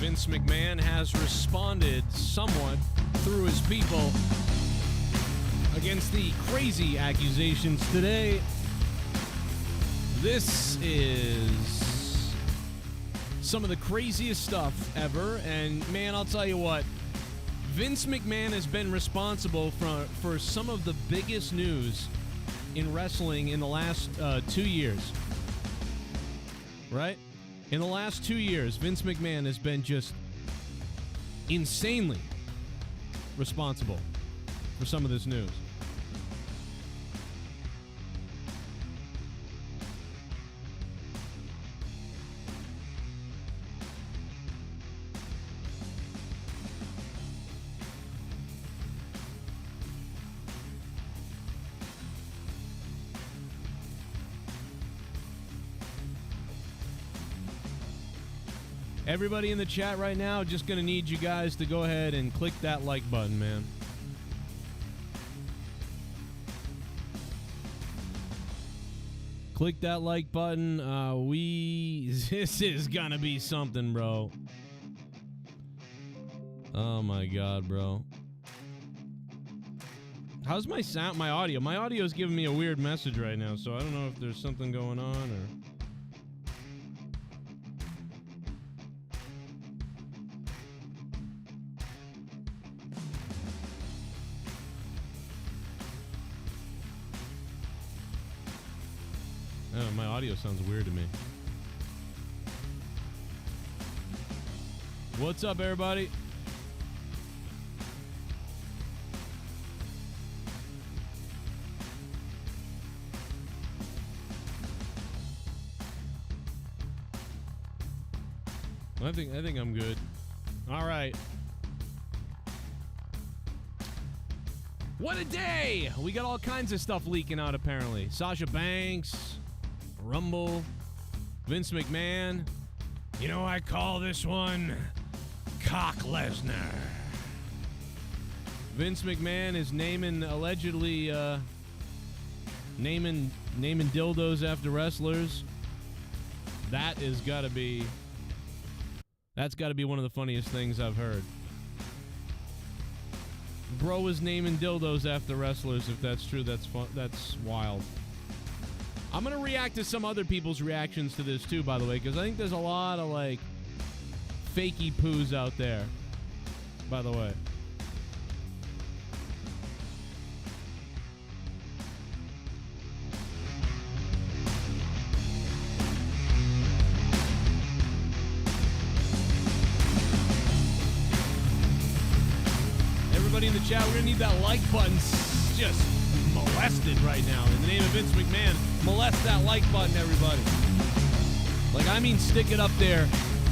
Vince McMahon has responded somewhat through his people against the crazy accusations today. This is some of the craziest stuff ever, and man, I'll tell you what, Vince McMahon has been responsible for some of the biggest news in wrestling in the last 2 years. Right? In the last 2 years, Vince McMahon has been just insanely responsible for some of this news. Everybody in the chat right now, just going to need you guys to go ahead and click that like button, man. Click that like button. This is going to be something, bro. Oh my God, bro. How's my sound, my audio? My audio is giving me a weird message right now, so I don't know if there's something going on or... Oh, my audio sounds weird to me. What's up, everybody? I think I'm good. All right. What a day! We got all kinds of stuff leaking out, apparently. Sasha Banks, Rumble, Vince McMahon. You know, I call this one Cock Lesnar. Vince McMahon is allegedly naming dildos after wrestlers. That's got to be one of the funniest things I've heard. Bro is naming dildos after wrestlers. If that's true, that's wild. I'm going to react to some other people's reactions to this too, by the way, because I think there's a lot of, like, fakey poos out there, by the way. Everybody in the chat, we're going to need that like button just molested right now. In the name of Vince McMahon, molest that like button, everybody. Like, I mean, stick it up there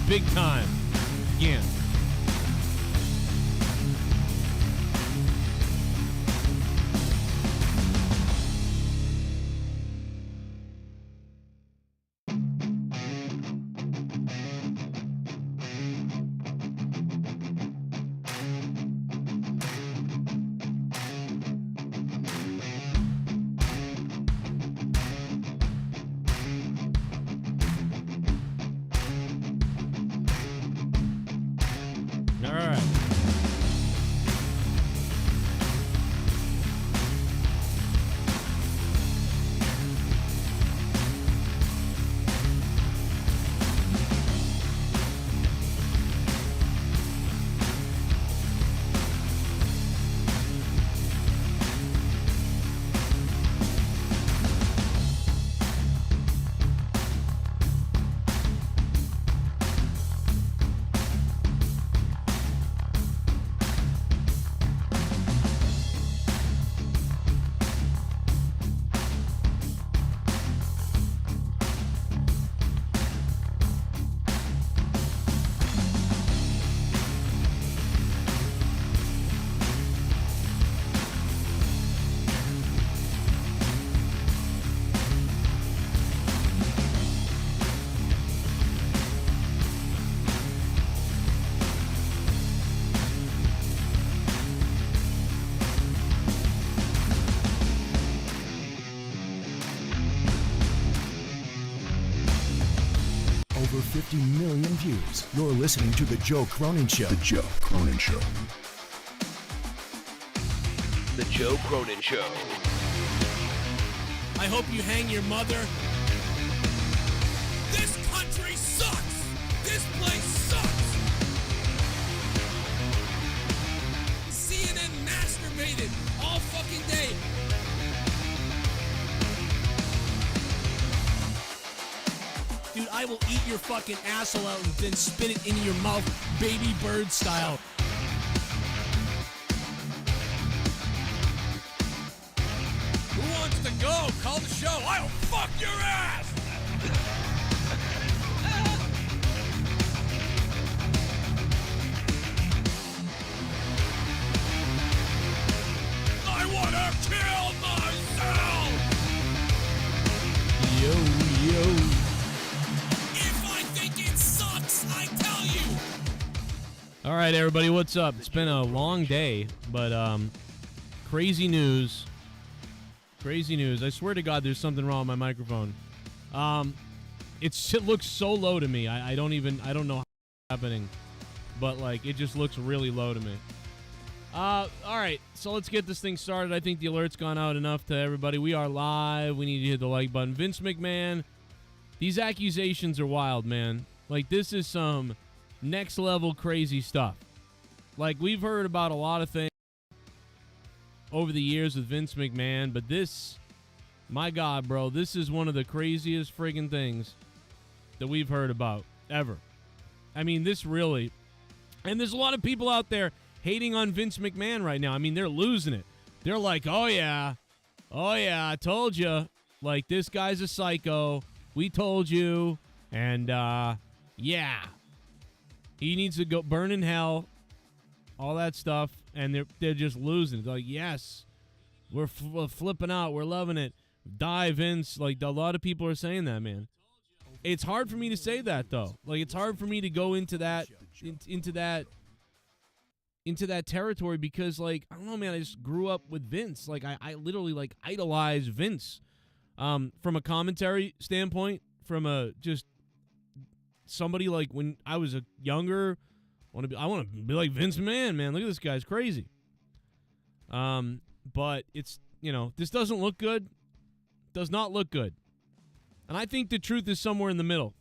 big time. Again. over 50 million views. You're listening to The Joe Cronin Show. The Joe Cronin Show. The Joe Cronin Show. I hope you hang your mother. This country sucks! This place sucks! CNN masturbated all fucking day. Dude, I will eat your fucking asshole out and then spit it into your mouth, baby bird style. Who wants to go? Call the show. I'll fuck your ass! I want to kill myself! Yo, yo. If I think it sucks, I tell you! All right, everybody, what's up? It's been a long day, but crazy news. Crazy news. I swear to God, there's something wrong with my microphone. It looks so low to me. I don't know how it's happening, but like it just looks really low to me. All right, so let's get this thing started. I think the alert's gone out enough to everybody. We are live. We need to hit the like button. Vince McMahon, these accusations are wild, man. Like, this is some next level crazy stuff. Like, we've heard about a lot of things over the years with Vince McMahon, but this, my God, bro, this is one of the craziest friggin' things that we've heard about ever. I mean, this really, and there's a lot of people out there hating on Vince McMahon right now. I mean, they're losing it. They're like, oh yeah, I told you. Like, this guy's a psycho. We told you. And, yeah. He needs to go burn in hell. All that stuff. And they're just losing. They're like, yes, we're flipping out. We're loving it. Die, Vince. Like, a lot of people are saying that, man. It's hard for me to say that, though. Like, it's hard for me to go into that, into that territory because, like, I don't know, man, I just grew up with Vince. Like, I literally, like, idolize Vince. From a commentary standpoint, from a just somebody, like, when I was a younger, I want to be like Vince McMahon, man. Look at this guy's crazy. But it's, you know, this doesn't look good. Does not look good. And I think the truth is somewhere in the middle.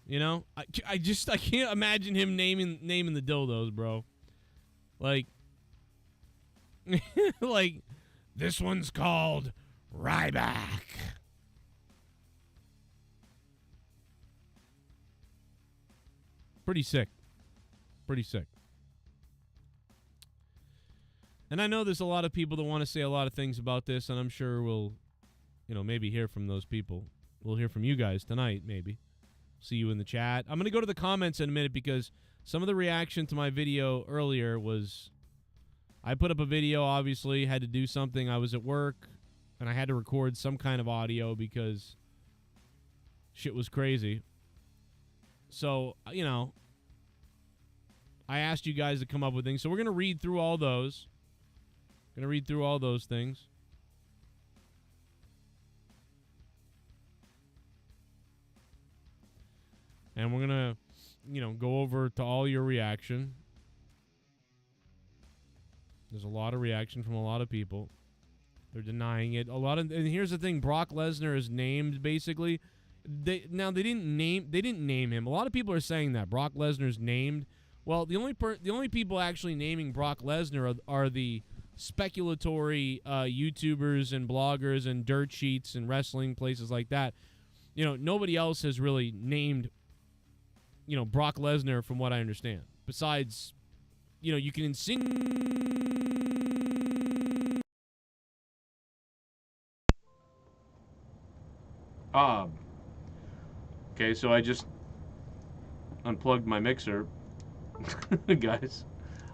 You know, I can't imagine him naming the dildos, bro. Like, like, this one's called Ryback. Pretty sick. Pretty sick. And I know there's a lot of people that want to say a lot of things about this, and I'm sure we'll, you know, maybe hear from those people. We'll hear from you guys tonight, maybe. See you in the chat. I'm going to go to the comments in a minute because some of the reaction to my video earlier was, I put up a video, obviously, had to do something. I was at work, and I had to record some kind of audio because shit was crazy. So, you know, I asked you guys to come up with things. So we're going to read through all those. Going to read through all those things. And we're going to, you know, go over to all your reaction. There's a lot of reaction from a lot of people. They're denying it. And here's the thing, Brock Lesnar is named basically. They didn't name him. A lot of people are saying that Brock Lesnar's named. Well, the only people actually naming Brock Lesnar are the speculatory YouTubers and bloggers and dirt sheets and wrestling places like that. You know, nobody else has really named, you know, Brock Lesnar from what I understand. Besides, you know, you can okay, so I just unplugged my mixer. Guys,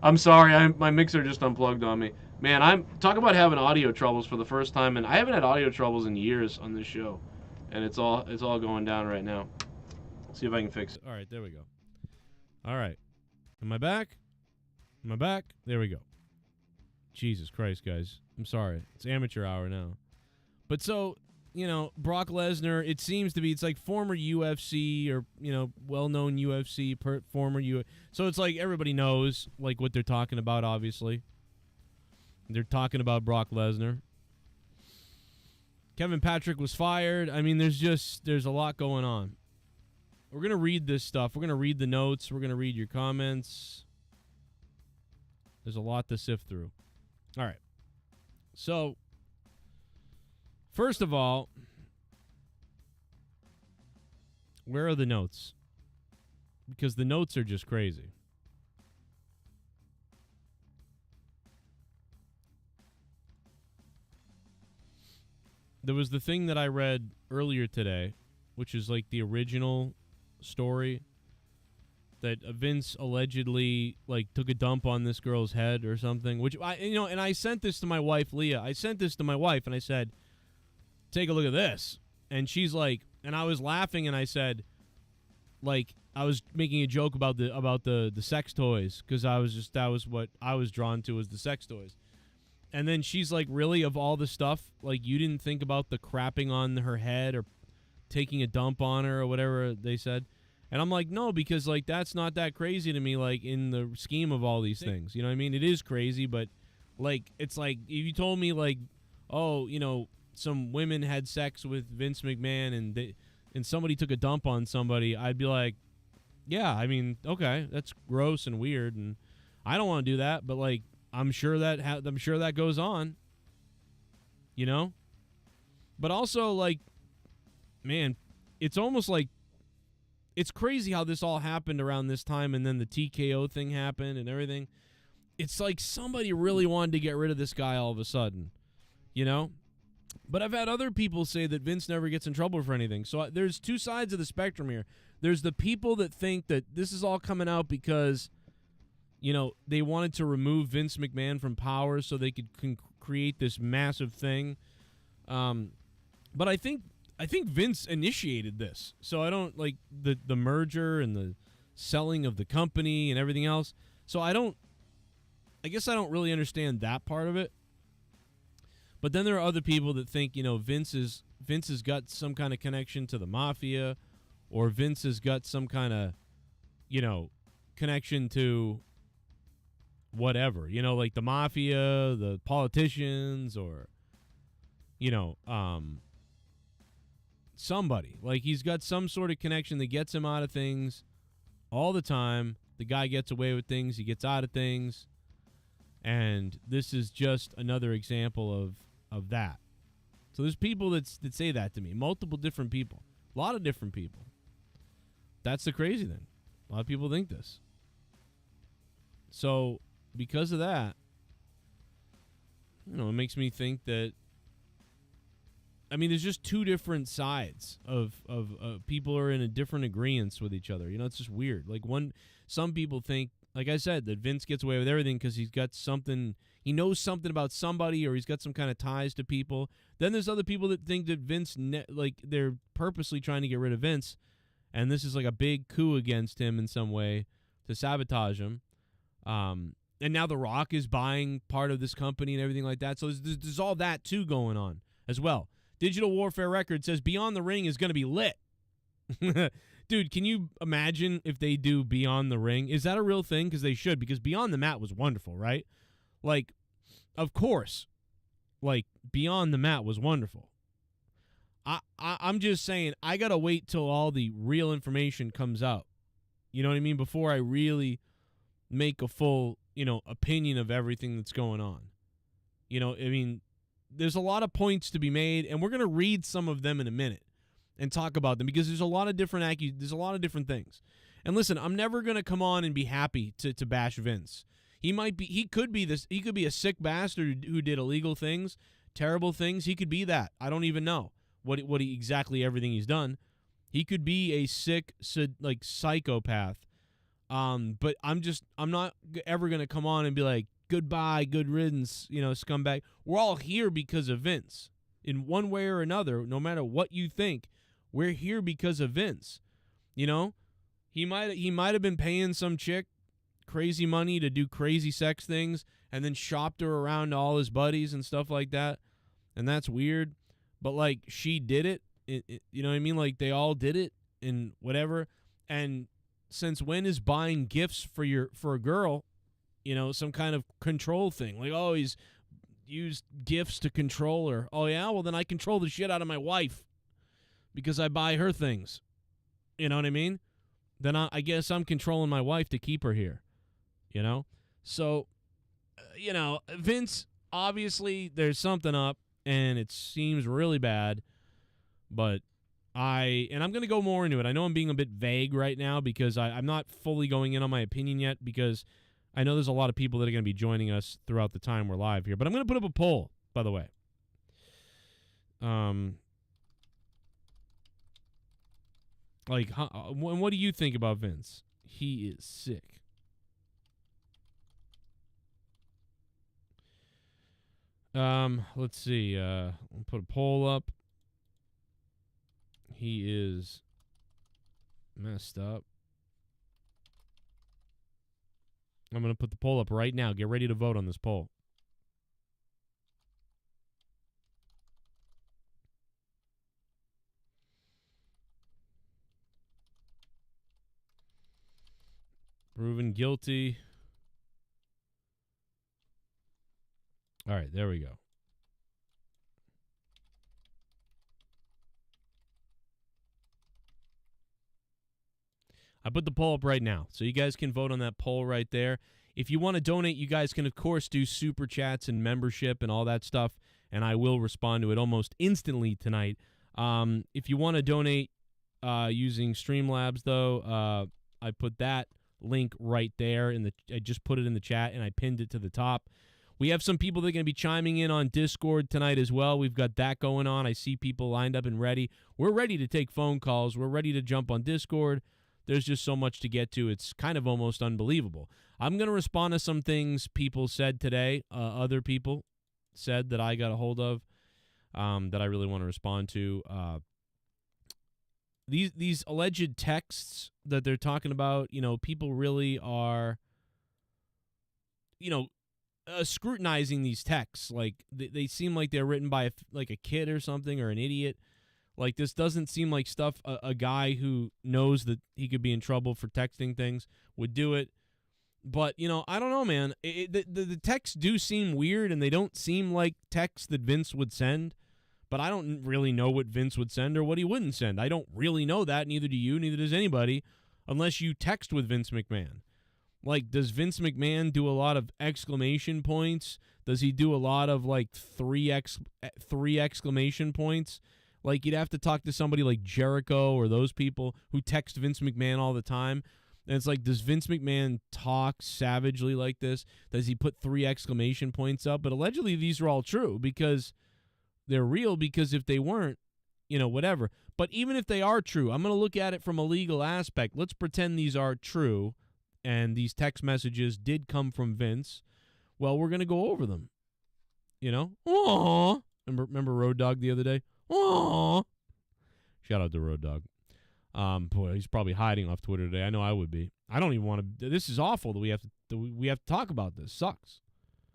I'm sorry, my mixer just unplugged on me. Man, I'm talk about having audio troubles for the first time, and I haven't had audio troubles in years on this show, and it's all going down right now. See if I can fix it. All right, there we go. All right, am I back? Am I back? There we go. Jesus Christ, guys, I'm sorry. It's amateur hour now, but so Brock Lesnar, it seems to be, it's like former UFC or, well-known UFC, former UFC. So it's like everybody knows, like, what they're talking about, obviously. They're talking about Brock Lesnar. Kevin Patrick was fired. I mean, there's a lot going on. We're going to read this stuff. We're going to read the notes. We're going to read your comments. There's a lot to sift through. All right. So, first of all, where are the notes? Because the notes are just crazy. There was the thing that I read earlier today, which is like the original story that Vince allegedly like took a dump on this girl's head or something, which and I sent this to my wife, Leah. I sent this to my wife and I said, take a look at this. And she's like, and I was laughing and I said, like, I was making a joke about the sex toys because that was what I was drawn to, was the sex toys. And then she's like, really, of all the stuff, like, you didn't think about the crapping on her head or taking a dump on her or whatever they said? And I'm like, no, because, like, that's not that crazy to me, like, in the scheme of all these things. You know what I mean? It is crazy, but, like, it's like, if you told me, like, oh, some women had sex with Vince McMahon and somebody took a dump on somebody, I'd be like, yeah, I mean, okay, that's gross and weird, and I don't want to do that, but, like, I'm sure that goes on, But also, like, man, it's almost like, it's crazy how this all happened around this time, and then the TKO thing happened and everything. It's like somebody really wanted to get rid of this guy all of a sudden, But I've had other people say that Vince never gets in trouble for anything. So there's two sides of the spectrum here. There's the people that think that this is all coming out because, they wanted to remove Vince McMahon from power so they could create this massive thing. But I think Vince initiated this. So I don't like the merger and the selling of the company and everything else. So I guess I don't really understand that part of it. But then there are other people that think, Vince has got some kind of connection to the mafia, or Vince has got some kind of, connection to whatever, like the mafia, the politicians, or, somebody. Like, he's got some sort of connection that gets him out of things all the time. The guy gets away with things. He gets out of things. And this is just another example of that. So there's people that say that to me. Multiple different people. A lot of different people. That's the crazy thing. A lot of people think this. So because of that, it makes me think that, I mean, there's just two different sides of people are in a different agreeance with each other. It's just weird. Like, some people think, like I said, that Vince gets away with everything because he's got something, he knows something about somebody, or he's got some kind of ties to people. Then there's other people that think that Vince, they're purposely trying to get rid of Vince, and this is like a big coup against him in some way to sabotage him. And now The Rock is buying part of this company and everything like that. So there's all that too going on as well. Digital Warfare Records says Beyond the Ring is going to be lit. Dude, can you imagine if they do Beyond the Ring? Is that a real thing? Because they should, because Beyond the Mat was wonderful, right? Like, of course, like, Beyond the Mat was wonderful. I'm just saying, I got to wait till all the real information comes out. You know what I mean? Before I really make a full, opinion of everything that's going on. I mean, there's a lot of points to be made, and we're going to read some of them in a minute and talk about them, because there's a lot of different things. And listen, I'm never going to come on and be happy to bash Vince. He could be a sick bastard who did illegal things, terrible things. He could be that. I don't even know exactly everything he's done. He could be a sick, like, psychopath. But I'm not ever going to come on and be like, goodbye, good riddance, scumbag. We're all here because of Vince. In one way or another, no matter what you think, we're here because of Vince. He might have been paying some chick crazy money to do crazy sex things and then shopped her around to all his buddies and stuff like that. And that's weird. but like she did it. You know what I mean? Like they all did it and whatever. And since when is buying gifts for a girl, you know, some kind of control thing? Like, oh, he's used gifts to control her. Oh yeah, well then I control the shit out of my wife because I buy her things. You know what I mean? Then I guess I'm controlling my wife to keep her here. You know? So, you know, Vince, obviously there's something up and it seems really bad, but I'm going to go more into it. I know I'm being a bit vague right now because I'm not fully going in on my opinion yet because I know there's a lot of people that are going to be joining us throughout the time we're live here. But I'm going to put up a poll, by the way. Like, what do you think about Vince? He is sick. Let's see. I'll put a poll up. He is messed up. I'm going to put the poll up right now. Get ready to vote on this poll. Proven guilty. All right, there we go. I put the poll up right now, so you guys can vote on that poll right there. If you want to donate, you guys can, of course, do super chats and membership and all that stuff, and I will respond to it almost instantly tonight. If you want to donate using Streamlabs, though, I put that link right there. I just put it in the chat, and I pinned it to the top. We have some people that are going to be chiming in on Discord tonight as well. We've got that going on. I see people lined up and ready. We're ready to take phone calls. We're ready to jump on Discord. There's just so much to get to. It's kind of almost unbelievable. I'm going to respond to some things people said today. Other people said that I got a hold of that I really want to respond to. These alleged texts that they're talking about, you know, people really are, you know, scrutinizing these texts. Like they seem like they're written by a kid or something or an idiot. Like, this doesn't seem like stuff a guy who knows that he could be in trouble for texting things would do it. But, you know, I don't know, man. The texts do seem weird, and they don't seem like texts that Vince would send. But I don't really know what Vince would send or what he wouldn't send. I don't really know that. Neither do you. Neither does anybody, unless you text with Vince McMahon. Like, does Vince McMahon do a lot of exclamation points? Does he do a lot of, like, three exclamation points? Like, you'd have to talk to somebody like Jericho or those people who text Vince McMahon all the time. And it's like, does Vince McMahon talk savagely like this? Does he put 3 exclamation points up? But allegedly these are all true because they're real, because if they weren't, you know, whatever. But even if they are true, I'm going to look at it from a legal aspect. Let's pretend these are true and these text messages did come from Vince. Well, we're going to go over them. You know? Aww. Remember Road Dogg the other day? Aww. Shout out to Road Dogg. Boy, he's probably hiding off Twitter today. I know I would be. I don't even want to. This is awful that we have to talk about this. Sucks.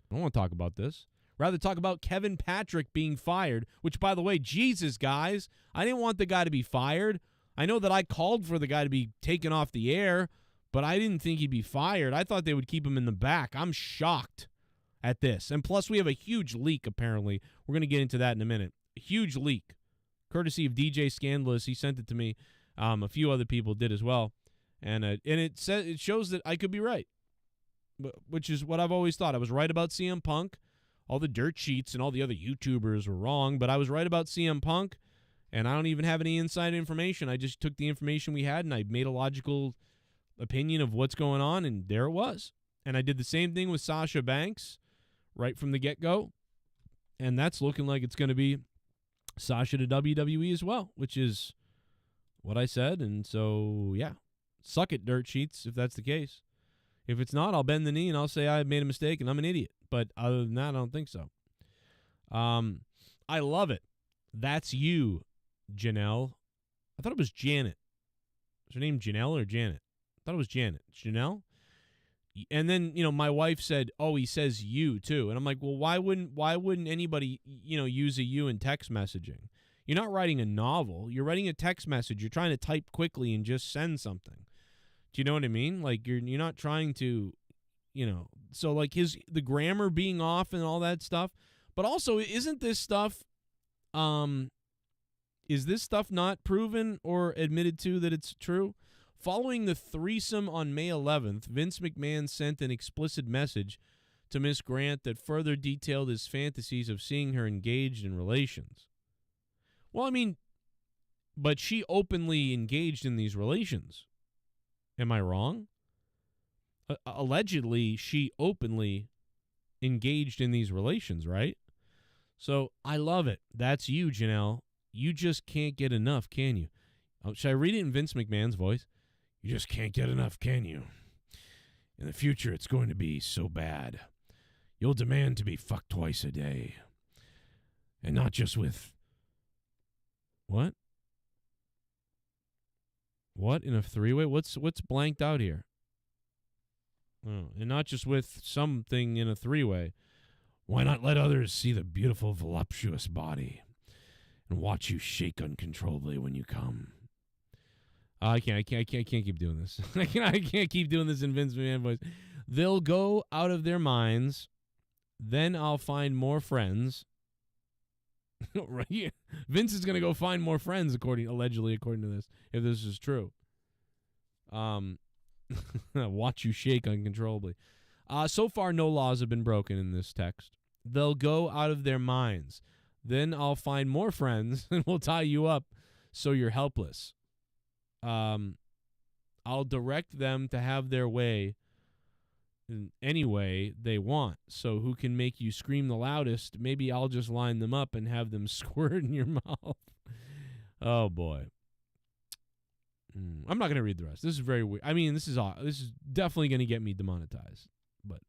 I don't want to talk about this. Rather talk about Kevin Patrick being fired, which, by the way, Jesus, guys, I didn't want the guy to be fired. I know that I called for the guy to be taken off the air, but I didn't think he'd be fired. I thought they would keep him in the back. I'm shocked at this. And plus, we have a huge leak, apparently. We're going to get into that in a minute. A huge leak, courtesy of DJ Scandalous. He sent it to me. A few other people did as well. And it shows that I could be right, which is what I've always thought. I was right about CM Punk. All the dirt sheets and all the other YouTubers were wrong, but I was right about CM Punk, and I don't even have any inside information. I just took the information we had, and I made a logical opinion of what's going on, and there it was. And I did the same thing with Sasha Banks right from the get-go, and that's looking like it's going to be Sasha to WWE as well, which is what I said. And so, yeah, suck it, dirt sheets, if that's the case. If it's not, I'll bend the knee and I'll say I made a mistake and I'm an idiot. But other than that, I don't think so. I love it. That's you, Janelle. I thought it was Janet. Is her name Janelle or Janet? I thought it was Janet. Janelle? And then, you know, my wife said, oh, he says you too. And I'm like, well, why wouldn't anybody, you know, use a you in text messaging? You're not writing a novel. You're writing a text message. You're trying to type quickly and just send something. Do you know what I mean? Like you're not trying to, so like the grammar being off and all that stuff. But also, isn't this stuff is this stuff not proven or admitted to that it's true? Following the threesome on May 11th, Vince McMahon sent an explicit message to Miss Grant that further detailed his fantasies of seeing her engaged in relations. Well, I mean, but she openly engaged in these relations. Am I wrong? Allegedly, she openly engaged in these relations, right? So I love it. That's you, Janelle. You just can't get enough, can you? Should I read it in Vince McMahon's voice? You just can't get enough, can you? In the future, it's going to be so bad. You'll demand to be fucked twice a day. And not just with... What? What? In a three-way? What's blanked out here? Oh, and not just with something in a three-way. Why not let others see the beautiful, voluptuous body and watch you shake uncontrollably when you come? I can't keep doing this. I can't keep doing this in Vince McMahon voice. They'll go out of their minds. Then I'll find more friends. Right here. Vince is going to go find more friends, allegedly, according to this, if this is true. Watch you shake uncontrollably. So far, no laws have been broken in this text. They'll go out of their minds. Then I'll find more friends and we'll tie you up so you're helpless. I'll direct them to have their way in any way they want. So who can make you scream the loudest? Maybe I'll just line them up and have them squirt in your mouth. Oh, boy. I'm not going to read the rest. This is very weird. I mean, this is definitely going to get me demonetized. But,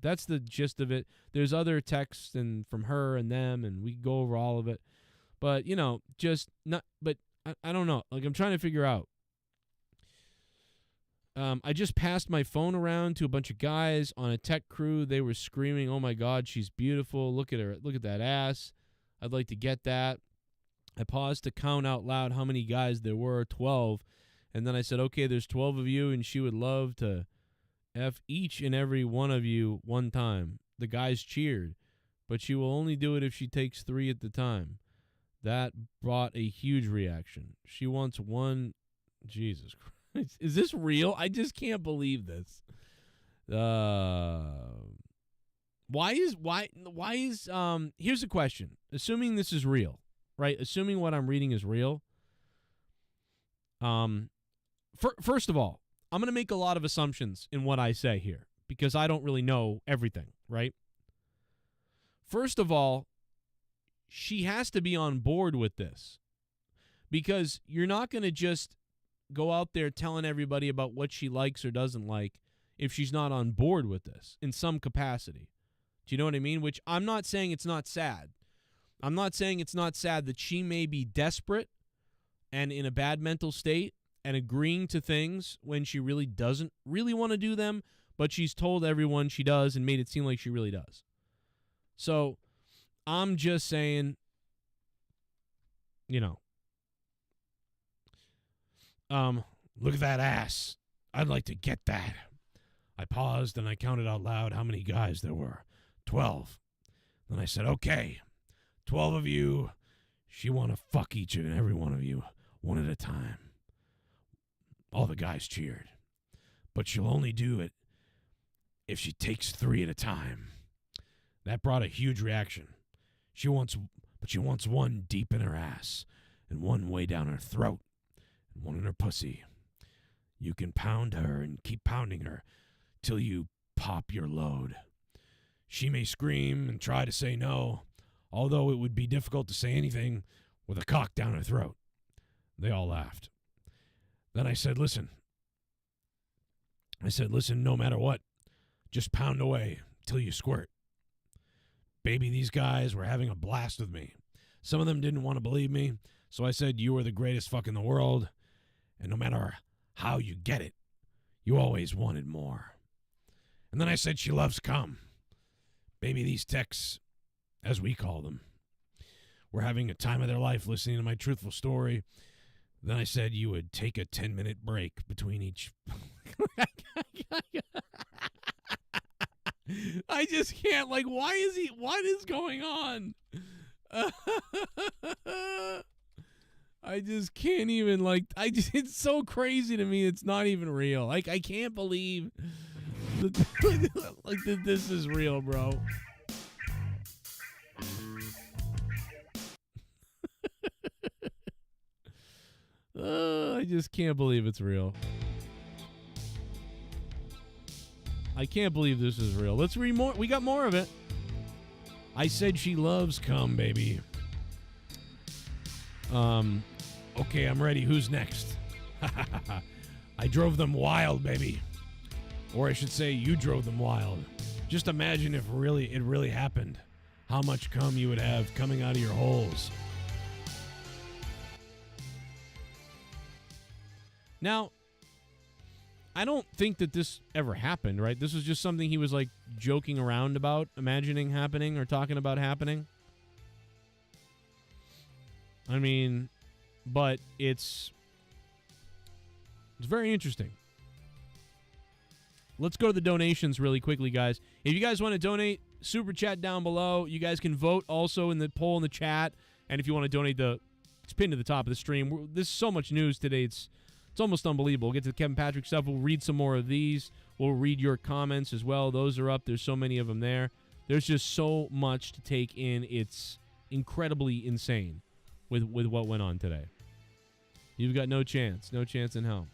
that's the gist of it. There's other texts and from her and them, and we go over all of it. But, just not, but I don't know. Like, I'm trying to figure out. I just passed my phone around to a bunch of guys on a tech crew. They were screaming, "Oh my God, she's beautiful. Look at her. Look at that ass. I'd like to get that." I paused to count out loud how many guys there were, 12. And then I said, "Okay, there's 12 of you, and she would love to F each and every one of you one time." The guys cheered, but she will only do it if she takes 3 at the time. That brought a huge reaction. She wants one. Jesus Christ. Is this real? I just can't believe this. Why is here's a question. Assuming this is real, right? Assuming what I'm reading is real. First of all, I'm going to make a lot of assumptions in what I say here because I don't really know everything, right? First of all, she has to be on board with this because you're not going to just go out there telling everybody about what she likes or doesn't like if she's not on board with this in some capacity. Do you know what I mean? Which I'm not saying it's not sad. I'm not saying it's not sad that she may be desperate and in a bad mental state and agreeing to things when she really doesn't really want to do them, but she's told everyone she does and made it seem like she really does. So I'm just saying, look at that ass. I'd like to get that. I paused and I counted out loud how many guys there were. 12. Then I said, "Okay, 12 of you. She want to fuck each and every one of you one at a time." All the guys cheered. "But she'll only do it if she takes 3 at a time." That brought a huge reaction. She wants one deep in her ass and one way down her throat and one in her pussy. You can pound her and keep pounding her till you pop your load. She may scream and try to say no, although it would be difficult to say anything with a cock down her throat. They all laughed. Then I said, listen, no matter what, just pound away till you squirt. Baby, these guys were having a blast with me. Some of them didn't want to believe me, so I said, you are the greatest fuck in the world, and no matter how you get it, you always wanted more. And then I said she loves cum. Baby, these techs, as we call them, were having a time of their life listening to my truthful story. Then I said you would take a 10-minute break between each. I just can't. Like, why is he? What is going on? I just can't even, like, it's so crazy to me. It's not even real. Like, I can't believe that this is real, bro. I just can't believe it's real. I can't believe this is real. Let's read more. We got more of it. I said she loves cum, baby. Okay, I'm ready. Who's next? I drove them wild, baby. Or I should say, you drove them wild. Just imagine if it really happened. How much cum you would have coming out of your holes. Now, I don't think that this ever happened, right? This was just something he was, like, joking around about, imagining happening or talking about happening. I mean, but it's very interesting. Let's go to the donations really quickly, guys. If you guys want to donate, super chat down below. You guys can vote also in the poll in the chat. And if you want to donate, it's pinned to the top of the stream. There's so much news today. It's almost unbelievable. We'll get to the Kevin Patrick stuff. We'll read some more of these. We'll read your comments as well. Those are up. There's so many of them there. There's just so much to take in. It's incredibly insane with what went on today. You've got no chance. No chance in hell.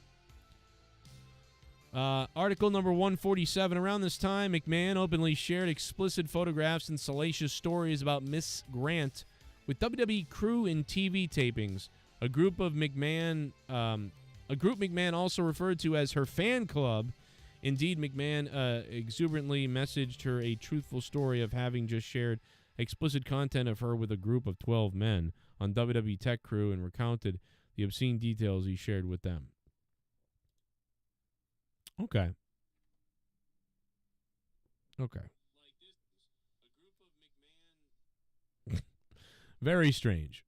Article number 147. Around this time, McMahon openly shared explicit photographs and salacious stories about Miss Grant with WWE crew and TV tapings. A group McMahon also referred to as her fan club. Indeed, McMahon exuberantly messaged her a truthful story of having just shared explicit content of her with a group of 12 men on WWE Tech Crew and recounted the obscene details he shared with them. Okay. Very strange.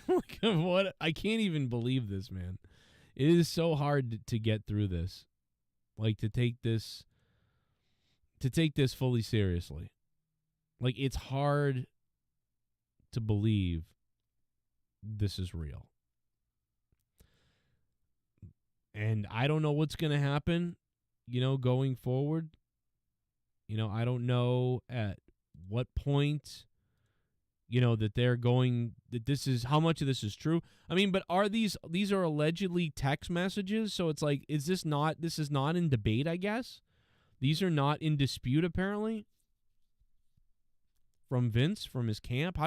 Like, what? I can't even believe this, man. It is so hard to get through this. Like, to take this fully seriously. Like, it's hard to believe this is real. And I don't know what's going to happen, going forward. I don't know at what point, that they're going, that this is, how much of this is true. I mean, but these are allegedly text messages. So it's like, this is not in debate, I guess. These are not in dispute, apparently. From Vince, from his camp.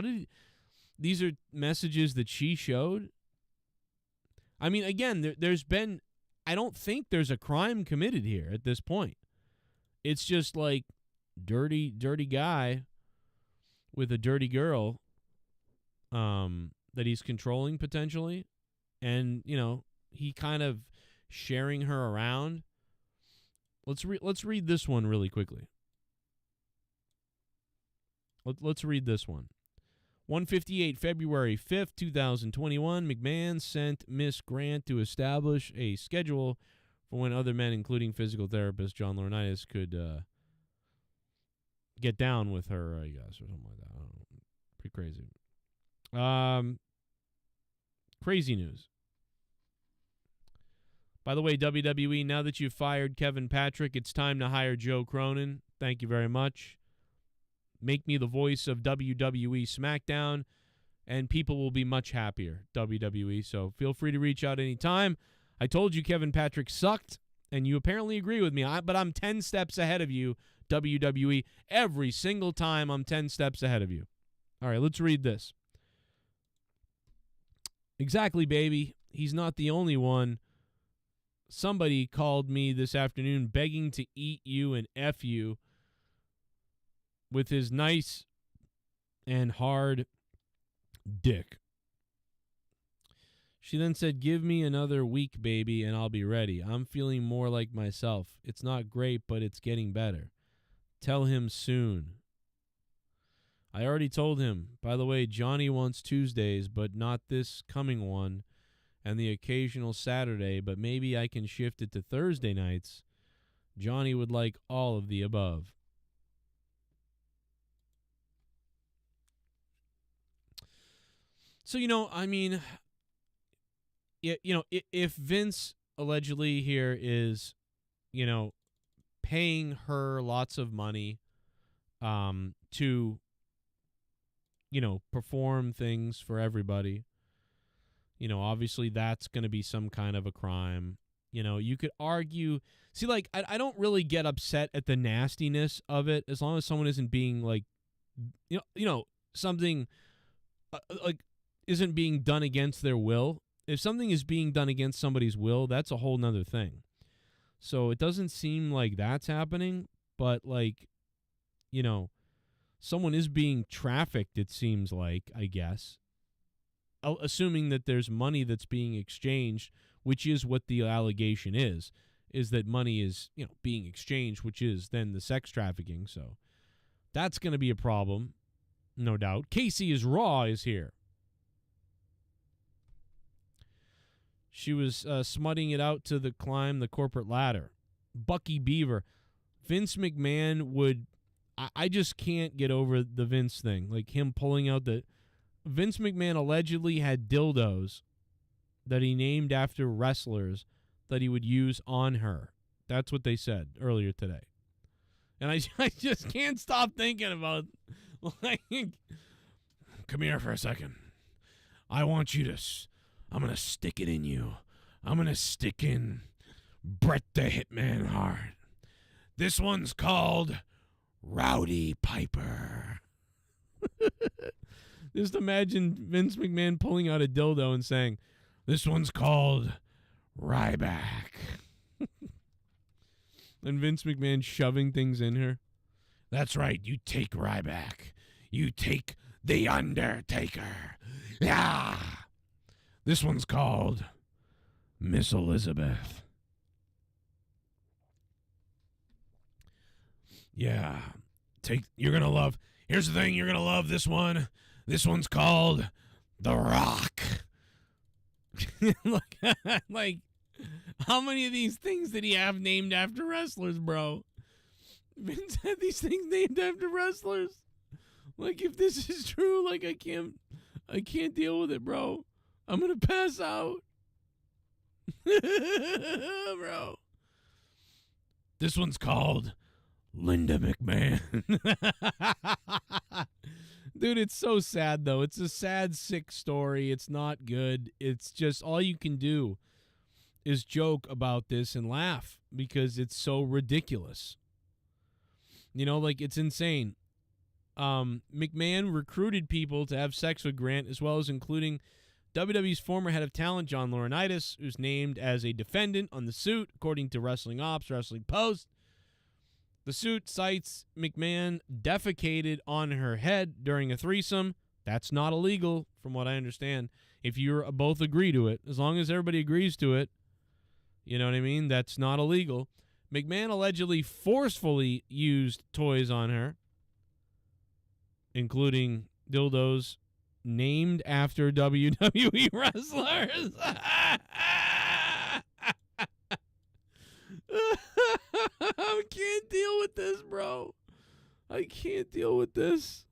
These are messages that she showed. I mean, again, there's been, I don't think there's a crime committed here at this point. It's just like dirty guy with a dirty girl that he's controlling potentially. And, he kind of sharing her around. Let's read this one really quickly. Let's read this one. 158, February 5th, 2021, McMahon sent Miss Grant to establish a schedule for when other men, including physical therapist John Laurinaitis, could get down with her, I guess, or something like that. I don't know. Pretty crazy. Crazy news. By the way, WWE, now that you've fired Kevin Patrick, it's time to hire Joe Cronin. Thank you very much. Make me the voice of WWE SmackDown, and people will be much happier, WWE. So feel free to reach out anytime. I told you Kevin Patrick sucked, and you apparently agree with me. But I'm 10 steps ahead of you, WWE. Every single time I'm 10 steps ahead of you. All right, let's read this. Exactly, baby. He's not the only one. Somebody called me this afternoon begging to eat you and F you with his nice and hard dick. She then said, give me another week, baby, and I'll be ready. I'm feeling more like myself. It's not great, but it's getting better. Tell him soon. I already told him. By the way, Johnny wants Tuesdays, but not this coming one, and the occasional Saturday, but maybe I can shift it to Thursday nights. Johnny would like all of the above. So, I mean, if Vince allegedly here is, paying her lots of money to, perform things for everybody, obviously that's going to be some kind of a crime. You could argue, I don't really get upset at the nastiness of it as long as someone isn't being something isn't being done against their will. If something is being done against somebody's will, that's a whole nother thing. So it doesn't seem like that's happening, but someone is being trafficked, it seems like, I guess. Assuming that there's money that's being exchanged, which is what the allegation is that money is, being exchanged, which is then the sex trafficking. So that's going to be a problem, no doubt. Casey is Raw is here. She was smutting it out to climb the corporate ladder. Bucky Beaver. Vince McMahon would... I just can't get over the Vince thing. Like him pulling out the... Vince McMahon allegedly had dildos that he named after wrestlers that he would use on her. That's what they said earlier today. And I just can't stop thinking about... Come here for a second. I want you to... I'm going to stick it in you. I'm going to stick in Bret the Hitman Hart. This one's called Rowdy Piper. Just imagine Vince McMahon pulling out a dildo and saying, this one's called Ryback. And Vince McMahon shoving things in her. That's right, you take Ryback. You take The Undertaker. Yeah. This one's called Miss Elizabeth. Yeah. You're going to love. Here's the thing, you're going to love this one. This one's called The Rock. like, how many of these things did he have named after wrestlers, bro? Vince had these things named after wrestlers. Like, if this is true, I can't deal with it, bro. I'm going to pass out. Bro. This one's called Linda McMahon. Dude, it's so sad, though. It's a sad, sick story. It's not good. It's just all you can do is joke about this and laugh because it's so ridiculous. It's insane. McMahon recruited people to have sex with Grant, as well as including WWE's former head of talent, John Laurinaitis, who's named as a defendant on the suit, according to Wrestling Ops, Wrestling Post. The suit cites McMahon defecated on her head during a threesome. That's not illegal, from what I understand, if you both agree to it. As long as everybody agrees to it, you know what I mean? That's not illegal. McMahon allegedly forcefully used toys on her, including dildos named after WWE wrestlers. I can't deal with this, bro. I can't deal with this.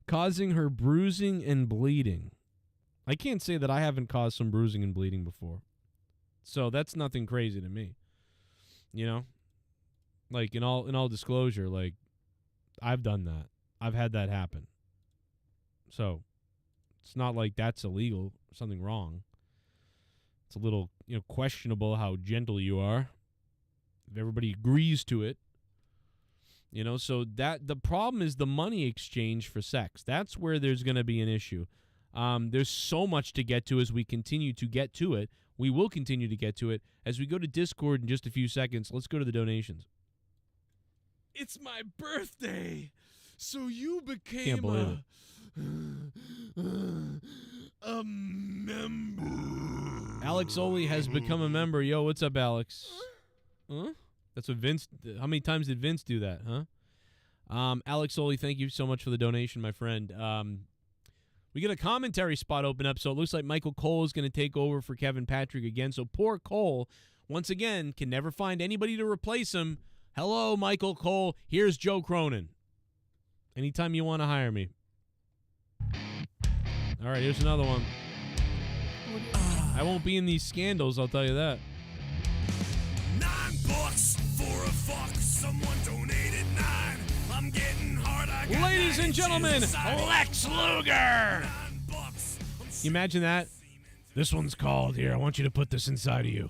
Causing her bruising and bleeding. I can't say that I haven't caused some bruising and bleeding before. So that's nothing crazy to me. In all disclosure, I've done that. I've had that happen. So it's not like that's illegal, something wrong. It's a little, questionable how gentle you are. If everybody agrees to it. So that the problem is the money exchange for sex. That's where there's going to be an issue. There's so much to get to as we continue to get to it. We will continue to get to it. As we go to Discord in just a few seconds, let's go to the donations. It's my birthday, so you became a member. Alex Oli has become a member. Yo, what's up, Alex? Huh? That's what Vince. How many times did Vince do that, huh? Alex Oli, thank you so much for the donation, my friend. We get a commentary spot open up, so it looks like Michael Cole is going to take over for Kevin Patrick again. So poor Cole, once again, can never find anybody to replace him. Hello, Michael Cole. Here's Joe Cronin. Anytime you want to hire me. All right, here's another one. I won't be in these scandals, I'll tell you that. $9 for a fuck. Someone donated 9. I'm getting hard. I got Ladies and gentlemen, Lex Luger. You imagine that? This one's called, here, I want you to put this inside of you.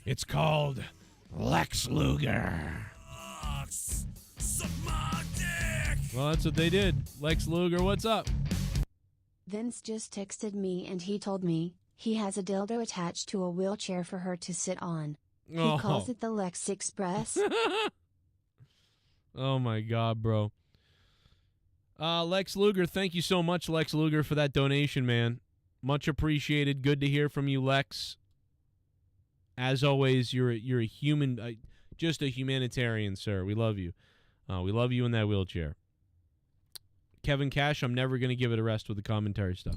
It's called Lex Luger. Suck my dick. Well, that's what they did. Lex Luger, what's up? Vince just texted me and he told me he has a dildo attached to a wheelchair for her to sit on. He calls it the Lex Express. Oh my God, bro. Lex Luger, thank you so much, Lex Luger, for that donation, man. Much appreciated. Good to hear from you, Lex. As always, you're a human, just a humanitarian, sir. We love you. We love you in that wheelchair. Kevin Cash, I'm never going to give it a rest with the commentary stuff.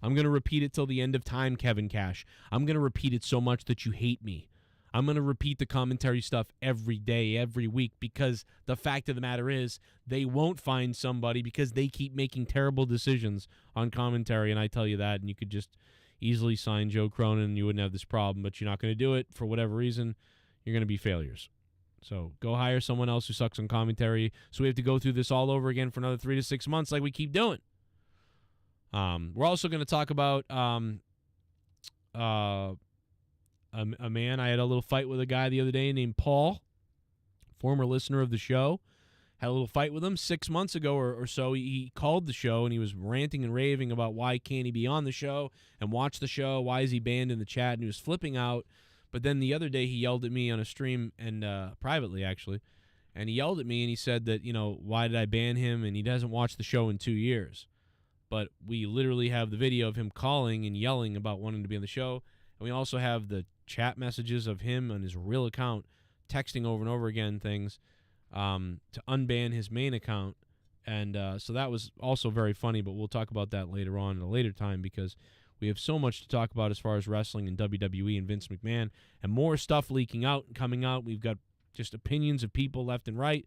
I'm going to repeat it till the end of time, Kevin Cash. I'm going to repeat it so much that you hate me. I'm going to repeat the commentary stuff every day, every week, because the fact of the matter is they won't find somebody because they keep making terrible decisions on commentary, and I tell you that, and you could just easily sign Joe Cronin and you wouldn't have this problem, but you're not going to do it for whatever reason. You're going to be failures. So go hire someone else who sucks on commentary so we have to go through this all over again for another 3 to 6 months like we keep doing. We're also going to talk about a man. I had a little fight with a guy the other day named Paul, former listener of the show. Had a little fight with him 6 months ago or so. He called the show and he was ranting and raving about why can't he be on the show and watch the show. Why is he banned in the chat? And he was flipping out. But then the other day he yelled at me on a stream and privately actually, and he yelled at me and he said that, you know, why did I ban him? And he doesn't watch the show in 2 years. But we literally have the video of him calling and yelling about wanting to be on the show. And we also have the chat messages of him on his real account texting over and over again things to unban his main account. And so that was also very funny, but we'll talk about that later on at a later time because we have so much to talk about as far as wrestling and WWE and Vince McMahon and more stuff leaking out and coming out. We've got just opinions of people left and right.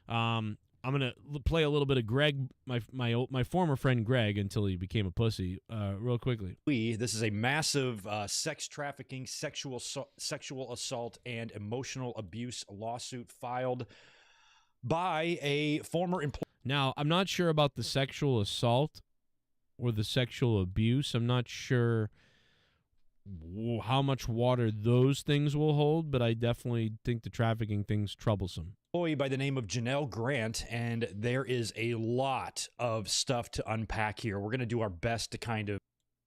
I'm going to play a little bit of Greg, my former friend Greg, until he became a pussy, real quickly. This is a massive sex trafficking, sexual assault, and emotional abuse lawsuit filed by a former employee. Now, I'm not sure about the sexual assault or the sexual abuse. I'm not sure how much water those things will hold, but I definitely think the trafficking thing's troublesome. By the name of Janelle Grant, and there is a lot of stuff to unpack here. We're going to do our best to kind of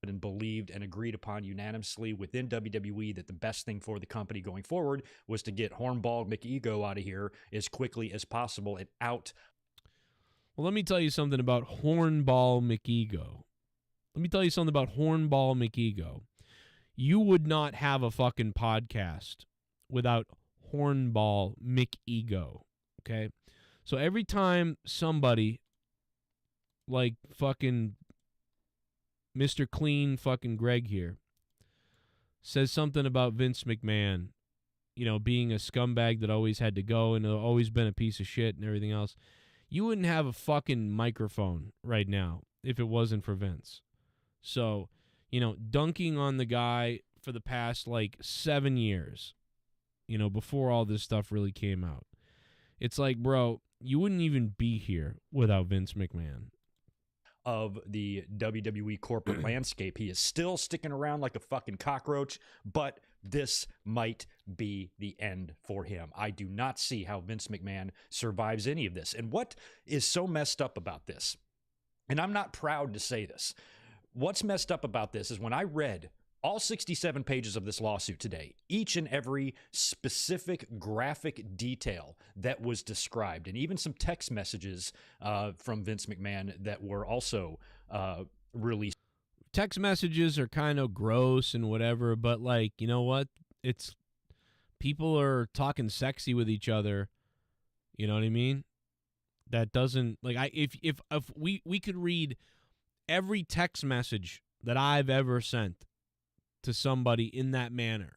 and believed and agreed upon unanimously within WWE that the best thing for the company going forward was to get Hornball McEgo out of here as quickly as possible and out. Well, let me tell you something about Hornball McEgo. You would not have a fucking podcast without Hornball McEgo, okay? So every time somebody like fucking Mr. Clean fucking Greg here says something about Vince McMahon, you know, being a scumbag that always had to go and always been a piece of shit and everything else, you wouldn't have a fucking microphone right now if it wasn't for Vince. So, you know, dunking on the guy for the past, 7 years, you know, before all this stuff really came out. It's like, bro, you wouldn't even be here without Vince McMahon. Of the WWE corporate landscape. He is still sticking around like a fucking cockroach, but this might be the end for him. I do not see how Vince McMahon survives any of this. And what is so messed up about this, and I'm not proud to say this, what's messed up about this is when I read all 67 pages of this lawsuit today, each and every specific graphic detail that was described, and even some text messages from Vince McMahon that were also released. Text messages are kind of gross and whatever, but you know what? It's people are talking sexy with each other. You know what I mean? That doesn't like if we could read every text message that I've ever sent to somebody in that manner,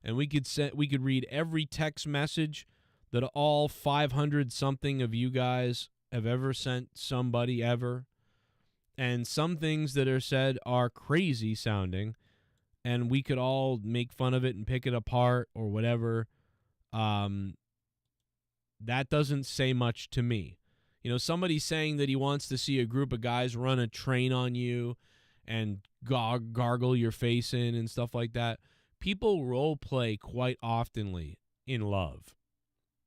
and we could read every text message that all 500 something of you guys have ever sent somebody ever, and some things that are said are crazy sounding, and we could all make fun of it and pick it apart or whatever. That doesn't say much to me. You know, somebody saying that he wants to see a group of guys run a train on you and gargle your face in and stuff like that. People role play quite oftenly in love.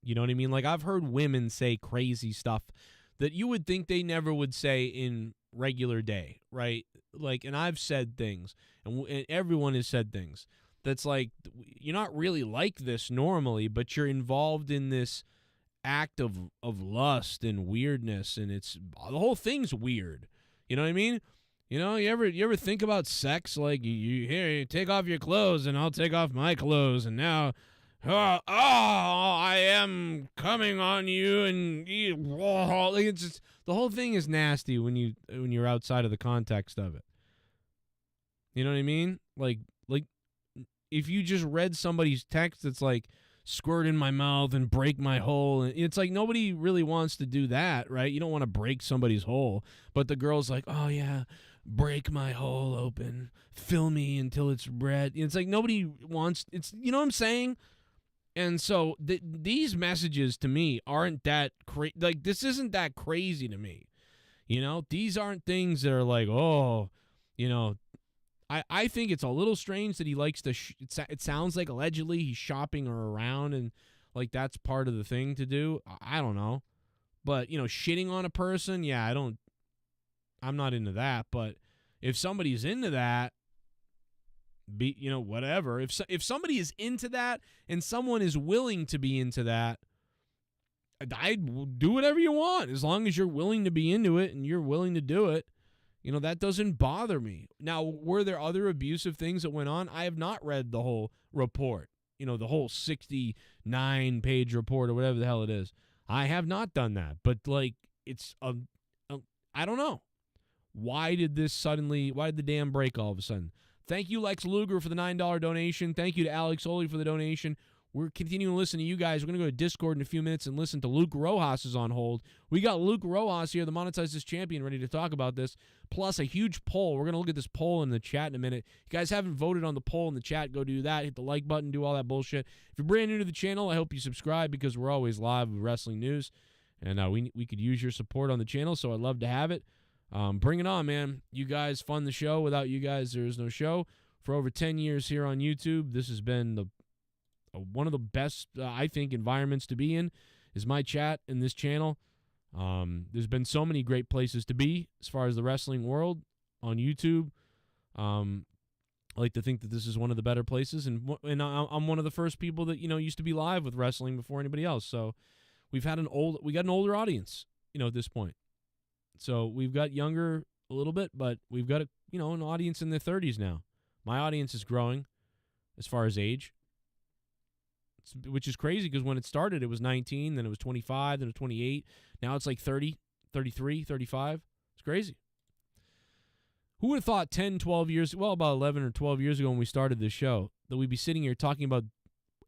You know what I mean? Like, I've heard women say crazy stuff that you would think they never would say in regular day, right? Like, and I've said things, and everyone has said things that's like, you're not really like this normally, but you're involved in this act of lust and weirdness, and it's the whole thing's weird. You know what I mean? You know, you ever think about sex like you take off your clothes and I'll take off my clothes, and now I am coming on you, and it's just, the whole thing is nasty when you're outside of the context of it. You know what I mean? Like if you just read somebody's text that's like, squirt in my mouth and break my hole, and it's like, nobody really wants to do that, right? You don't want to break somebody's hole, but the girl's like, oh yeah, break my hole open, fill me until it's red. It's like, nobody wants, it's, you know what I'm saying? And so these messages to me aren't that crazy. Like, this isn't that crazy to me. You know, these aren't things that are like, oh, you know, I think it's a little strange that he likes to, it sounds like allegedly he's shopping her around, and like that's part of the thing to do. I don't know. But, you know, shitting on a person, yeah, I'm not into that. But if somebody's into that, you know, whatever. If somebody is into that and someone is willing to be into that, I'd do whatever you want as long as you're willing to be into it and you're willing to do it. You know, that doesn't bother me. Now, were there other abusive things that went on? I have not read the whole report, you know, the whole 69-page report or whatever the hell it is. I have not done that. But, like, it's, I don't know. Why did the dam break all of a sudden? Thank you, Lex Luger, for the $9 donation. Thank you to Alex Oli for the donation. We're continuing to listen to you guys. We're going to go to Discord in a few minutes and listen to Luke Rojas is on hold. We got Luke Rojas here, the Monetize This champion, ready to talk about this, plus a huge poll. We're going to look at this poll in the chat in a minute. If you guys haven't voted on the poll in the chat, go do that. Hit the like button, do all that bullshit. If you're brand new to the channel, I hope you subscribe because we're always live with wrestling news, and we could use your support on the channel, so I'd love to have it. Bring it on, man. You guys fund the show. Without you guys, there is no show. For over 10 years here on YouTube, this has been one of the best, I think, environments to be in is my chat in this channel. There's been so many great places to be as far as the wrestling world on YouTube. I like to think that this is one of the better places, and I'm one of the first people that, you know, used to be live with wrestling before anybody else. So we got an older audience, you know, at this point. So we've got younger a little bit, but we've got an audience in their 30s now. My audience is growing as far as age, which is crazy because when it started, it was 19, then it was 25, then it was 28. Now it's like 30, 33, 35. It's crazy. Who would have thought 10, 12 years, well, about 11 or 12 years ago when we started this show, that we'd be sitting here talking about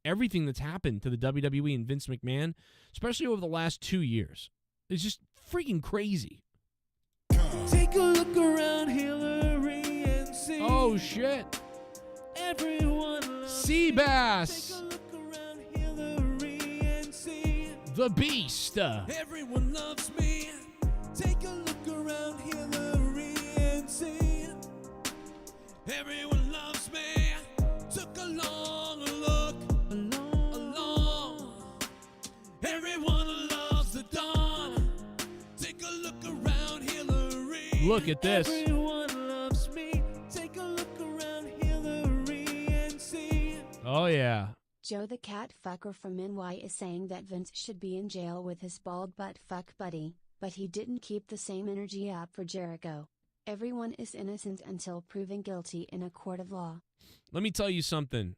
everything that's happened to the WWE and Vince McMahon, especially over the last 2 years. It's just freaking crazy. Take a look around Hillary and see. Oh, shit. Everyone Seabass. Take a look around Hillary and see. The Beast. Everyone loves me. Take a look around Hillary and see. Everyone loves me. Took a long look. Along. Everyone loves the dawn. Take a look around Hillary. Look at this. Everyone loves me. Take a look around Hillary and see. Oh, yeah. Joe the cat fucker from NY is saying that Vince should be in jail with his bald butt fuck buddy, but he didn't keep the same energy up for Jericho. Everyone is innocent until proven guilty in a court of law. Let me tell you something.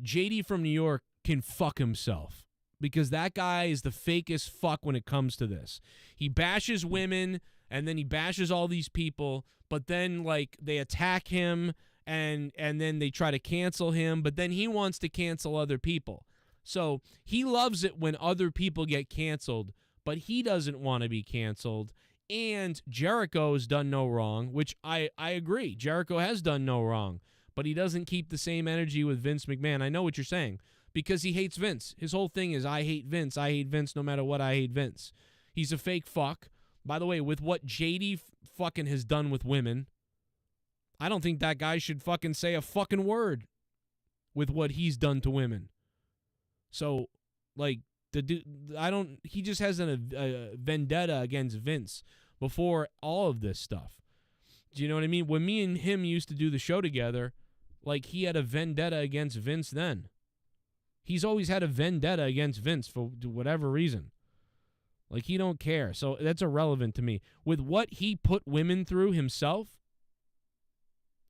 JD from New York can fuck himself, because that guy is the fakest fuck when it comes to this. He bashes women, and then he bashes all these people, but then, like, they attack him, and then they try to cancel him, but then he wants to cancel other people. So he loves it when other people get canceled, but he doesn't want to be canceled. And Jericho has done no wrong, which I agree. Jericho has done no wrong, but he doesn't keep the same energy with Vince McMahon. I know what you're saying, because he hates Vince. His whole thing is, I hate Vince. I hate Vince no matter what. I hate Vince. He's a fake fuck. By the way, with what JD fucking has done with women, I don't think that guy should fucking say a fucking word with what he's done to women. So, like, the dude, he just has a vendetta against Vince before all of this stuff. Do you know what I mean? When me and him used to do the show together, like, he had a vendetta against Vince then. He's always had a vendetta against Vince for whatever reason. Like, he don't care. So that's irrelevant to me. With what he put women through himself,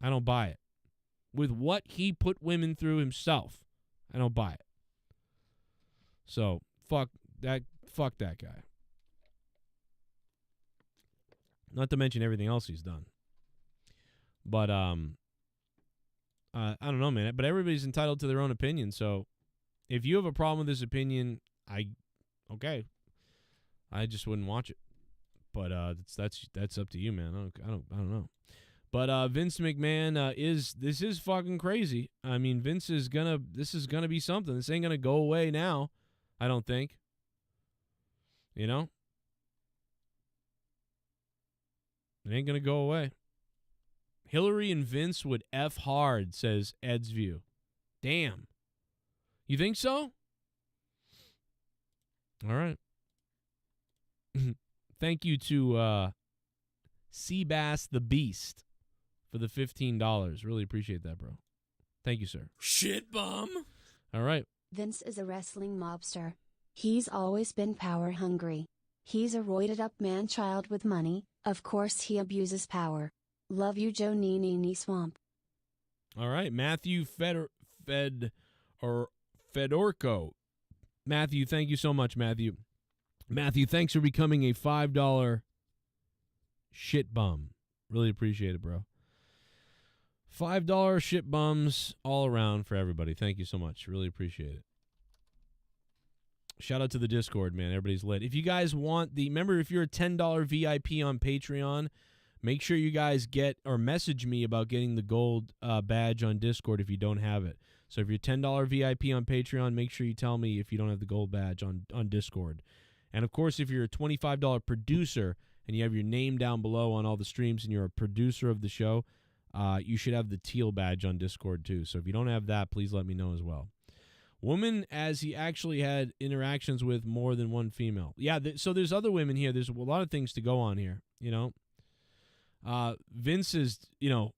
I don't buy it. With what he put women through himself, I don't buy it. So, fuck that guy. Not to mention everything else he's done. But, I don't know, man. But everybody's entitled to their own opinion. So, if you have a problem with this opinion, okay. I just wouldn't watch it. But that's up to you, man. I don't know. But Vince McMahon this is fucking crazy. I mean, this is gonna be something. This ain't gonna go away now, I don't think. You know? It ain't gonna go away. Hillary and Vince would F hard, says Ed's View. Damn. You think so? All right. Thank you to Seabass the Beast for the $15. Really appreciate that, bro. Thank you, sir. Shit bum. All right. Vince is a wrestling mobster. He's always been power hungry. He's a roided up man-child with money. Of course he abuses power. Love you, Joe Nee Swamp. All right. Matthew Fedorko. Matthew, thank you so much, Matthew. Matthew, thanks for becoming a $5 shit bum. Really appreciate it, bro. $5 shit bums all around for everybody. Thank you so much. Really appreciate it. Shout out to the Discord, man. Everybody's lit. If you guys want remember, if you're a $10 VIP on Patreon, make sure you guys get or message me about getting the gold badge on Discord if you don't have it. So if you're $10 VIP on Patreon, make sure you tell me if you don't have the gold badge on Discord. And, of course, if you're a $25 producer and you have your name down below on all the streams and you're a producer of the show, you should have the teal badge on Discord, too. So if you don't have that, please let me know as well. Woman, as he actually had interactions with more than one female. Yeah, so there's other women here. There's a lot of things to go on here, you know. Vince is, you know,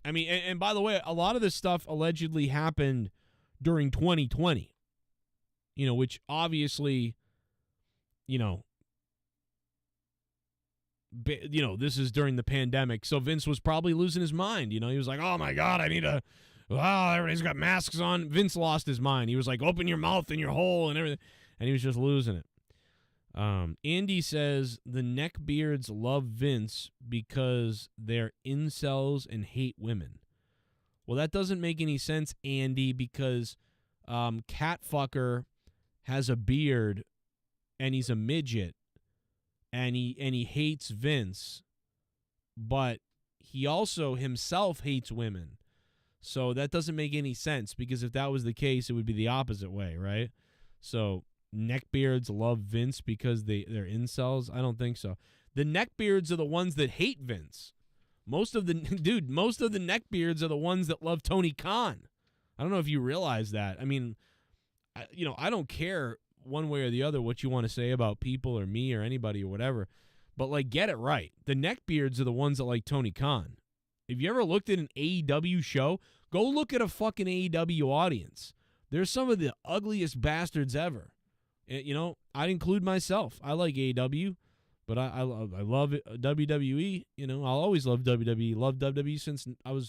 I mean, and by the way, a lot of this stuff allegedly happened during 2020, you know, which obviously, you know, this is during the pandemic. So Vince was probably losing his mind. You know, he was like, oh, my God, wow, everybody's got masks on. Vince lost his mind. He was like, open your mouth and your hole and everything. And he was just losing it. Andy says the neckbeards love Vince because they're incels and hate women. Well, that doesn't make any sense, Andy, because Catfucker has a beard and he's a midget and he hates Vince, but he also himself hates women. So that doesn't make any sense, because if that was the case, it would be the opposite way, right? So neckbeards love Vince because they're incels? I don't think so. The neckbeards are the ones that hate Vince. Most of the neckbeards are the ones that love Tony Khan. I don't know if you realize that. I mean, I don't care one way or the other what you want to say about people or me or anybody or whatever, but, like, get it right. The neckbeards are the ones that like Tony Khan. If you ever looked at an AEW show, go look at a fucking AEW audience. They're some of the ugliest bastards ever. You know, I'd include myself. I like AEW, but I love WWE. You know, I'll always love WWE. Loved WWE since I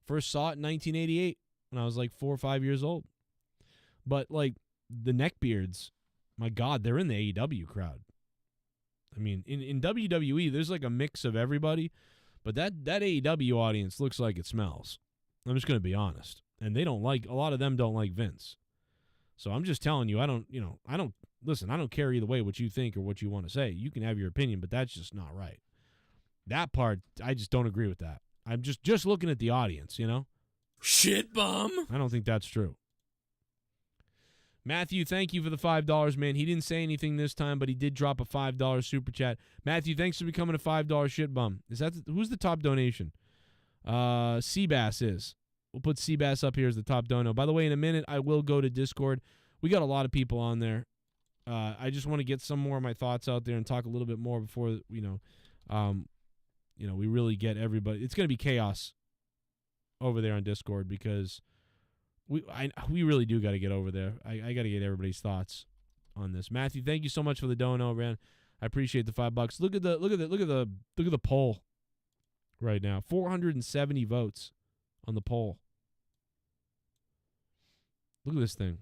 first saw it in 1988 when I was like 4 or 5 years old. But like the neckbeards, my God, they're in the AEW crowd. I mean, in WWE, there's like a mix of everybody, but that AEW audience looks like it smells. I'm just going to be honest. And a lot of them don't like Vince. So I'm just telling you, I don't care either way what you think or what you want to say. You can have your opinion, but that's just not right. That part, I just don't agree with that. I'm just looking at the audience, Shit bum. I don't think that's true. Matthew, thank you for the $5, man. He didn't say anything this time, but he did drop a $5 super chat. Matthew, thanks for becoming a $5 shit bum. Who's the top donation? Seabass is. We'll put Seabass up here as the top dono. By the way, in a minute, I will go to Discord. We got a lot of people on there. I just want to get some more of my thoughts out there and talk a little bit more before, we really get everybody. It's going to be chaos over there on Discord because we really do got to get over there. I got to get everybody's thoughts on this. Matthew, thank you so much for the dono, man. I appreciate the $5. Look at the poll right now. 470 votes on the poll. Look at this thing.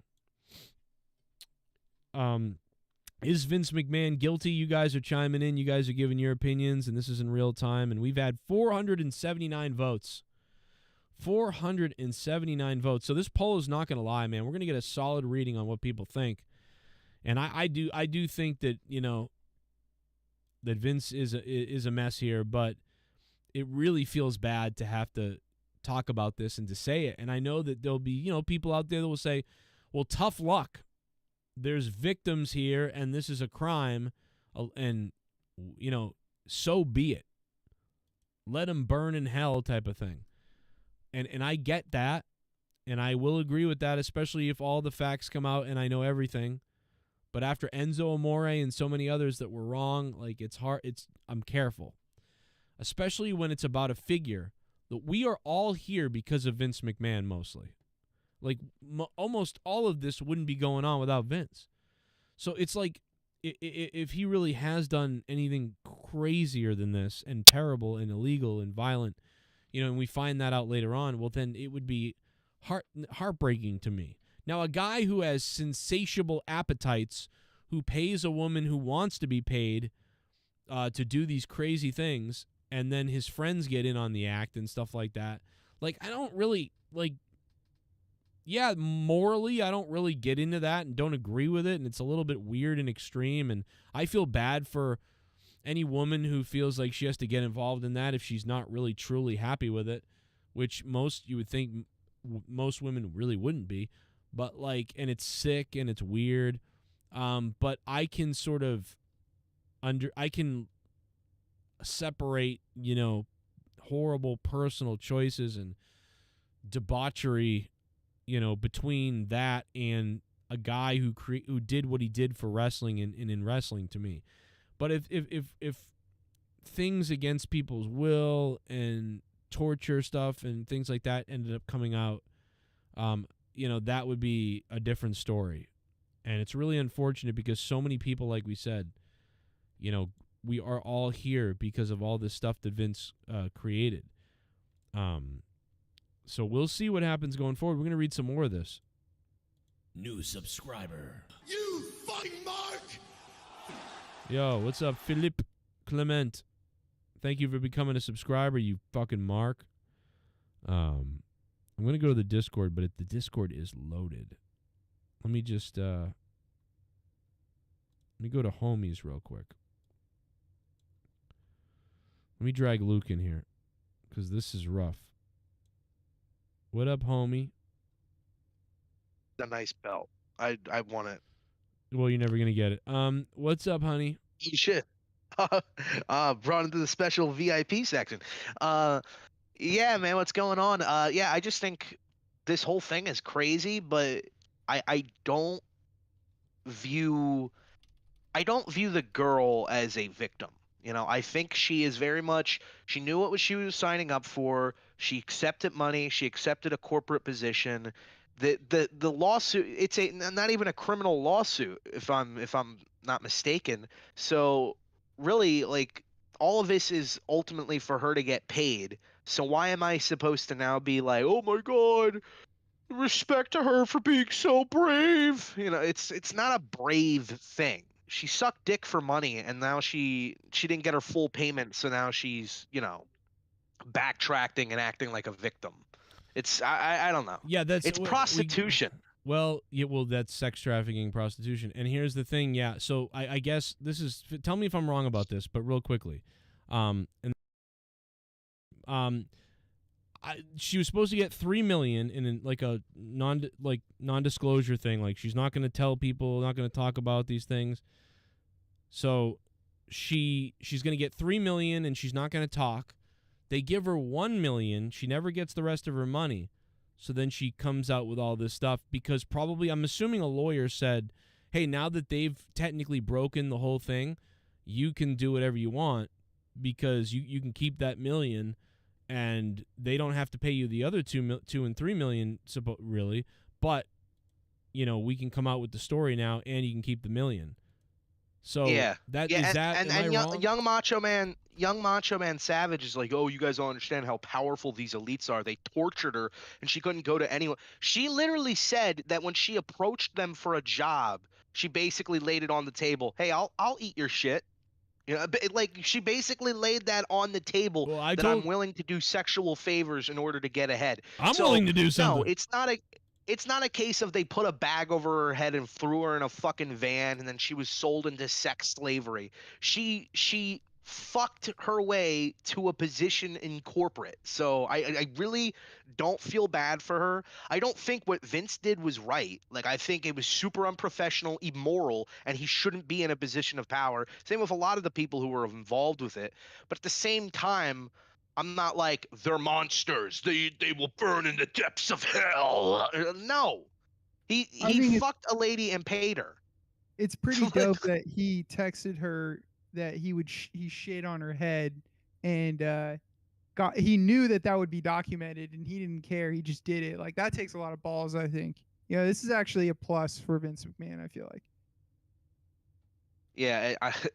Is Vince McMahon guilty? You guys are chiming in. You guys are giving your opinions, and this is in real time. And we've had 479 votes. 479 votes. So this poll is not going to lie, man. We're going to get a solid reading on what people think. And I do think that, that Vince is a mess here, but it really feels bad to have to talk about this and to say it. And I know that there'll be, people out there that will say, well, tough luck. There's victims here, and this is a crime, and, so be it. Let them burn in hell type of thing. And I get that, and I will agree with that, especially if all the facts come out and I know everything. But after Enzo Amore and so many others that were wrong, like it's hard. I'm careful, especially when it's about a figure that we are all here because of Vince McMahon mostly. Like almost all of this wouldn't be going on without Vince. So it's like if he really has done anything crazier than this and terrible and illegal and violent, and we find that out later on, well, then it would be heartbreaking to me. Now, a guy who has insatiable appetites, who pays a woman who wants to be paid to do these crazy things, and then his friends get in on the act and stuff like that, like, I don't really, morally, I don't really get into that and don't agree with it, and it's a little bit weird and extreme, and I feel bad for any woman who feels like she has to get involved in that if she's not really truly happy with it, which you would think most women really wouldn't be, but and it's sick and it's weird, but I can sort of I can separate, horrible personal choices and debauchery, between that and a guy who did what he did for wrestling and in wrestling to me. But if things against people's will and torture stuff and things like that ended up coming out, that would be a different story. And it's really unfortunate because so many people, like we said, we are all here because of all this stuff that Vince created. So we'll see what happens going forward. We're going to read some more of this. New subscriber. You fucking mark! Yo, what's up, Philippe Clement? Thank you for becoming a subscriber, you fucking mark. I'm going to go to the Discord, but the Discord is loaded. Let me just, let me go to homies real quick. Let me drag Luke in here, because this is rough. What up, homie? A nice belt. I want it. Well, you're never going to get it. What's up, honey? You should. Brought into the special VIP section. Yeah, man, what's going on? Yeah, I just think this whole thing is crazy, but I don't view the girl as a victim. I think she is very much, she knew what she was signing up for. She accepted money. She accepted a corporate position. The lawsuit, it's not even a criminal lawsuit if I'm not mistaken. So really, all of this is ultimately for her to get paid. So why am I supposed to now be like, oh my God, respect to her for being so brave. You know, it's not a brave thing. She sucked dick for money, and now she didn't get her full payment, so now she's backtracting and acting like a victim. It's I don't know. Yeah, that's It's prostitution. Well, yeah, well, that's sex trafficking, prostitution. And here's the thing, yeah. So I guess this is. Tell me if I'm wrong about this, but real quickly, and she was supposed to get $3 million in like a non-disclosure thing. Like she's not going to tell people, not going to talk about these things. So she's going to get $3 million, and she's not going to talk. They give her $1 million. She never gets the rest of her money. So then she comes out with all this stuff because probably, I'm assuming a lawyer said, hey, now that they've technically broken the whole thing, you can do whatever you want because you can keep that $1 million and they don't have to pay you the other $2 and $3 million, really. But, we can come out with the story now and you can keep the $1 million. So Yeah, am I wrong? Young Macho Man Savage is like, oh, you guys don't understand how powerful these elites are. They tortured her, and she couldn't go to anyone. She literally said that when she approached them for a job, she basically laid it on the table. Hey, I'll eat your shit. Like she basically laid that on the table Well, I'm willing to do sexual favors in order to get ahead. I'm willing to do something. No, it's not a case of they put a bag over her head and threw her in a fucking van and then she was sold into sex slavery. She fucked her way to a position in corporate. So I really don't feel bad for her. I don't think what Vince did was right. Like I think it was super unprofessional, immoral, and he shouldn't be in a position of power. Same with a lot of the people who were involved with it. But at the same time, I'm not like they're monsters. They will burn in the depths of hell. No, he fucked a lady and paid her. It's pretty dope that he texted her that he shit on her head, and he knew that would be documented, and he didn't care. He just did it. Like that takes a lot of balls, I think. This is actually a plus for Vince McMahon. I feel like. Yeah,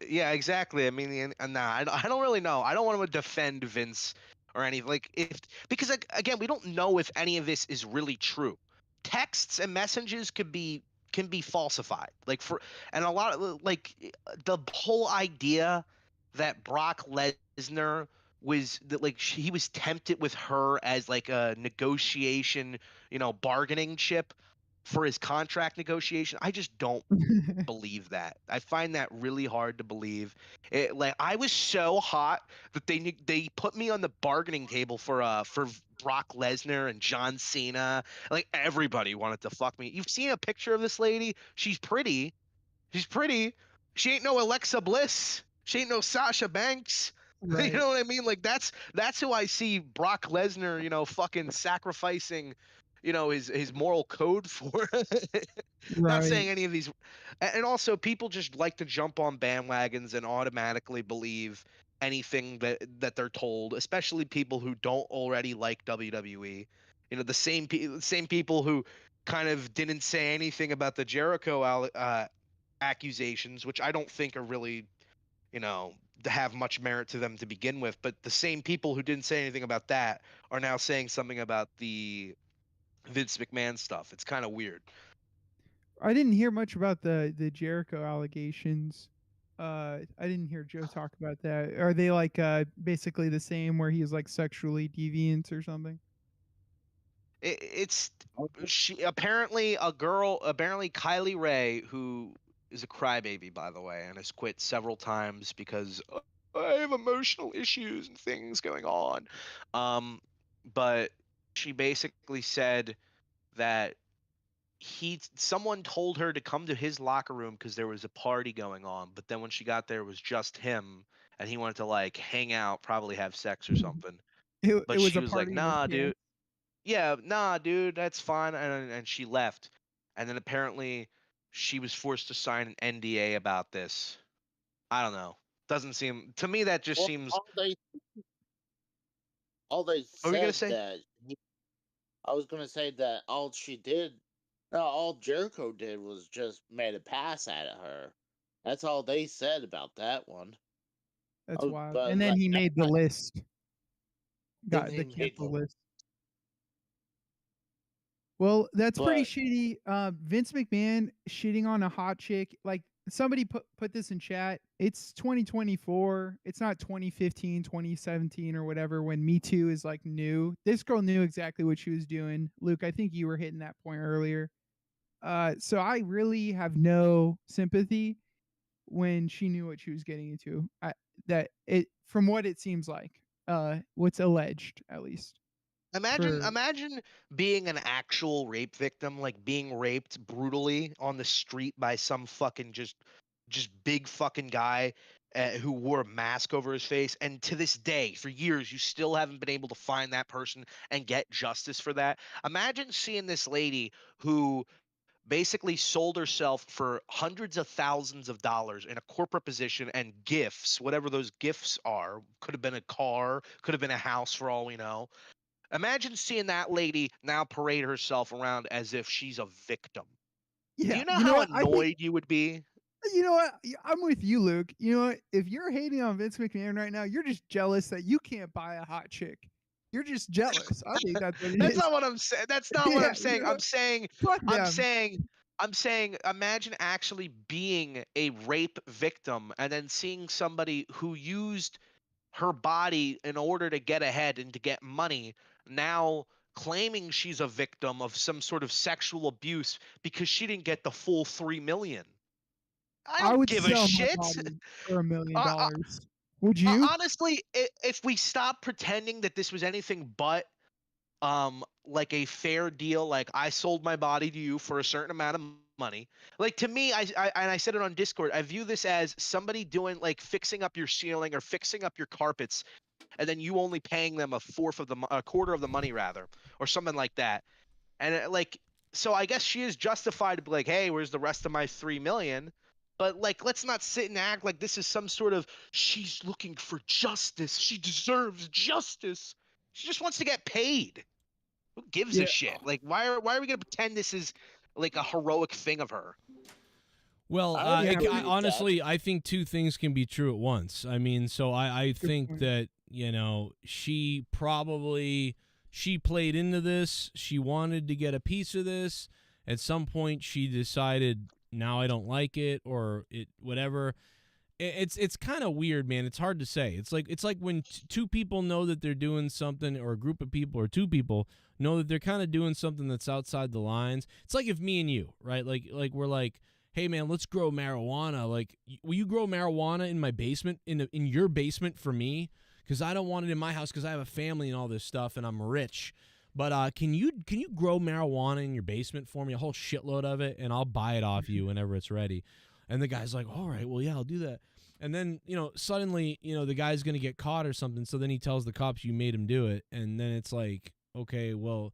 yeah, exactly. I mean, I don't really know. I don't want to defend Vince or anything. Because again, we don't know if any of this is really true. Texts and messages can be falsified. And a lot of the whole idea that Brock Lesnar he was tempted with her as like a negotiation, bargaining chip for his contract negotiation. I just don't believe that. I find that really hard to believe. I was so hot that they put me on the bargaining table for Brock Lesnar and John Cena. Like everybody wanted to fuck me. You've seen a picture of this lady? She's pretty. She's pretty. She ain't no Alexa Bliss. She ain't no Sasha Banks. Right. You know what I mean? Like that's who I see Brock Lesnar, fucking sacrificing his moral code for. Not saying any of these. And also people just like to jump on bandwagons and automatically believe anything that they're told, especially people who don't already like WWE. The same people who kind of didn't say anything about the Jericho accusations, which I don't think are really to have much merit to them to begin with, but the same people who didn't say anything about that are now saying something about the Vince McMahon stuff. It's kind of weird. I didn't hear much about the Jericho allegations. I didn't hear Joe talk about that. Are they like basically the same, where he's like sexually deviant or something? Apparently Kylie Ray, who is a crybaby, by the way, and has quit several times because I have emotional issues and things going on. But she basically said that someone told her to come to his locker room because there was a party going on, but then when she got there, it was just him, and he wanted to hang out, probably have sex or something. But she was like, "Nah, dude. Yeah, nah, dude, that's fine," and she left. And then apparently she was forced to sign an NDA about this. I don't know. Doesn't seem to me that just seems. All they What were you gonna said say? that I was gonna say that all Jericho did was just made a pass at her. That's all they said about that one. That's wild. And then he made the list. Got the list. Well, that's pretty But- shitty. Vince McMahon shitting on a hot chick. Like somebody put this in chat. It's 2024. It's not 2015, 2017 or whatever when Me Too is like new. This girl knew exactly what she was doing. Luke, I think you were hitting that point earlier. So I really have no sympathy when she knew what she was getting into. From what it seems like, what's alleged at least. Imagine being an actual rape victim, like being raped brutally on the street by some fucking just big fucking guy who wore a mask over his face, and to this day, for years, you still haven't been able to find that person and get justice for that. Imagine seeing this lady who basically sold herself for hundreds of thousands of dollars in a corporate position and gifts, whatever those gifts are. Could have been a car, could have been a house for all we know. Imagine seeing that lady now parade herself around as if she's a victim. Yeah, Do you know how what? annoyed you would be? You know what? I'm with you, Luke. You know what? If you're hating on Vince McMahon right now, you're just jealous that you can't buy a hot chick. You're just jealous. I think that's what it That's is. not what I'm saying. That's not what Yeah, I'm saying. you know, I'm saying fuck I'm them. saying I'm saying imagine actually being a rape victim and then seeing somebody who used her body in order to get ahead and to get money now claiming she's a victim of some sort of sexual abuse because she didn't get the full 3 million. I don't would give a sell my shit. body for $1 million. Uh, Would you? Honestly, if we stop pretending that this was anything but like a fair deal, like I sold my body to you for a certain amount of money, like to me, I said it on Discord, I view this as somebody doing like fixing up your ceiling or fixing up your carpets, and then you only paying them a quarter of the money rather, or something like that. And like, so I guess she is justified to be like, hey, where's the rest of my 3 million? But like, let's not sit and act like this is some sort of she's looking for justice. She deserves justice. She just wants to get paid. Who gives a shit? Like, why are we gonna pretend this is like a heroic thing of her? Well, I would agree with honestly, I think two things can be true at once. I mean, so I think point. that, you know, she played into this. She wanted to get a piece of this. At some point, she decided, now I don't like it, or it whatever. It's kind of weird, man. It's hard to say. It's like when two people know that they're doing something, or a group of people or two people know that they're kind of doing something that's outside the lines. It's like if me and you, right? Like we're like, hey man, let's grow marijuana. Like, will you grow marijuana in my basement, in your basement for me? Because I don't want it in my house because I have a family and all this stuff and I'm rich. But can you grow marijuana in your basement for me, a whole shitload of it, and I'll buy it off you whenever it's ready? And the guy's like, all right, well, yeah, I'll do that. And then, you know, suddenly, you know, the guy's going to get caught or something. So then he tells the cops you made him do it. And then it's like, okay, well,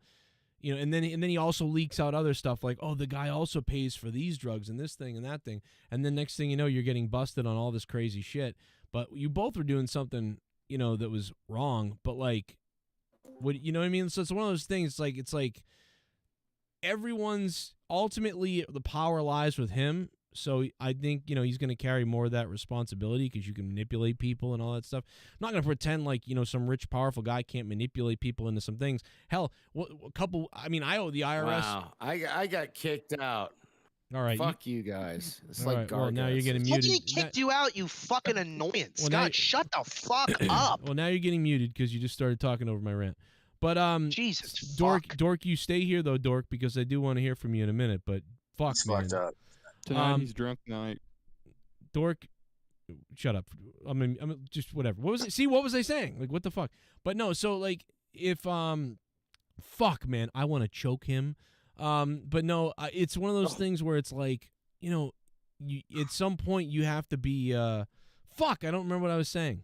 you know, and then he also leaks out other stuff like, oh, the guy also pays for these drugs and this thing and that thing. And then next thing you know, you're getting busted on all this crazy shit. But you both were doing something, you know, that was wrong. But like, what, you know what I mean? So it's one of those things. It's like everyone's ultimately the power lies with him. So I think, you know, he's going to carry more of that responsibility because you can manipulate people and all that stuff. I'm not going to pretend like, you know, some rich, powerful guy can't manipulate people into some things. Hell, I owe the IRS. Wow, I got kicked out. All right. Fuck you guys. It's all like right, well, now you're Gargants. getting Somebody muted. kicked you out, you fucking annoyance. Well, now God, shut the fuck up. Well, now you're getting muted because you just started talking over my rant. But Jesus, Dork, you stay here though, Dork, because I do want to hear from you in a minute. But fuck, It's man. fucked up. Tonight he's drunk tonight. Dork, shut up. I mean, just whatever. What was it? See, what was I saying? Like, what the fuck? But no, so like, if fuck, man, I want to choke him. But no, it's one of those things where it's like, you know, at some point you have to be. Fuck, I don't remember what I was saying.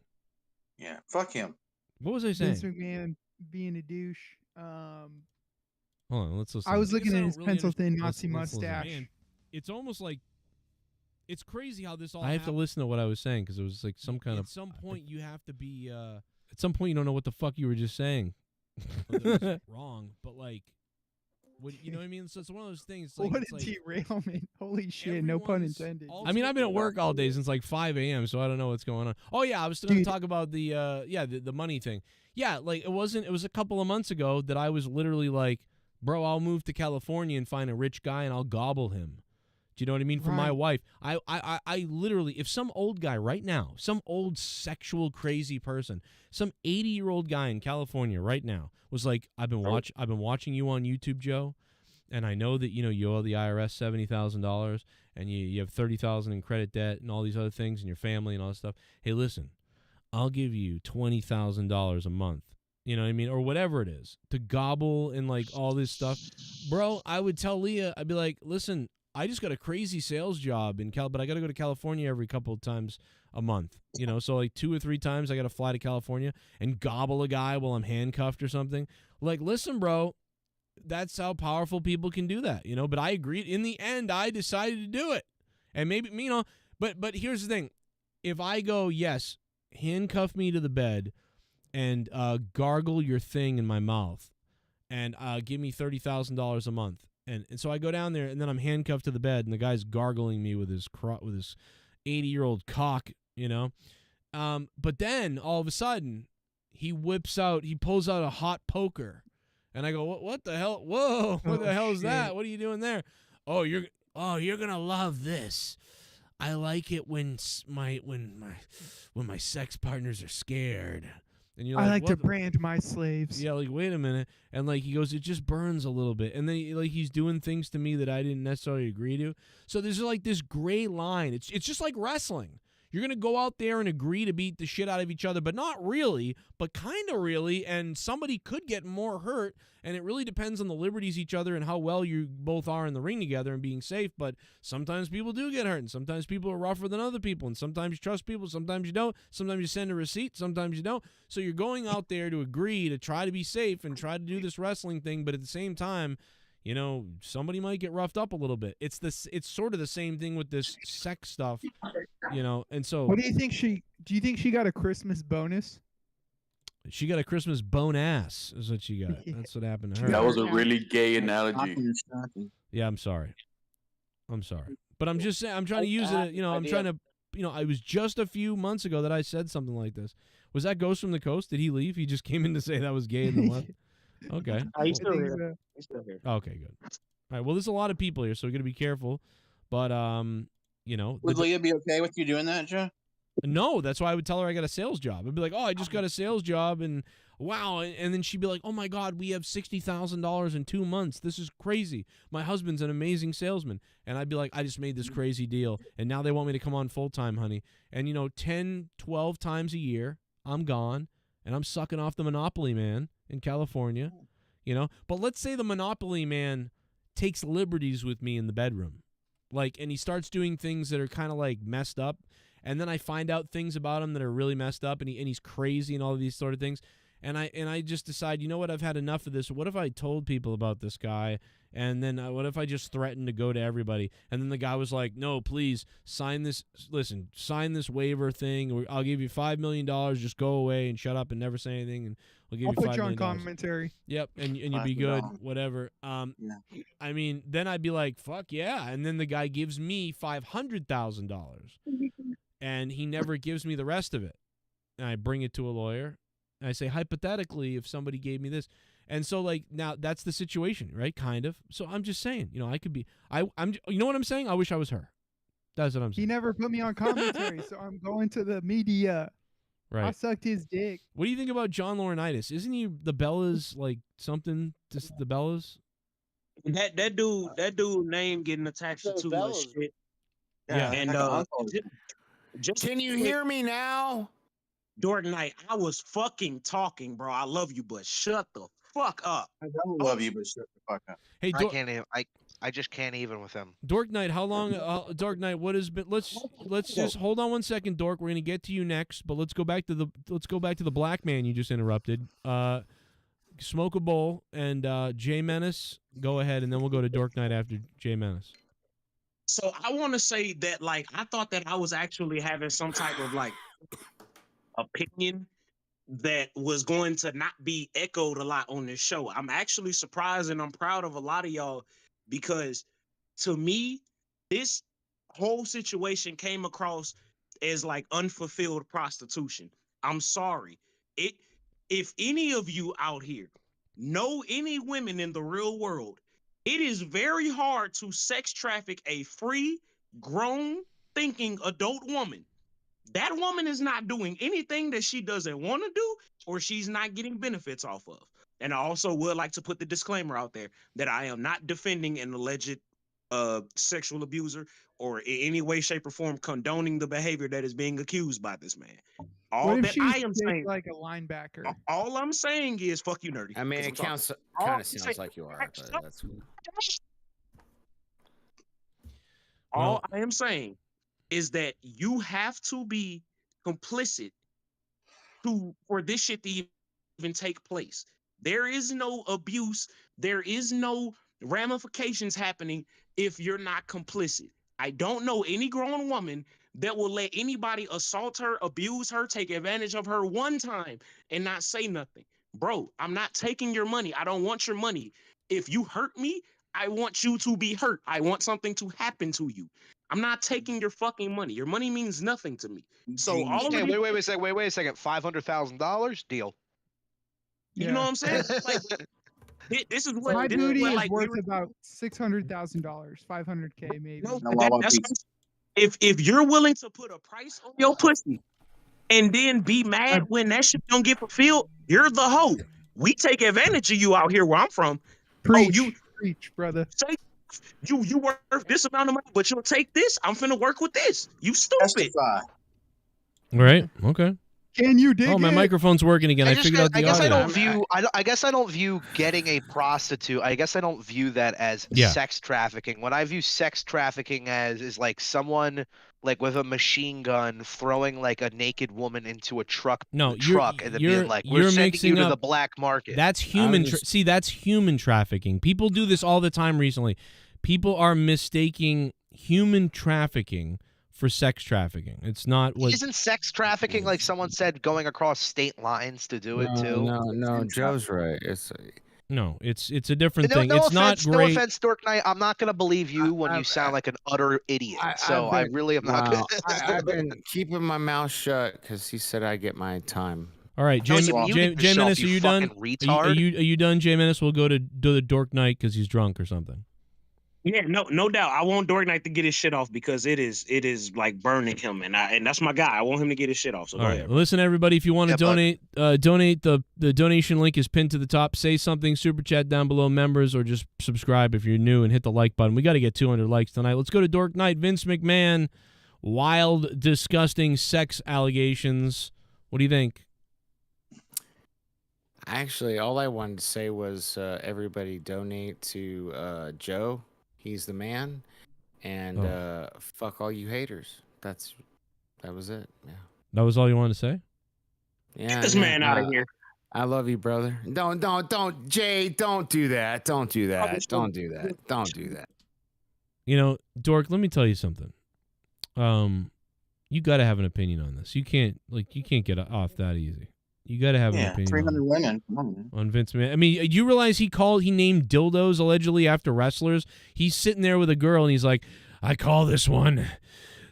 Yeah, fuck him. What was I saying? Vince McMahon being a douche. Hold on, let's listen. I was looking guess I at don't his really pencil-thin understand- Nazi let's listen. mustache. Man, it's almost like it's crazy how this all. I have to listen to what I was saying because it was like some kind of. At some point, you have to be. At some point, you don't know what the fuck you were just saying. Wrong, but like, what, you know what I mean? So it's one of those things. Like, What it's a like derailment. Holy shit, no pun intended. I mean, I've been at work all day since like 5 a.m., so I don't know what's going on. Oh yeah, I was going to talk about the the money thing. Yeah, like it was a couple of months ago that I was literally like Bro, I'll move to California and find a rich guy and I'll gobble him. Do you know what I mean? For my wife. I literally, if some old guy right now, some old sexual crazy person, some 80-year-old guy in California right now was like, I've been watching you on YouTube, Joe, and I know that you owe the IRS $70,000 and you have $30,000 in credit debt and all these other things and your family and all this stuff. Hey, listen, I'll give you $20,000 a month. You know what I mean? Or whatever it is to gobble and like all this stuff. Bro, I would tell Leah, I'd be like, listen, I just got a crazy sales job in but I got to go to California every couple of times a month, so like 2 or 3 times I got to fly to California and gobble a guy while I'm handcuffed or something. Like, listen, bro, that's how powerful people can do that, but I agreed. In the end, I decided to do it. And maybe, but here's the thing. If I go, yes, handcuff me to the bed and gargle your thing in my mouth and give me $30,000 a month. And so I go down there, and then I'm handcuffed to the bed, and the guy's gargling me with his 80-year-old cock, But then all of a sudden, he pulls out a hot poker, and I go, "What the hell? Whoa! What the hell is that? What are you doing there? Oh, you're gonna love this. I like it when my sex partners are scared." And you're I like to "What brand my slaves. Yeah, like, wait a minute. And like he goes, it just burns a little bit. And then he's doing things to me that I didn't necessarily agree to. So there's like this gray line. It's just like wrestling. You're going to go out there and agree to beat the shit out of each other, but not really, but kind of really. And somebody could get more hurt. And it really depends on the liberties each other and how well you both are in the ring together and being safe. But sometimes people do get hurt, and sometimes people are rougher than other people, and sometimes you trust people, sometimes you don't. Sometimes you send a receipt, sometimes you don't. So you're going out there to agree to try to be safe and try to do this wrestling thing, but at the same time, somebody might get roughed up a little bit. It's sort of the same thing with this sex stuff, and so. What do you think do you think she got a Christmas bonus? She got a Christmas bone ass is what she got. That's what happened to her. That was a really gay analogy. Yeah, I'm sorry. But I'm just saying, I'm trying to use it, I'm trying to, I was just a few months ago that I said something like this. Was that Ghost from the Coast? Did he leave? He just came in to say that was gay and then left? Okay. He's still here. He's still here. Okay, good. All right, well, there's a lot of people here, so we got to be careful. But, Would Leah be okay with you doing that, Joe? No, that's why I would tell her I got a sales job. I'd be like, oh, I just got a sales job, and wow. And then she'd be like, oh, my God, we have $60,000 in 2 months. This is crazy. My husband's an amazing salesman. And I'd be like, I just made this crazy deal, and now they want me to come on full-time, honey. And, 10, 12 times a year, I'm gone, and I'm sucking off the Monopoly man in California, But let's say the Monopoly man takes liberties with me in the bedroom, and he starts doing things that are kind of, messed up. And then I find out things about him that are really messed up, and he's crazy and all of these sort of things. And I just decide, you know what, I've had enough of this. What if I told people about this guy? And then what if I just threatened to go to everybody? And then the guy was like, no, please, sign this waiver thing. Or I'll give you $5 million. Just go away and shut up and never say anything. And we'll give you $5 million. I'll put you on commentary. Yep, and you'd be good, whatever. I mean, then I'd be like, fuck yeah. And then the guy gives me $500,000. And he never gives me the rest of it. And I bring it to a lawyer. And I say, hypothetically, if somebody gave me this. And so, now that's the situation, right? Kind of. So I'm just saying, I could be. I'm. You know what I'm saying? I wish I was her. That's what I'm saying. He never put me on commentary, so I'm going to the media. Right. I sucked his dick. What do you think about John Laurinaitis? Isn't he the Bellas, something? Just the Bellas? That dude name getting attached to too much shit. Yeah. And can you hear me now? Dork Knight, I was fucking talking, bro. I love you, but shut the fuck up. I don't love you, but shut the fuck up. Hey, I can't even. I just can't even with him. Dork Knight, how long? Dork Knight, what has been? Let's just hold on 1 second, Dork. We're gonna get to you next, but let's go back to the black man you just interrupted. Smoke a bowl and Jay Menace. Go ahead, and then we'll go to Dork Knight after Jay Menace. So I want to say that, I thought that I was actually having some type of opinion that was going to not be echoed a lot on this show. I'm actually surprised and I'm proud of a lot of y'all, because to me, this whole situation came across as unfulfilled prostitution. I'm sorry. If any of you out here know any women in the real world, it is very hard to sex traffic a free, grown, thinking adult woman. That woman is not doing anything that she doesn't want to do or she's not getting benefits off of. And I also would like to put the disclaimer out there that I am not defending an alleged sexual abuser or in any way, shape, or form condoning the behavior that is being accused by this man. All What if that she's I am saying, like a linebacker? all I'm saying is, fuck you, nerdy. I mean, 'cause it I'm talking. counts. All Kind I'm of sounds saying- like you are, but that's cool. All I am saying is that you have to be complicit for this shit to even take place. There is no abuse. There is no ramifications happening if you're not complicit. I don't know any grown woman that will let anybody assault her, abuse her, take advantage of her one time and not say nothing. Bro, I'm not taking your money. I don't want your money. If you hurt me, I want you to be hurt. I want something to happen to you. I'm not taking your fucking money. Your money means nothing to me. So all of Okay, these- wait a second. $500,000 deal. You know what I'm saying? Like, this is what My this booty is what, is like, worth we- about $600,000, $500K maybe. No, that's what I'm saying. If you're willing to put a price on your pussy and then be mad when that shit don't get fulfilled, you're the hoe. We take advantage of you out here where I'm from. Preach, you preach, brother. say you worth this amount of money, but you'll take this. I'm finna work with this. You stupid. All right. Okay. Can you dig Oh, my it? microphone's working again. I figured out the I guess I audio. don't view. I guess I don't view getting a prostitute. I guess I don't view that as Yeah. sex trafficking. What I view sex trafficking as is like someone like with a machine gun throwing like a naked woman into a truck. No, and then being like, "We're sending mixing you to up the black market." That's human. See, that's human trafficking. People do this all the time recently. People are mistaking human trafficking for sex trafficking. It's not what. Isn't sex trafficking like someone said going across state lines to do it too? No, Joe's right. No, it's a different No, thing. no It's offense, not great. No offense, Dork Knight. I'm not gonna believe you when you sound like an utter idiot. I really am not. Wow, I've been keeping my mouth shut because he said I get my time. All right, Jay Menace, are you done? Are you done, Jay Menace? We'll go to the Dork Knight because he's drunk or something. Yeah, no doubt. I want Dork Knight to get his shit off because it is like burning him, and that's my guy. I want him to get his shit off. So All go right, ahead. well, listen, everybody. If you want to donate, donate. The donation link is pinned to the top. Say something, super chat down below, members, or just subscribe if you're new and hit the like button. We got to get 200 likes tonight. Let's go to Dork Knight. Vince McMahon, wild, disgusting sex allegations. What do you think? Actually, all I wanted to say was everybody donate to Joe. He's the man, and fuck all you haters. That was it. Yeah. That was all you wanted to say? Yeah. Get this man out of here. I love you, brother. Don't, Jay. Don't do that. Don't do that. Don't do that. Don't do that. You know, Dork, let me tell you something. You got to have an opinion on this. You can't get off that easy. You got to have an opinion 300 women. Come on, man. on Vince McMahon. I mean, you realize he named dildos allegedly after wrestlers? He's sitting there with a girl and he's like, I call this one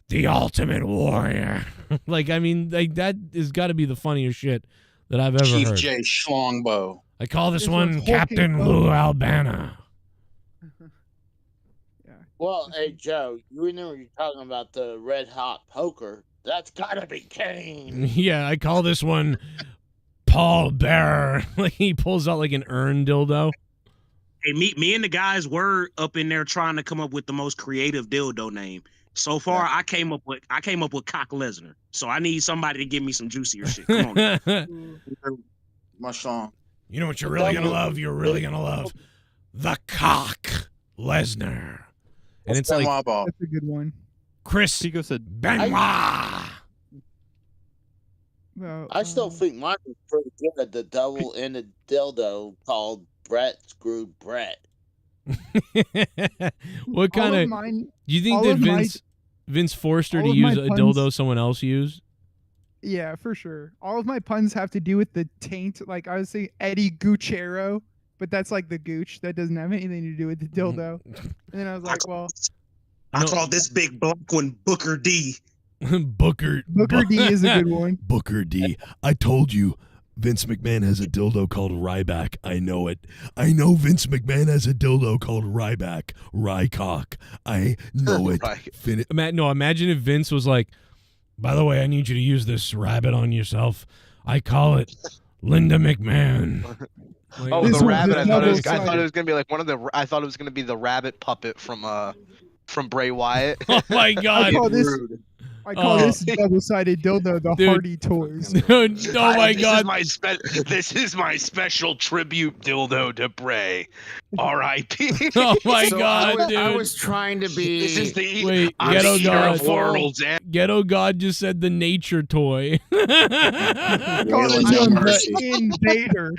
the Ultimate Warrior. Like, I mean, like that has got to be the funniest shit that I've ever Chief heard. J. Schlongbow. I call this one Captain Lou Albana. Well, hey Joe, you know you're talking about the red hot poker. That's gotta be Kane. Yeah, I call this one Paul Bearer. Like he pulls out like an urn dildo. Hey, me and the guys were up in there trying to come up with the most creative dildo name. So far, I came up with Cock Lesnar. So I need somebody to give me some juicier shit. Come on. My song. You know what you're really gonna love? You're really gonna love the Cock Lesnar. And it's like That's a good one. Chris Benoit. Well, I still think mine was pretty good. The double in a dildo called Brett Screwed Brett. What kind of? Do you think that Vince forced her to use a dildo someone else used? Yeah, for sure. All of my puns have to do with the taint. Like I was saying Eddie Gucciero, but that's like the gooch. That doesn't have anything to do with the dildo. And then I was like, well, I call this big black one Booker D. Booker D is a good one. Booker D. I told you Vince McMahon has a dildo called Ryback. I know it. I know Vince McMahon has a dildo called Ryback. Rycock. I know it. Imagine if Vince was like, by the way, I need you to use this rabbit on yourself. I call it Linda McMahon. Like, Oh, the rabbit! I thought it was gonna be like one of the. I thought it was gonna be the rabbit puppet from Bray Wyatt. Oh my God! I call this double-sided dildo the Hardy Toys. Oh my God! This is my special tribute dildo to Bray. R.I.P. Oh my God, dude! I was trying to be. This is the Wait, Ghetto God. Ghetto God just said the nature toy. Invader.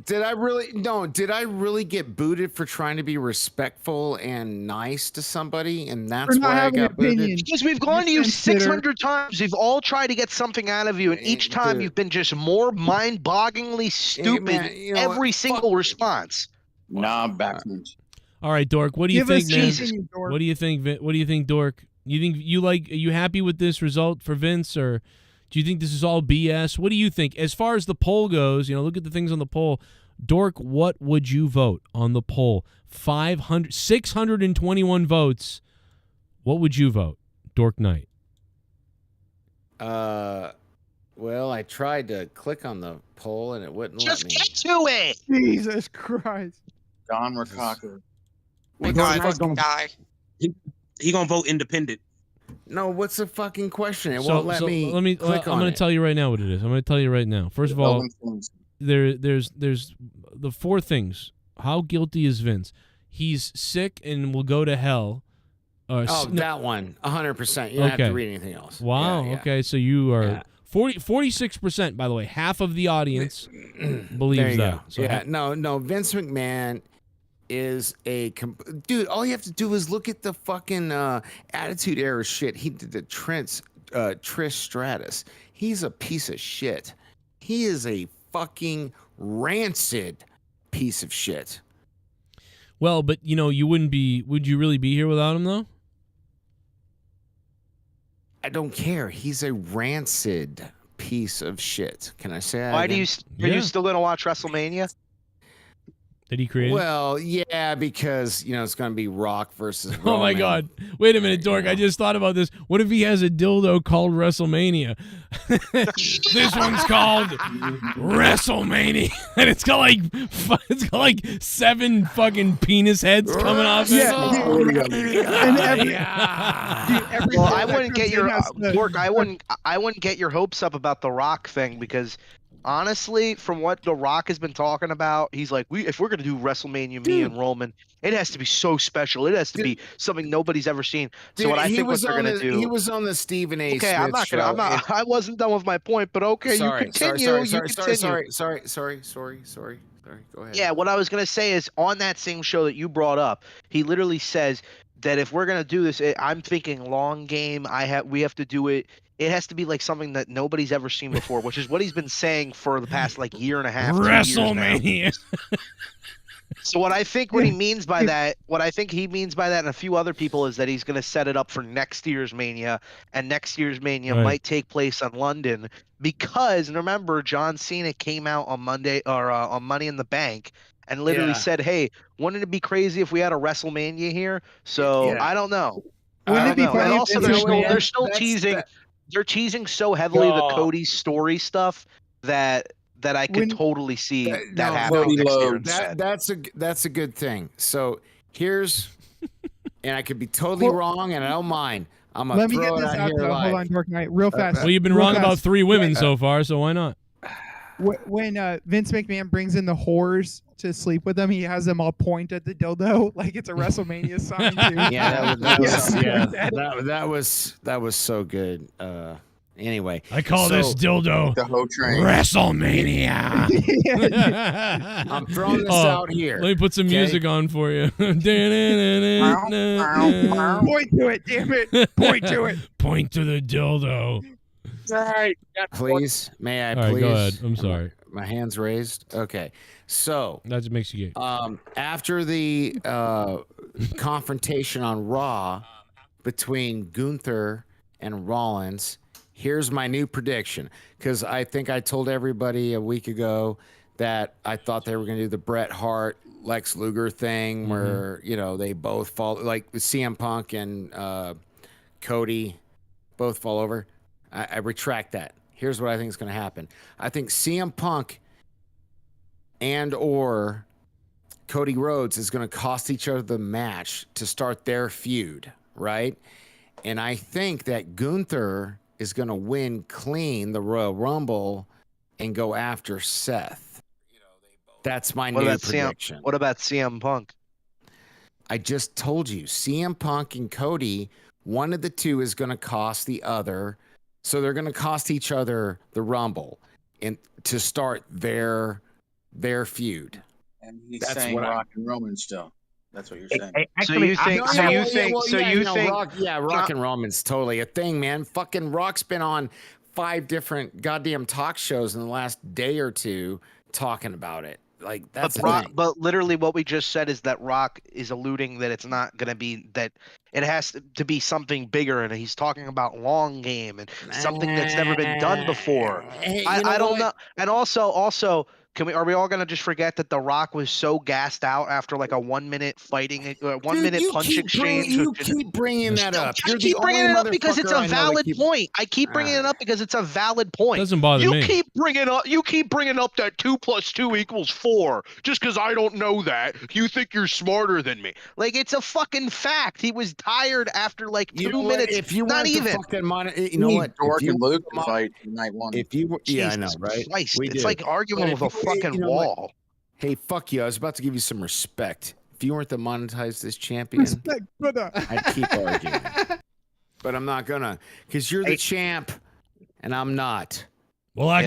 Did I really? No. Did I really get booted for trying to be respectful and nice to somebody, and that's why I got booted? Because we've gone to you 600 times. We've all tried to get something out of you, and each time you've been just more mind-bogglingly stupid. Every single response. Nah, backwards. All right, Dork. What do you think, man? What do you think? What do you think, Dork? You think are you happy with this result for Vince, or do you think this is all BS? What do you think? As far as the poll goes, look at the things on the poll. Dork, what would you vote on the poll? 621 votes. What would you vote, Dork Knight? Well, I tried to click on the poll and it wouldn't let me. Just get to it. Jesus Christ. Don Ricaka. He gonna vote independent. No, what's the fucking question? It won't let me. I'm going to tell you right now what it is. I'm going to tell you right now. First of all, there's the four things. How guilty is Vince? He's sick and will go to hell. That one, 100%. You don't have to read anything else. Wow. Yeah. Okay, so you are 46%. By the way, half of the audience believes that. So no. Vince McMahon is dude. All you have to do is look at the fucking Attitude Era shit he did to Trish Stratus. He's a piece of shit. He is a fucking rancid piece of shit. Well, but you wouldn't be. Would you really be here without him, though? I don't care. He's a rancid piece of shit. Can I say that? Why again? are you still gonna watch WrestleMania? Did he create it? Well, yeah, because it's going to be Rock versus Roman. Oh my God! Wait a minute, Dork. I just thought about this. What if he has a dildo called WrestleMania? This one's called WrestleMania, and it's got like 7 fucking penis heads coming off it. Well, I wouldn't get your Dork. I wouldn't get your hopes up about the Rock thing because. Honestly, from what The Rock has been talking about, he's like, if we're going to do WrestleMania, me and Roman, it has to be so special. It has to be something nobody's ever seen. So what I think what they're going to do. He was on the Stephen A. Okay, Smith show. I wasn't done with my point, but okay, you continue. Sorry. Go ahead. Yeah, what I was going to say is on that same show that you brought up, he literally says that if we're going to do this, I'm thinking long game. We have to do it. It has to be like something that nobody's ever seen before, which is what he's been saying for the past year and a half. WrestleMania. So what I think he means by that, and a few other people, is that he's going to set it up for next year's Mania, and next year's Mania might take place in London because remember John Cena came out on Monday or on Money in the Bank and literally said, "Hey, wouldn't it be crazy if we had a WrestleMania here?" So I don't know. Wouldn't it be funny? And also, they're still teasing. They're teasing so heavily the Cody story stuff that I could totally see that happening next year. That's a good thing. So here's, and I could be totally wrong, and I don't mind. I'm gonna throw it out here live. Hold on, Dork Knight, real fast. Well, you've been wrong about 3 women so far, so why not? When Vince McMahon brings in the whores to sleep with them, he has them all point at the dildo like it's a WrestleMania sign. Too. That was so good. Anyway, I call this dildo the whole train. WrestleMania. I'm throwing this out here. Let me put some music on for you. Point to it, damn it! Point to it. Point to the dildo. Right. Please, may I? All right, please? go ahead. I'm sorry. My hands raised. Okay, so that just makes you gay. After the confrontation on Raw between Gunther and Rollins, Here's my new prediction, because I think I told everybody a week ago that I thought they were going to do the Bret Hart, Lex Luger thing where, you know, they both fall, like CM Punk and Cody both fall over. I retract that. Here's what I think is going to happen. I think CM Punk and or Cody Rhodes is going to cost each other the match to start their feud, right? And I think that Gunther is going to win clean the Royal Rumble and go after Seth. That's my new prediction. What about CM Punk? I just told you, CM Punk and Cody, one of the two is going to cost the other. So they're going to cost each other the Rumble and to start their feud. And he's saying Rock and Roman still. That's what you're saying. Rock and Roman's totally a thing, man. Fucking Rock's been on 5 different goddamn talk shows in the last day or two talking about it. Like that's but literally what we just said is that Rock is alluding that it's not going to be that it has to be something bigger, and he's talking about long game and something that's never been done before. I don't know. And also are we all going to just forget that The Rock was so gassed out after like a 1 minute fighting, 1 minute punch exchange? You keep bringing that up. I keep bringing it up because it's a valid point. I keep bringing it up because it's a valid point. Doesn't bother me. You keep bringing up that 2 + 2 = 4 just because I don't know that. You think you're smarter than me? Like, it's a fucking fact. He was tired after like 2 minutes. If you not even. You know what? Dork and Luke fight night 1. Yeah, I know, right? Christ, it's like arguing with a fucking wall. Hey, fuck you. I was about to give you some respect. If you weren't the monetized as champion, Respect, brother. I'd keep arguing. But I'm not gonna, because you're the champ and I'm not. Well, I'm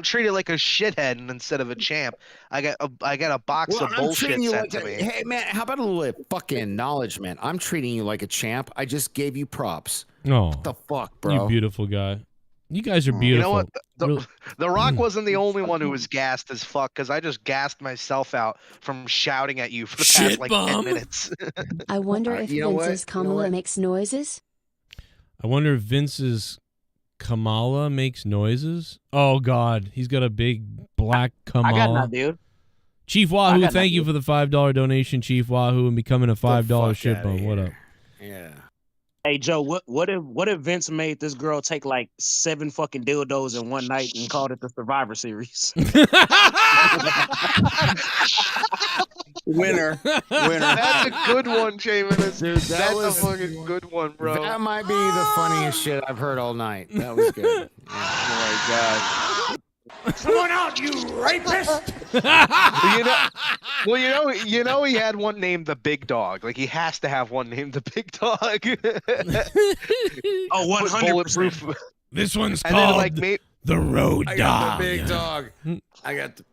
treated like a shithead instead of a champ. I got a box of bullshit sent to me. Hey man, how about a little fucking acknowledgement? I'm treating you like a champ. I just gave you props. Oh, what the fuck, bro? You beautiful guy. You guys are beautiful. You know what? The Rock wasn't the only one who was gassed as fuck, because I just gassed myself out from shouting at you for the past like 10 minutes. I wonder if Vince's Kamala makes noises. I wonder if Vince's Kamala makes noises. Oh God, he's got a big black Kamala. I got that, dude. Chief Wahoo, thank you for the $5 donation, Chief Wahoo, and becoming a $5 shitbone. What up? Yeah. Hey Joe, what if Vince made this girl take like 7 fucking dildos in one night and called it the Survivor Series? Winner. That's a good one, Jamin. That's a fucking good one, bro. That might be the funniest shit I've heard all night. That was good. Oh my god. Someone out, you rapist! you know, he had one named the Big Dog. Like, he has to have one named the Big Dog. Oh, 100%. This one's called the Road Dog. I got the Big Dog. I got the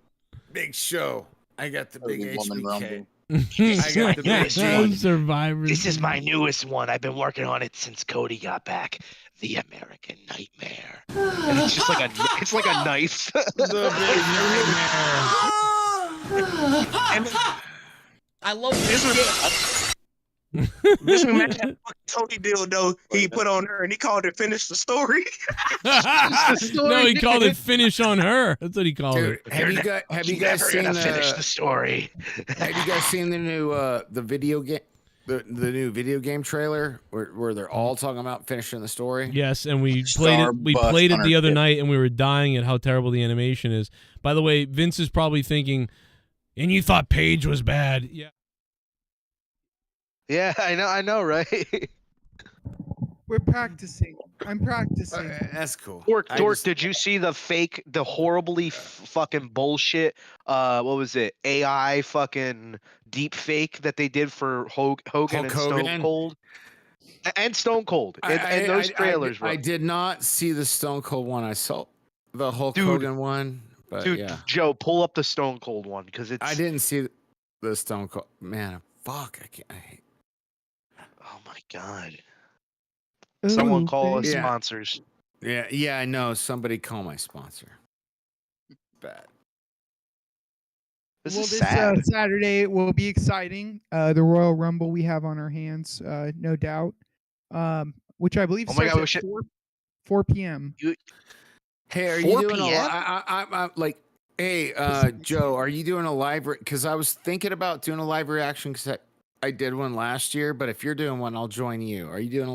Big Show. I got the Big HBK. I got the Big Show. Survivor. This is my newest one. I've been working on it since Cody got back. The American Nightmare. And it's just like a knife. The Big Nightmare. I love this. This man had Tony dildo he put on her, and he called it "Finish the Story." No, he called it "Finish on Her." That's what he called it. Have you guys seen finish the story? Have you guys seen the new the video game? The new video game trailer where they're all talking about finishing the story. Yes, and we played it. We played it the other night, and we were dying at how terrible the animation is. By the way, Vince is probably thinking, "And you thought Paige was bad?" Yeah. Yeah, I know, right? We're practicing. I'm practicing. That's cool. Dork, did you see the horribly fucking bullshit? What was it? AI fucking deep fake that they did for Hogan and Stone Cold? And Stone Cold. And those trailers, bro. I did not see the Stone Cold one. I saw the Hulk Hogan one. But dude, yeah. Joe, pull up the Stone Cold one because it's. I didn't see the Stone Cold. Man, fuck. I can't. Oh my god. Someone call us sponsors. Yeah, I know. Somebody call my sponsor. Bad. This is sad. Saturday will be exciting. The Royal Rumble we have on our hands, no doubt. Which I believe starts at 4 p.m. Hey, are 4 you doing p.m.? I'm like, hey, Joe, are you doing a live? Because I was thinking about doing a live reaction because I did one last year. But if you're doing one, I'll join you. Are you doing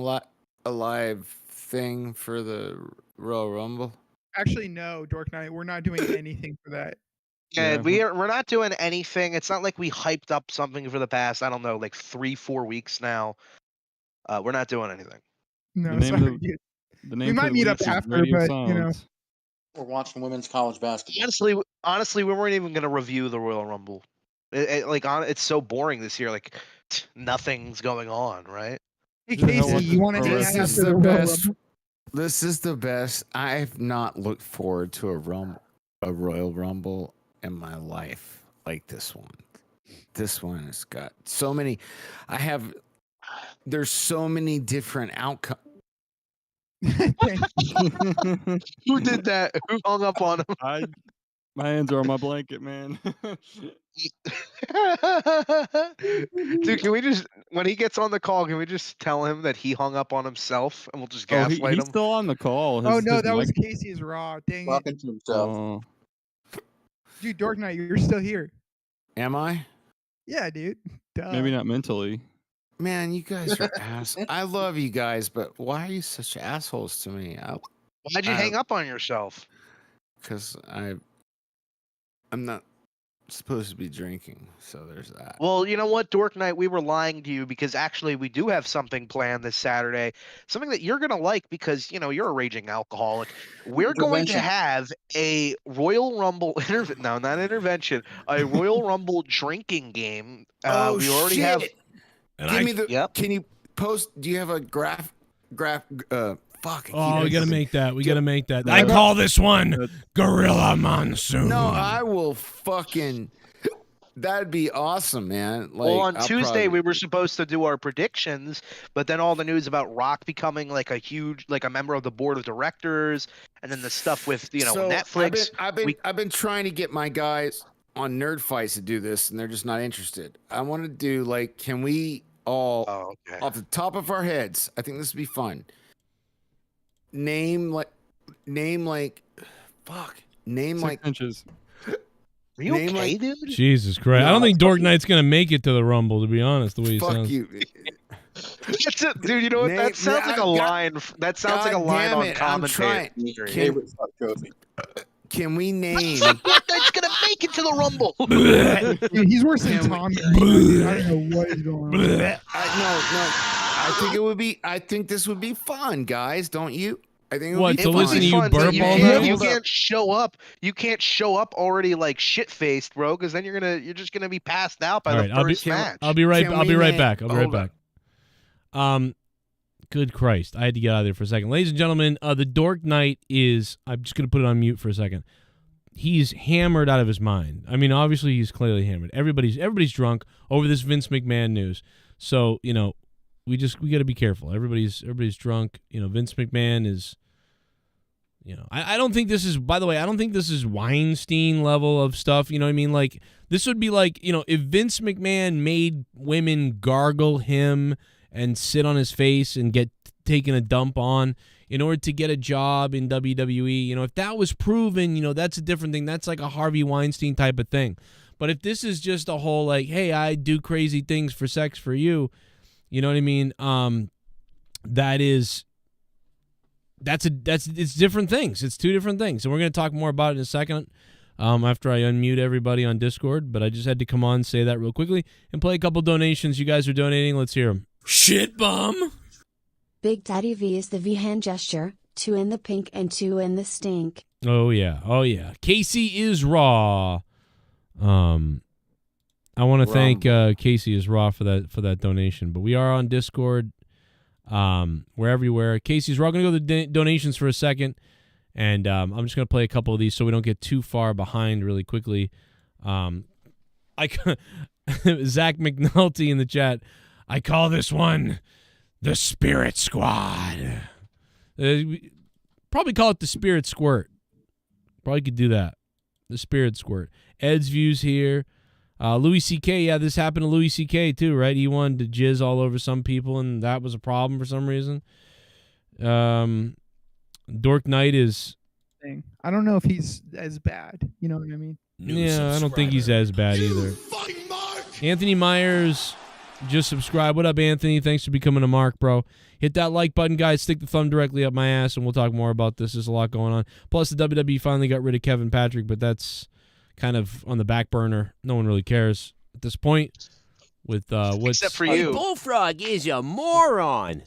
a live thing for the Royal Rumble? Actually, no, Dork Knight. We're not doing anything for that. Yeah, we're not doing anything. It's not like we hyped up something for the past, I don't know, like 3-4 weeks now. We're not doing anything. No, The name sorry, of the- dude. The name We for might the meet up week is after, Radio but Silence. We're watching women's college basketball. Honestly, we weren't even gonna review the Royal Rumble. It's so boring this year. Like, nothing's going on, right? Hey, Casey, you want to hang out This is after the the Royal best. Rumble? This is the best. I've not looked forward to a Royal Rumble in my life like this one. This one has got so many. There's so many different outcomes. Who did that? Who hung up on him? My hands are on my blanket, man. Dude, can we just, when he gets on the call, can we just tell him that he hung up on himself and we'll just Oh, gaslight he's him? still on the call. Oh His- no, his that was mic- Casey's Raw. Dang it, Talking to himself. Oh. dude. Dork Knight, you're still here. Am I? Yeah, dude. Duh. Maybe not mentally. Man, you guys are ass. I love you guys, but why are you such assholes to me? Why'd you hang up on yourself? Because I'm not supposed to be drinking, so there's that. Well, you know what, Dork Knight, we were lying to you because actually we do have something planned this Saturday. Something that you're going to like because, you're a raging alcoholic. We're going to have a Royal Rumble no, not intervention, a Royal Rumble drinking game. We already shit. have. Give me the. Can you post? Do you have a graph? Fuck. Oh, we gotta make that. We gotta make that. I call this one Gorilla Monsoon. No, I will fucking. That'd be awesome, man. Well, on I'll Tuesday probably- we were supposed to do our predictions, but then all the news about Rock becoming like a member of the board of directors, and then the stuff with So, Netflix. I've been trying to get my guys on Nerd Fights to do this, and they're just not interested. I want to do can we all off the top of our heads? I think this would be fun. Name like 6 inches. Are you okay, dude? Jesus Christ! I don't think Dork Knight's gonna make it to the Rumble. To be honest, the way he Fuck sounds. you. That's it, dude. You know what? That sounds like a line. That sounds like a line on commentary. Can we name? Dork Knight's gonna make it to the Rumble. Dude, he's worse than Tom. I don't know what is going on. No. I think it would be. I think this would be fun, guys. Don't you? I think it would What, be to fun. listen to you burp all night? You can't show up. You can't show up already like shit faced, bro. Because then you're just gonna be passed out by All the right, first match. I'll be right back. I'll be right Hold back. Good Christ, I had to get out of there for a second, ladies and gentlemen. The Dork Knight is. I'm just gonna put it on mute for a second. He's hammered out of his mind. I mean, obviously he's clearly hammered. Everybody's drunk over this Vince McMahon news. So we got to be careful. Everybody's drunk. Vince McMahon is. I don't think this is. By the way, I don't think this is Weinstein level of stuff. You know what I mean? Like this would be like if Vince McMahon made women gargle him and sit on his face and get taken a dump on in order to get a job in WWE. If that was proven, that's a different thing. That's like a Harvey Weinstein type of thing. But if this is just a whole like, hey, I do crazy things for sex for you, you know what I mean? It's different things. It's two different things. And we're going to talk more about it in a second after I unmute everybody on Discord. But I just had to come on, say that real quickly, and play a couple donations. You guys are donating. Let's hear them. Shit bum. Big Daddy V is the V hand gesture, 2 in the pink and 2 in the stink. Oh, yeah. Casey is raw. I want to thank Casey is raw for that donation. But we are on Discord. We're everywhere. Casey's raw. Going to go to the donations for a second. And I'm just going to play a couple of these so we don't get too far behind really quickly. Zach McNulty in the chat. I call this one the Spirit Squad. Probably call it the Spirit Squirt. Probably could do that. The Spirit Squirt. Ed's views here. Louis C.K., yeah, this happened to Louis C.K. too, right? He wanted to jizz all over some people, and that was a problem for some reason. Dork Knight is. Thing. I don't know if he's as bad. You know what I mean? Yeah, I don't think he's as bad either. Anthony Myers just subscribed. What up, Anthony? Thanks for becoming a mark, bro. Hit that like button, guys. Stick the thumb directly up my ass, and we'll talk more about this. There's a lot going on. Plus, the WWE finally got rid of Kevin Patrick, but that's kind of on the back burner. No one really cares at this point. With what's except for you, Bullfrog is a moron.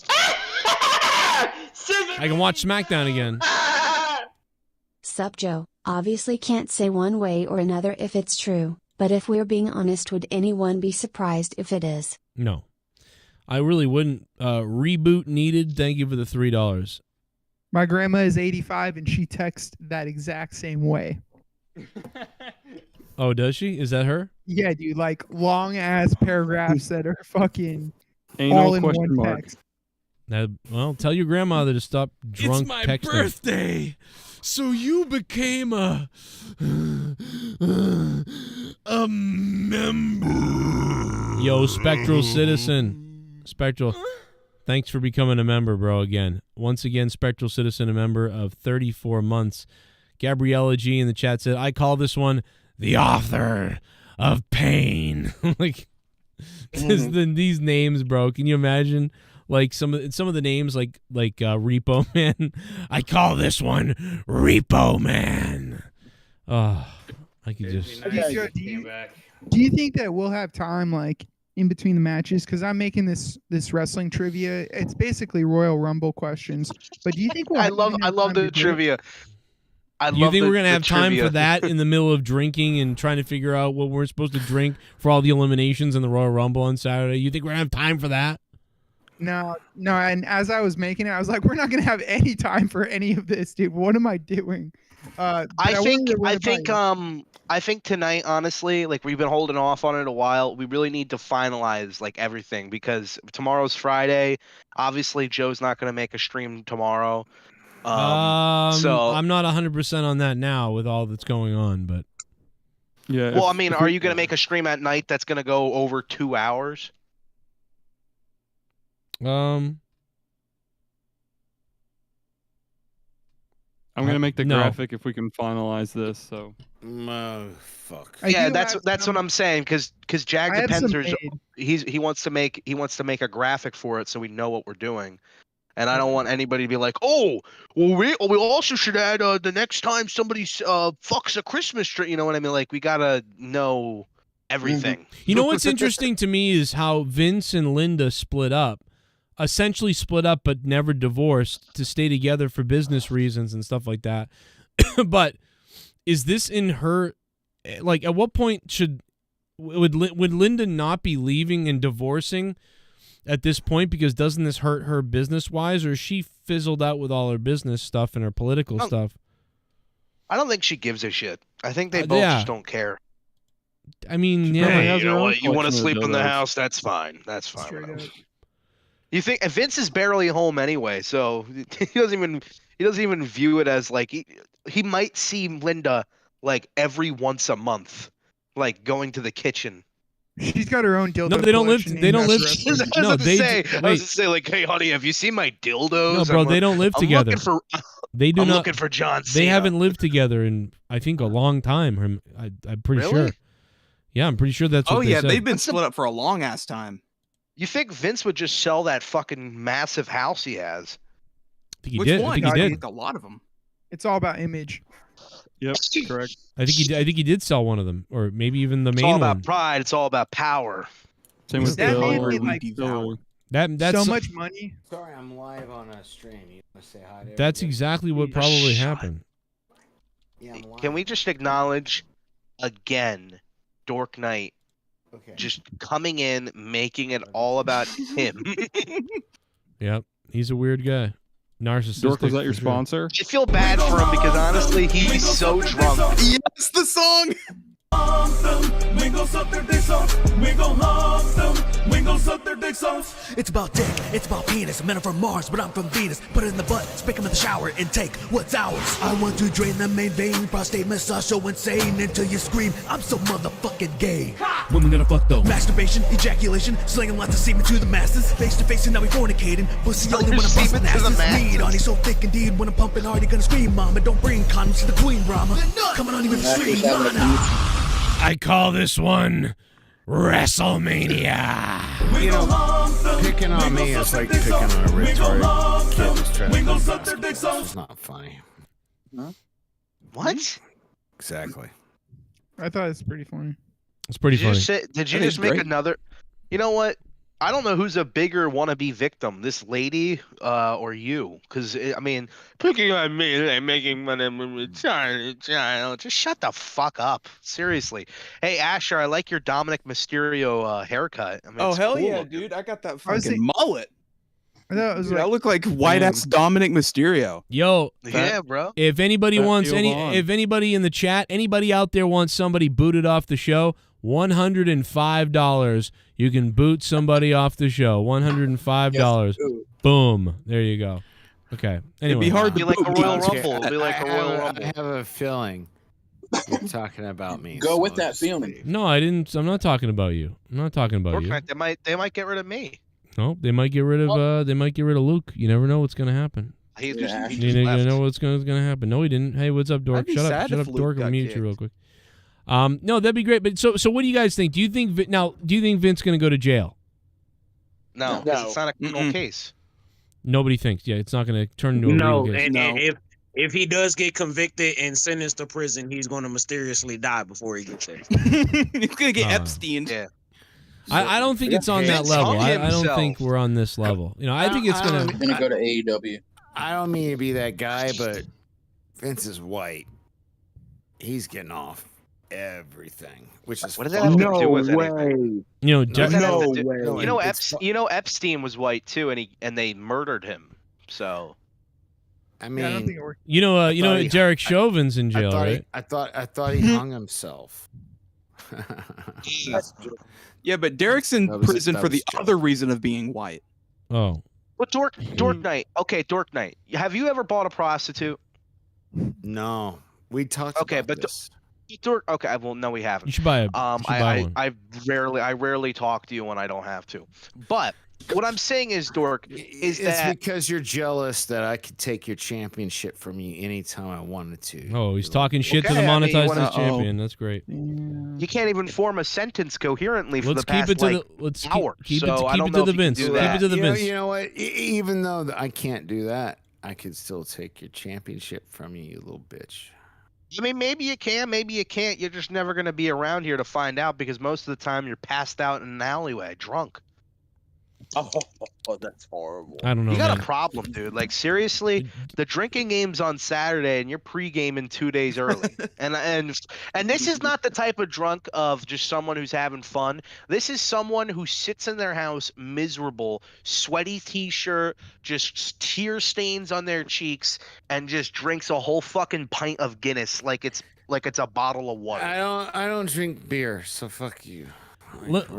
I can watch SmackDown again. Sup, Joe? Obviously can't say one way or another if it's true, but if we're being honest, would anyone be surprised if it is? No. I really wouldn't. Reboot needed. Thank you for the $3. My grandma is 85 and she texts that exact same way. Oh, does she? Is that her? Yeah, dude, like long ass paragraphs that are fucking Ain't all no in question one mark. text. Well, tell your grandmother to stop drunk It's my texting. birthday, so you became a member. Yo, Spectral Citizen. Spectral, thanks for becoming a member, bro, again. Once again, Spectral Citizen, a member of 34 months. Gabriella G in the chat said, I call this one the author of pain. Like, these names, bro. Can you imagine? Like some of the names, like Repo Man. I call this one Repo Man. Oh, I could just. Do you think that we'll have time, like in between the matches? Because I'm making this wrestling trivia. It's basically Royal Rumble questions. But do you think we'll I love the trivia. You think we're gonna have time for that in the middle of drinking and trying to figure out what we're supposed to drink for all the eliminations in the Royal Rumble on Saturday? You think we're gonna have time for that? No. And as I was making it, I was like, we're not gonna have any time for any of this, dude. What am I doing? I think tonight, honestly, like we've been holding off on it a while. We really need to finalize like everything because tomorrow's Friday. Obviously, Joe's not gonna make a stream tomorrow. So I'm not 100% on that now with all that's going on, but yeah. Well, I mean, are you gonna make a stream at night that's gonna go over 2 hours? I'm gonna make the graphic if we can finalize this. So. Fuck. Yeah, that's what I'm saying. Because Jag the Penzer's he wants to make a graphic for it so we know what we're doing. And I don't want anybody to be like, oh, well, we also should add the next time somebody fucks a Christmas tree. You know what I mean? Like, we got to know everything. You know what's interesting to me is how Vince and Linda essentially split up, but never divorced to stay together for business reasons and stuff like that. But is this in her, like, at what point would Linda not be leaving and divorcing at this point, because doesn't this hurt her business-wise, or is she fizzled out with all her business stuff and her political stuff? I don't think she gives a shit. I think they both just don't care. I mean, Hey, you know what? You want to sleep in the house? That's fine. That's fine. You think Vince is barely home anyway, so he doesn't even view it as like he might see Linda like every once a month, like going to the kitchen. She's got her own dildo. No, they don't live. They don't live. I was to say, like, hey, honey, have you seen my dildos? No, bro, they don't live together. I'm not. looking for John Cena. They haven't lived together in, I think, a long time. I'm pretty sure. Yeah, I'm pretty sure that's what they said. They've been split up for a long ass time. You think Vince would just sell that fucking massive house he has? I think he Which did. one? I think he did. A lot of them. It's all about image. Yep, correct. I think he did sell one of them, or maybe even the main one. It's all one. about pride. It's all about power. Same with that Bill. man made like That's so much money. Sorry, I'm live on a stream. You want to say hi to That's exactly what probably happened. Yeah, Can we just acknowledge again, Dork Knight, just coming in, making it all about him? Yep, he's a weird guy. Narcissistic. Dork, was that your for sure. sponsor? I feel bad for him because honestly, he's so drunk. Yes, the song. We gon' suck their dicks off. We gon' hump them. We gon' suck their big sauce. It's about dick, it's about penis. Men are from Mars, but I'm from Venus. Put it in the butt, spank 'em in the shower, and take what's ours. I want to drain the main vein, prostate massage so insane until you scream, I'm so motherfucking gay. Women gonna fuck though. Masturbation, ejaculation, slinging lots of semen to the masses. Face to face and now we fornicating. Pussy only when I'm busting asses. Meat on, he's so thick indeed. When I'm pumping hard, he gonna scream, mama. Don't bring condoms to the queen, Brahma. Coming on you with the stream, I call this one WrestleMania. You know, picking on me is like picking on a retarded kid who's trying to play basketball. It's not funny. What? Exactly. I thought it's pretty funny. It's pretty Did you funny. Did you just make great. another? You know what? I don't know who's a bigger wannabe victim, this lady or you. Because, I mean, picking on me, like making fun of me, child. Just shut the fuck up. Seriously. Hey, Asher, I like your Dominic Mysterio haircut. I mean, Oh it's hell cool yeah, looking. dude! I got that I was fucking mullet. I thought it was Dude, I like, look like white ass Dominic Mysterio. Yo, Yeah, bro. if anybody That wants feel on. if anybody in the chat, anybody out there wants somebody booted off the show, $105. You can boot somebody off the show. $105. Boom. There you go. Okay. Anyway. be hard to It'll be like a boot. Royal Rumble. It'll be like a Royal Rumble. I have a feeling you're talking about me. Go so with that just feeling. leave. No, I didn't. I'm not talking about you. I'm not talking about you. Fortnite, they might get rid of me. No, they might get rid of Luke. You never know what's gonna happen. He Yeah. just, he You just never left. know what's gonna happen. No, he didn't. Hey, what's up, Dork? I'd be Shut up, sad shut if up, Luke Dork. I'll got mute you kicked. real quick. No, that'd be great. But so what do you guys think? Do you think do you think Vince gonna go to jail? No, 'cause it's not a criminal case. Nobody thinks. Yeah, it's not gonna turn into a No, legal case. and if he does get convicted and sentenced to prison, he's going to mysteriously die before he gets there. He's gonna get Epstein. Yeah. I don't think it's on that Vince level. hung I don't himself. think we're on this level. You know, I think it's gonna. I'm gonna go to AEW. I don't mean to be that guy, but Vince is white. He's getting off everything, which is What does that have to do with anything? way. You know, What does that have to do- way. You know, It's Epstein was white too, and they murdered him. So I yeah, I don't think mean, it worked. you know, thought he- Derek Chauvin's in I jail, thought right? I thought he hung himself. Yeah, but Derek's in That was- prison that for the was joke. other reason of being white. Oh, but Dork Knight. Okay, Dork Knight. Have you ever bought a prostitute? No, we talked Okay, about but this. Dork. Okay, well, no, we haven't. you should buy a. Um, you should buy one. I rarely talk to you when I don't have to. But what I'm saying is, Dork, is It's that because you're jealous that I could take your championship from you anytime I wanted to. Oh, he's talking shit to the Okay, I mean, you monetized wanna- champion. That's great. you can't even form a sentence coherently for Let's the past keep it to like the. Let's hour. keep it. So I Keep don't it know to the if you can Vince. do Keep that. it to the Vince. You know what? Even though I can't do that, I could still take your championship from you, you little bitch. I mean, maybe you can, maybe you can't. You're just never going to be around here to find out because most of the time you're passed out in an alleyway, drunk. Oh, that's horrible. I don't know. You got man. a problem, dude. Like seriously, the drinking game's on Saturday and you're pre-gaming 2 days early. and this is not the type of drunk of just someone who's having fun. This is someone who sits in their house miserable, sweaty t-shirt, just tear stains on their cheeks, and just drinks a whole fucking pint of Guinness like it's a bottle of water. I don't drink beer, so fuck you. Let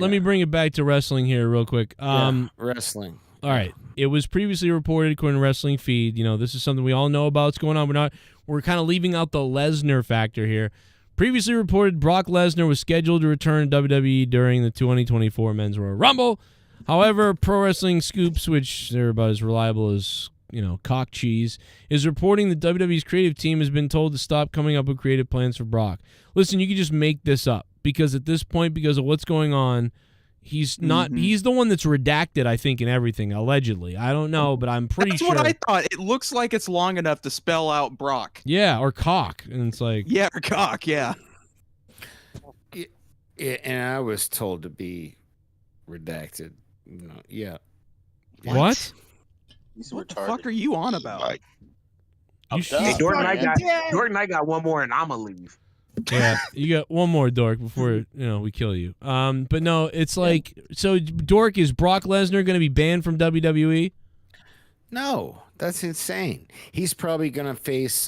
me bring it back to wrestling here real quick. Wrestling. All right. It was previously reported according to Wrestling Feed. You know, this is something we all know about what's going on. We're kind of leaving out the Lesnar factor here. Previously reported Brock Lesnar was scheduled to return to WWE during the 2024 Men's Royal Rumble. However, Pro Wrestling Scoops, which they're about as reliable as, you know, cock cheese, is reporting that WWE's creative team has been told to stop coming up with creative plans for Brock. Listen, you can just make this up because at this point, because of what's going on, he's not. He's the one that's redacted, I think, in everything, allegedly. I don't know, but I'm pretty sure. That's what I thought. It looks like it's long enough to spell out Brock. Yeah, or cock, and it's like Yeah, or cock. Yeah. Yeah, and I was told to be redacted. You know, yeah. What? What the fuck are you on about? Hey, Dork Knight got one more, and I'ma leave. Yeah, you got one more, Dork, before we kill you. But no, it's like so. Dork, is Brock Lesnar going to be banned from WWE? No, that's insane. He's probably gonna face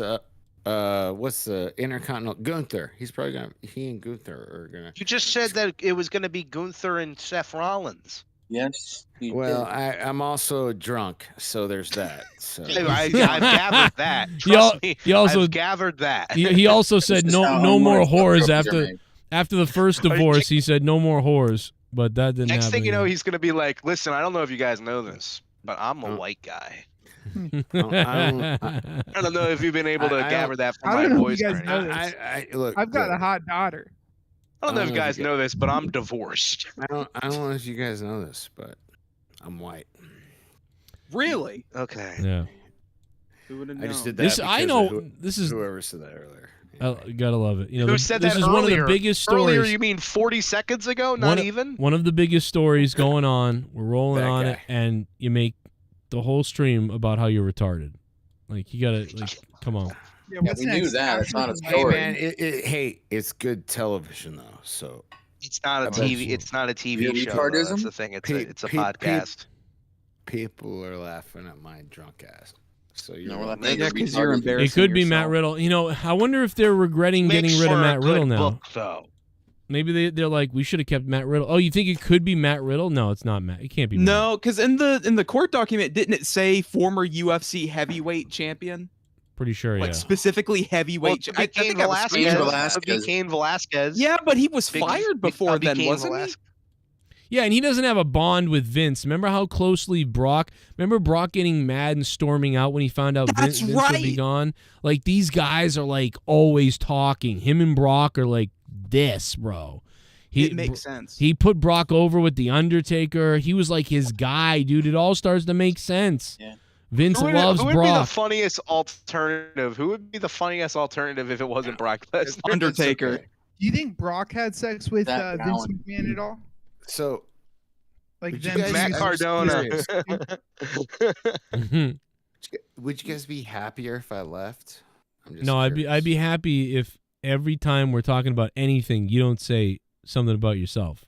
what's the Intercontinental Gunther. He's probably he and Gunther are gonna. You just said that it was going to be Gunther and Seth Rollins. Yes. Well, I'm also drunk, so there's that. So I've gathered that. Trust me, I've gathered that. He also said no more whores after the first Are you divorce. He said no more whores, but that didn't happen. Next thing you know, either. he's gonna be like, "Listen, I don't know if you guys know this, but I'm a white guy. I don't know if you've been able to gather that from I my don't know voice. if you or guys know anything. this. look, I've got a hot daughter. I don't know if you guys know this, but I'm divorced. I don't know if you guys know this, but I'm white. Really? Okay. Yeah. Who would have I known? just did that. This I know. This is whoever said that earlier. I gotta love it. You know, Who said this that is earlier? one of the biggest stories. Earlier, you mean 40 seconds ago? Not even? One of the biggest stories going on. We're rolling on it, and you make the whole stream about how you're retarded. Like you gotta come on. Yeah, we knew that. It's not a Hey story. man, hey, it's good television though. So It's not a TV. It's not a TV The show. Though. retardism? That's the thing. It's a podcast. People are laughing at my drunk ass. So you're we're welcome. laughing at the retarded. It could be Matt Riddle. You know, I wonder if they're regretting Makes getting rid of for a Matt Riddle good now. book, though. Maybe they're like, we should have kept Matt Riddle. Oh, you think it could be Matt Riddle? No, it's not Matt. It can't be. Matt. No, because in the court document, didn't it say former UFC heavyweight champion? Pretty sure, Like yeah. specifically heavyweight. Well, Cain Velasquez. Yeah, but he was fired before then, wasn't he? Yeah, and he doesn't have a bond with Vince. Remember how closely Brock getting mad and storming out when he found out Vince would be right. gone? Like, these guys are, like, always talking. Him and Brock are like this, bro. It makes sense. He put Brock over with The Undertaker. He was, like, his guy, dude. It all starts to make sense. Yeah. Vince loves who would be the Brock. funniest alternative? Who would be the funniest alternative if it wasn't Brock Lesnar? Undertaker. Do you think Brock had sex with That Vince Allen. McMahon at all? So Like would you them guys- Matt I'm Cardona. serious. Would you guys be happier if I left? I'm just No, curious. I'd be happy if every time we're talking about anything, you don't say something about yourself.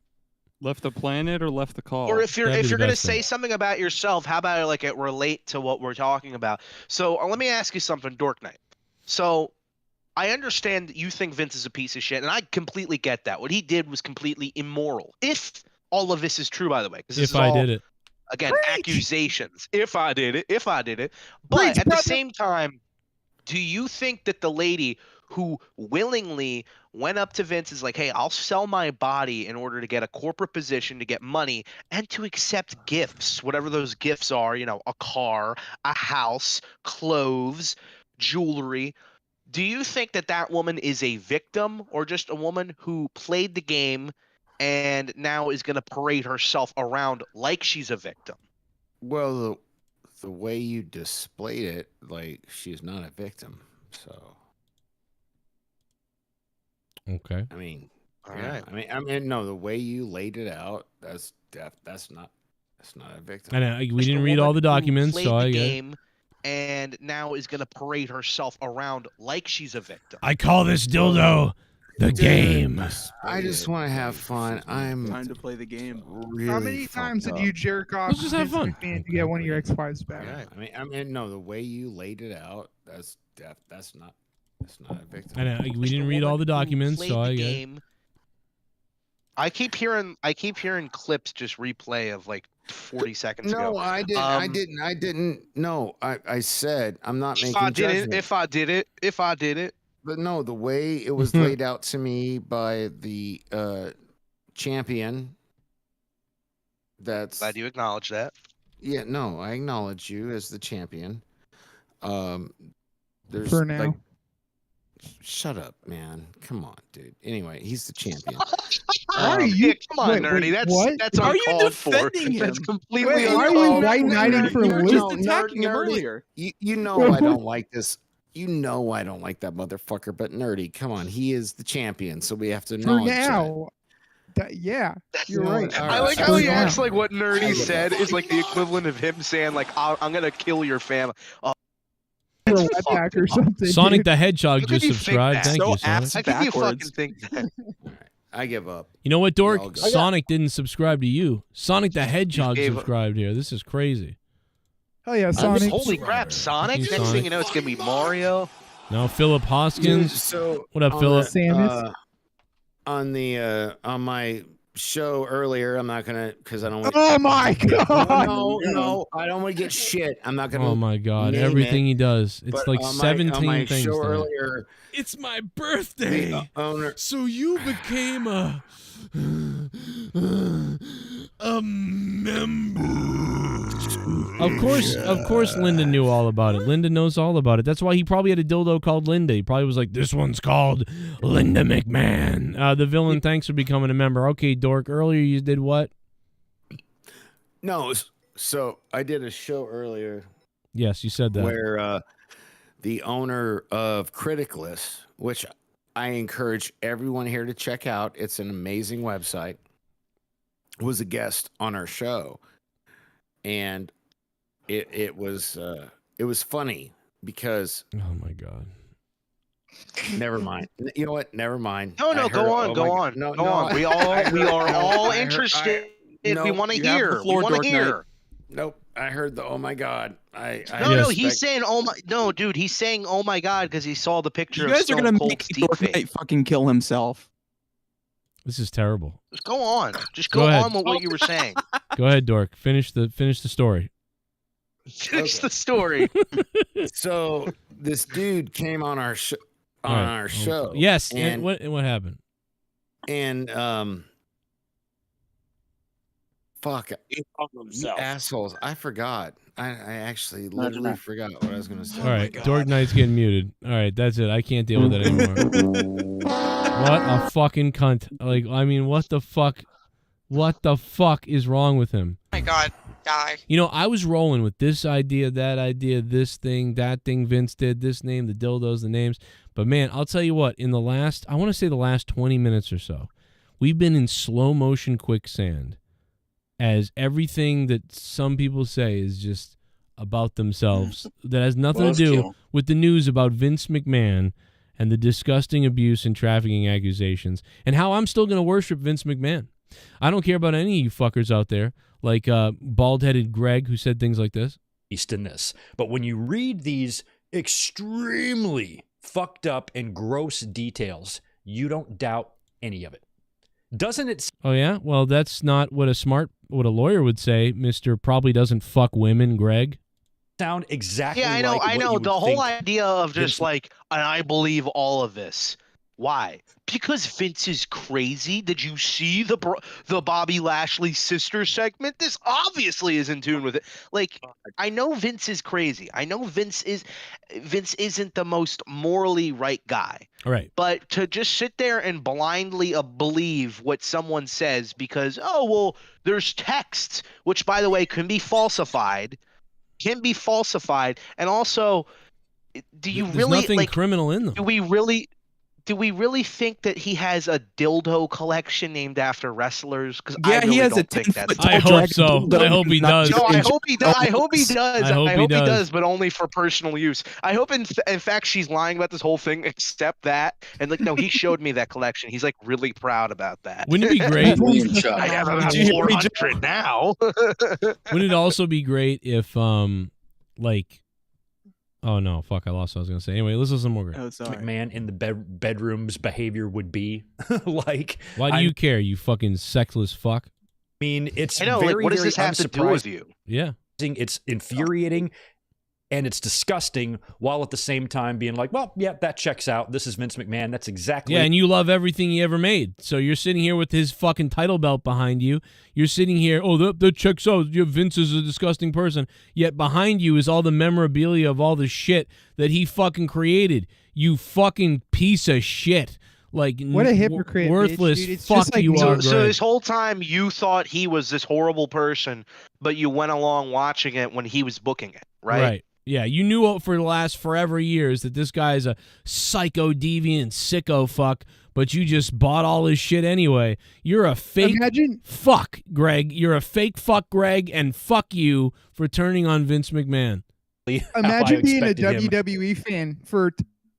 Left the planet or left the call? Or if you're That'd be the gonna best say thing. something about yourself, how about like it relate to what we're talking about? So let me ask you something, Dork Knight. So I understand that you think Vince is a piece of shit, and I completely get that. What he did was completely immoral. If all of this is true, by the way, because If I did it. again, accusations. If I did it. But Preach, at the brother. same time, do you think that the lady who willingly went up to Vince is like, hey, I'll sell my body in order to get a corporate position, to get money, and to accept gifts, whatever those gifts are, you know, a car, a house, clothes, jewelry. Do you think that that woman is a victim or just a woman who played the game and now is going to parade herself around like she's a victim? Well, the way you displayed it, like she's not a victim. So Okay. I mean, All yeah, right. I mean, no, the way you laid it out, that's not a victim. I know, we Just a didn't read all woman the who documents, played so the I get it. game and now is going to parade herself around like she's a victim. I call this dildo the game. I just want to have fun. I'm Time to play the game. really How many fucked times did up. you jerk off Let's just have Vince fun. McMahon to get one of your ex-wives back? I mean, no, the way you laid it out, that's not a victim. I know, we Just a didn't read all the woman who documents, played so the I get it. game. I keep hearing clips just replay of like 40 seconds ago. No, I didn't. No, I said I'm not If making I did judgment. it, if I did it. But no, the way it was laid out to me by the champion. That's Glad you acknowledge that. yeah. No, I acknowledge you as the champion. There's For now. like, shut up, man. Come on, dude. Anyway, he's the champion. Are you? Yeah, come on, wait, nerdy. wait, what? That's Are you uncalled for. defending him? That's completely Wait, why are uncalled you for. white knighting for You were Luke? just attacking him earlier. You know I don't like this. You know I don't like that motherfucker. But nerdy, come on, he is the champion, so we have to For acknowledge that. now. Yeah, you're No, right. all I like right, how he for acts now. like what Nerdy I said is like the equivalent of him saying like I'm gonna kill your family. Oh, You're a that's wetback or fucked up. something. Sonic dude. the Hedgehog How could just you think subscribed. that? Thank So you, Sonic. abs- How can you backwards. fucking think that? I give up. You know what, Dork? Y'all go. Sonic didn't subscribe to you. Sonic the Hedgehog gave up. subscribed here. This is crazy. Hell yeah, Sonic. Holy crap, Sonic! Thank you, Next Sonic. thing you know, it's gonna be Mario. Now Philip Hoskins. So What up, on Philip? the, Samus? on my show earlier. I'm not gonna because I don't. Want Oh my god! No, I don't want to get shit. I'm not gonna. Oh my god! name Everything it, he does, it's but like on 17 my things. show to it. earlier, It's my birthday. the owner. So you became a member. Of course, Linda knew all about it. Linda knows all about it. That's why he probably had a dildo called Linda. He probably was like, "This one's called Linda McMahon." The villain, thanks for becoming a member. Okay, dork. Earlier you did what? No, so I did a show earlier. Yes, you said that. Where the owner of Criticless, which I encourage everyone here to check out, it's an amazing website, was a guest on our show, and it was funny because oh my god. Never mind. You know what? Never mind. No, I go heard- on, go on, No, go no, on. We are all interested. We want to you have the hear. We floor, want to Dark Knight. hear. Nope. I heard the oh my god. I No, respect- he's saying oh my. No, dude, he's saying oh my god because he saw the picture You of guys are Stone gonna Cold's make deep Dark fake. Knight fucking kill himself. This is terrible. Just go on. Just Go go ahead. on with what you were saying. Go ahead, dork. Finish the story. Finish the story. So this dude came on our show. On All right. our show. Yes. And what happened? And fuck. He fucked You himself. assholes. I forgot. I actually literally forgot what I was gonna say. All right, Dork Knight's getting muted. All right, that's it. I can't deal with it anymore. What a fucking cunt! Like, I mean, what the fuck? What the fuck is wrong with him? Oh my god, die. You know, I was rolling with this idea, that idea, this thing, that thing. Vince did this name, the dildos, the names. But man, I'll tell you what. In the last, I want to say the last 20 minutes or so, we've been in slow motion quicksand. As everything that some people say is just about themselves, that has nothing to do with the news about Vince McMahon and the disgusting abuse and trafficking accusations, and how I'm still going to worship Vince McMahon. I don't care about any of you fuckers out there, like bald-headed Greg, who said things like this. In this, but when you read these extremely fucked up and gross details, you don't doubt any of it. Doesn't it? Oh yeah, well that's not what a lawyer would say. Mister probably doesn't fuck women, Greg. Sound exactly. Yeah, I know. like I what know. you would The whole think idea of Vince- just like, and I believe all of this. Why? Because Vince is crazy. Did you see the Bobby Lashley sister segment? This obviously is in tune with it. Like, I know Vince is crazy. I know Vince isn't the most morally right guy. All right. But to just sit there and blindly believe what someone says because, oh, well, there's texts, which, by the way, can be falsified. And also, do you There's really nothing criminal in them? Do we really think that he has a dildo collection named after wrestlers? Because Yeah, I really he has don't a think 10-foot that's. tall I hope dragon so. dildo I hope he not does. No, I just hope he does. I hope he does. I hope he does. but only for personal use. I hope, in fact, she's lying about this whole thing, except that. And like, no, he showed me that collection. He's like really proud about that. Wouldn't it be great? I have about Did you hear me, 400 now. Wouldn't it also be great if like, oh no, fuck, I lost what I was gonna say. Anyway, let's listen more. Oh, sorry. McMahon in the bedroom's behavior would be like. Why do you care, you fucking sexless fuck? I mean, it's I know. very, Like, what does very this have to do with you? Yeah. It's infuriating and it's disgusting, while at the same time being like, well, yeah, that checks out. This is Vince McMahon. That's exactly. Yeah, and you love everything he ever made. So you're sitting here with his fucking title belt behind you. You're sitting here, oh, that checks out. Vince is a disgusting person. Yet behind you is all the memorabilia of all the shit that he fucking created. You fucking piece of shit. Like, What a hypocrite, bitch, worthless dude. It's fuck just like you me. are, So Greg. this whole time you thought he was this horrible person, but you went along watching it when he was booking it, right? Right. Yeah, you knew for the last forever years that this guy's a psycho deviant sicko fuck, but you just bought all his shit anyway. You're a fake fuck, Greg. You're a fake fuck, Greg, and fuck you for turning on Vince McMahon. Imagine being a WWE fan for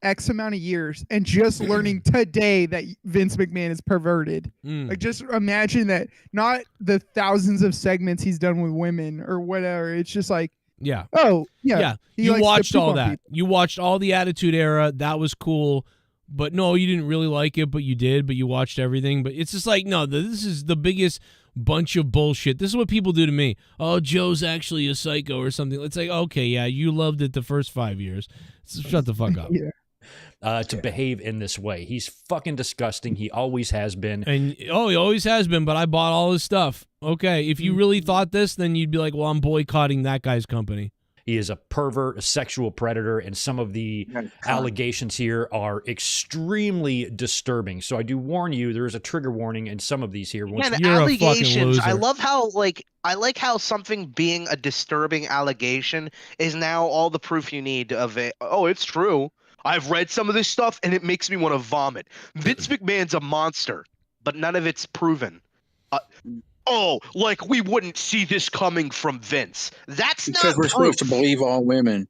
X amount of years and just learning today that Vince McMahon is perverted. Like, just imagine that. Not the thousands of segments he's done with women or whatever. It's just like, yeah. Oh, yeah. He You likes to watched poop all on that. people. You watched all the Attitude Era. That was cool. but no, you didn't really like it, but you did, but you watched everything. But it's just like, no, this is the biggest bunch of bullshit. This is what people do to me. Oh, Joe's actually a psycho or something. It's like, okay, yeah, you loved it the first 5 years. So shut the fuck up. To behave in this way. He's fucking disgusting. He always has been. And he always has been, but I bought all his stuff. Okay, if you really thought this, then you'd be like, well, I'm boycotting that guy's company. He is a pervert, a sexual predator, and some of the allegations here are extremely disturbing. So I do warn you, there is a trigger warning in some of these here. Yeah, the allegations. I love how I like how something being a disturbing allegation is now all the proof you need of it. Oh, it's true. I've read some of this stuff and it makes me want to vomit. Vince McMahon's a monster, but none of it's proven. Like we wouldn't see this coming from Vince. That's because not we're proof. supposed to believe all women.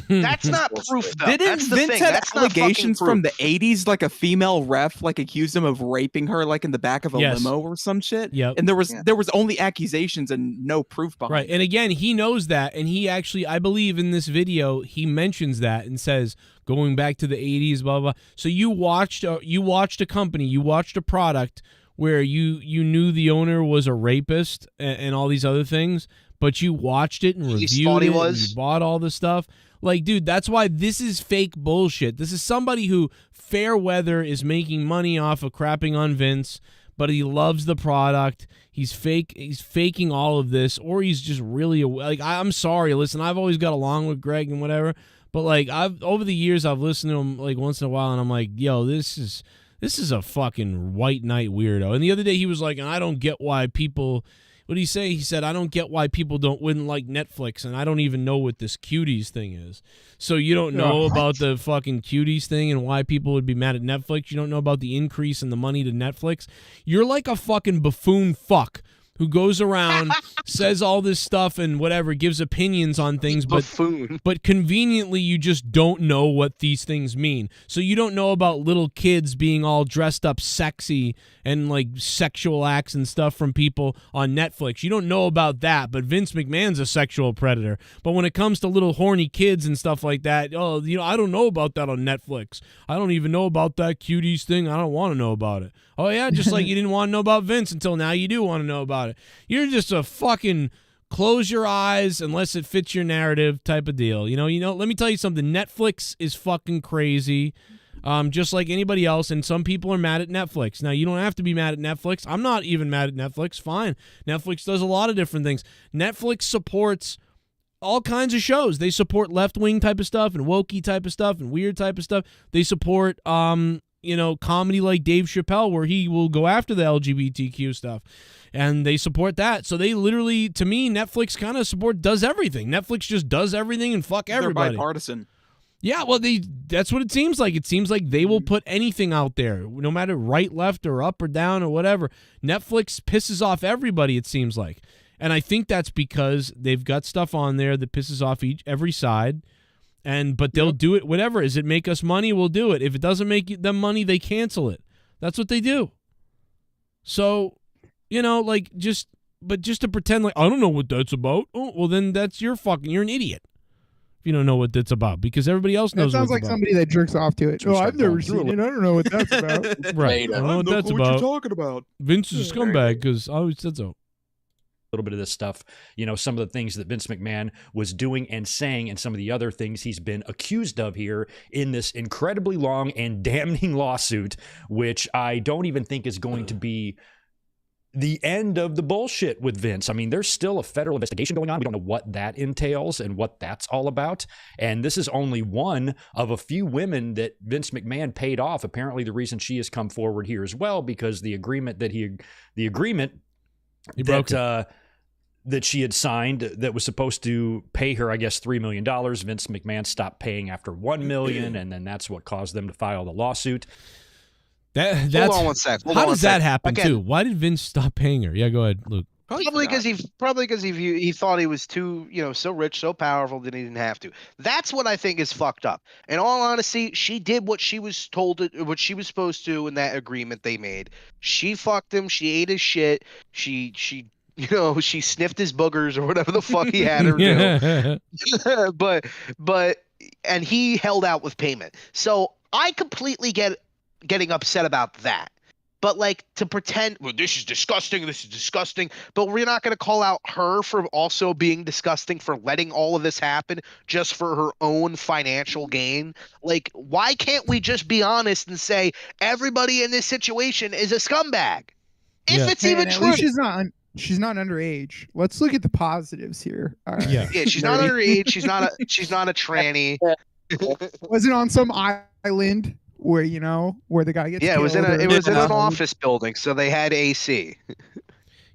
That's not proof, though. Didn't That's the Vince thing. have That's not fucking allegations from the proof. 80s, like a female ref, like accused him of raping her, like in the back of a Yes. limo or some shit? Yep. And there was only accusations and no proof behind Right, it. and again, he knows that, and he actually, I believe in this video, he mentions that and says, going back to the 80s, blah, blah, blah. So you watched a company, you watched a product where you knew the owner was a rapist and all these other things, but you watched it and reviewed it, and you bought all the stuff. Like, dude, that's why this is fake bullshit. This is somebody who, fair weather, is making money off of crapping on Vince, but he loves the product. He's faking all of this, or he's just really like, I'm sorry. Listen, I've always got along with Greg and whatever, but like over the years I've listened to him like once in a while, and I'm like, yo, this is a fucking white knight weirdo. And the other day he was like, and I don't get why people. What did he say? He said, I don't get why people wouldn't like Netflix, and I don't even know what this cuties thing is. So you don't know about the fucking cuties thing and why people would be mad at Netflix? You don't know about the increase in the money to Netflix? You're like a fucking buffoon fuck who goes around, says all this stuff and whatever, gives opinions on things, but conveniently you just don't know what these things mean. So you don't know about little kids being all dressed up sexy and like sexual acts and stuff from people on Netflix. You don't know about that, but Vince McMahon's a sexual predator. But when it comes to little horny kids and stuff like that, I don't know about that on Netflix. I don't even know about that cuties thing. I don't want to know about it. Oh, yeah, just like you didn't want to know about Vince until now you do want to know about it. You're just a fucking close your eyes unless it fits your narrative type of deal. Let me tell you something. Netflix is fucking crazy, just like anybody else, and some people are mad at Netflix. Now, you don't have to be mad at Netflix. I'm not even mad at Netflix. Fine. Netflix does a lot of different things. Netflix supports all kinds of shows. They support left-wing type of stuff and wokey type of stuff and weird type of stuff. They support comedy like Dave Chappelle, where he will go after the LGBTQ stuff, and they support that. So they literally, to me, Netflix kind of does everything. Netflix just does everything and fuck everybody. They're bipartisan. Yeah, well, that's what it seems like. It seems like they will put anything out there, no matter right, left, or up or down or whatever. Netflix pisses off everybody, it seems like. And I think that's because they've got stuff on there that pisses off every side. But they'll do it, whatever. Does it make us money? We'll do it. If it doesn't make them money, they cancel it. That's what they do. So, just to pretend like, I don't know what that's about. Oh, well, then you're an idiot. If you don't know what that's about, because everybody else knows That what sounds like it's about. somebody that jerks off to it. Oh, I've never seen it. I don't know what that's about. Right. I don't know what that's about. What you're talking about. Vince is a scumbag because I always said so. Little bit of this stuff, some of the things that Vince McMahon was doing and saying, and some of the other things he's been accused of here in this incredibly long and damning lawsuit, which I don't even think is going to be the end of the bullshit with Vince. I mean, there's still a federal investigation going on. We don't know what that entails and what that's all about. And this is only one of a few women that Vince McMahon paid off. Apparently, the reason she has come forward here as well, because the agreement that she had signed that was supposed to pay her, I guess, $3 million. Vince McMahon stopped paying after $1 million, and then that's what caused them to file the lawsuit. Hold on one sec. How does that happen too? Why did Vince stop paying her? Yeah, go ahead, Luke. Probably because he thought he was too, so rich, so powerful that he didn't have to. That's what I think is fucked up. In all honesty, she did what she was told to, what she was supposed to in that agreement they made. She fucked him. She ate his shit. She sniffed his boogers or whatever the fuck he had her do. But he held out with payment. So I completely get getting upset about that. But like to pretend, well, this is disgusting, but we're not going to call out her for also being disgusting for letting all of this happen just for her own financial gain. Like, why can't we just be honest and say everybody in this situation is a scumbag? If it's even at true. least she's not underage. Let's look at the positives here. All right. Yeah, she's not underage. She's not a tranny. Wasn't on some island where where the guy gets Yeah, it was in killed an office building, so they had AC.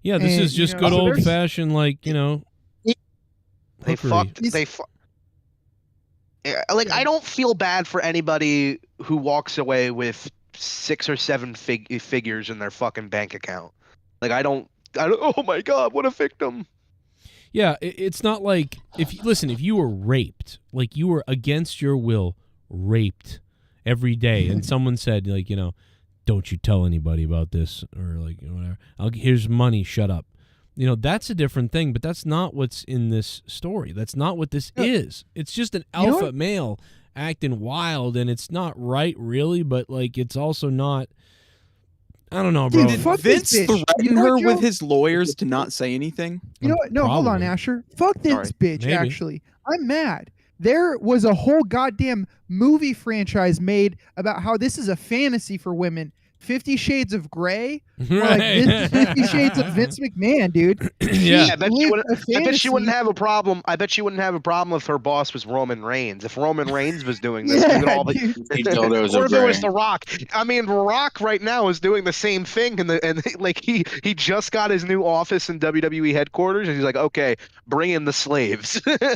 Yeah, this is just good old fashioned, like, They fucked. Like, I don't feel bad for anybody who walks away with 6 or 7 figures in their fucking bank account. Like, I don't. Oh my God, what a victim! Yeah, it's not like if you were raped, like you were against your will raped every day, and someone said, like, don't you tell anybody about this, or like whatever. Here's money. Shut up. That's a different thing, but that's not what's in this story. That's not what this is. It's just an alpha male acting wild, and it's not right, really, but like it's also not. I don't know, bro. Did Vince threaten her with his lawyers to not say anything? You know what? No, hold on, Asher. Fuck this bitch, Maybe. actually. I'm mad. There was a whole goddamn movie franchise made about how this is a fantasy for women. 50 Shades of Grey? Or like 50 Shades of Vince McMahon, dude. Yeah, I bet she wouldn't have a problem. I bet she wouldn't have a problem if her boss was Roman Reigns. If Roman Reigns was doing this, we would all be. Or if it was The Rock. I mean, The Rock right now is doing the same thing, and like he just got his new office in WWE headquarters, and he's like, okay, bring in the slaves. I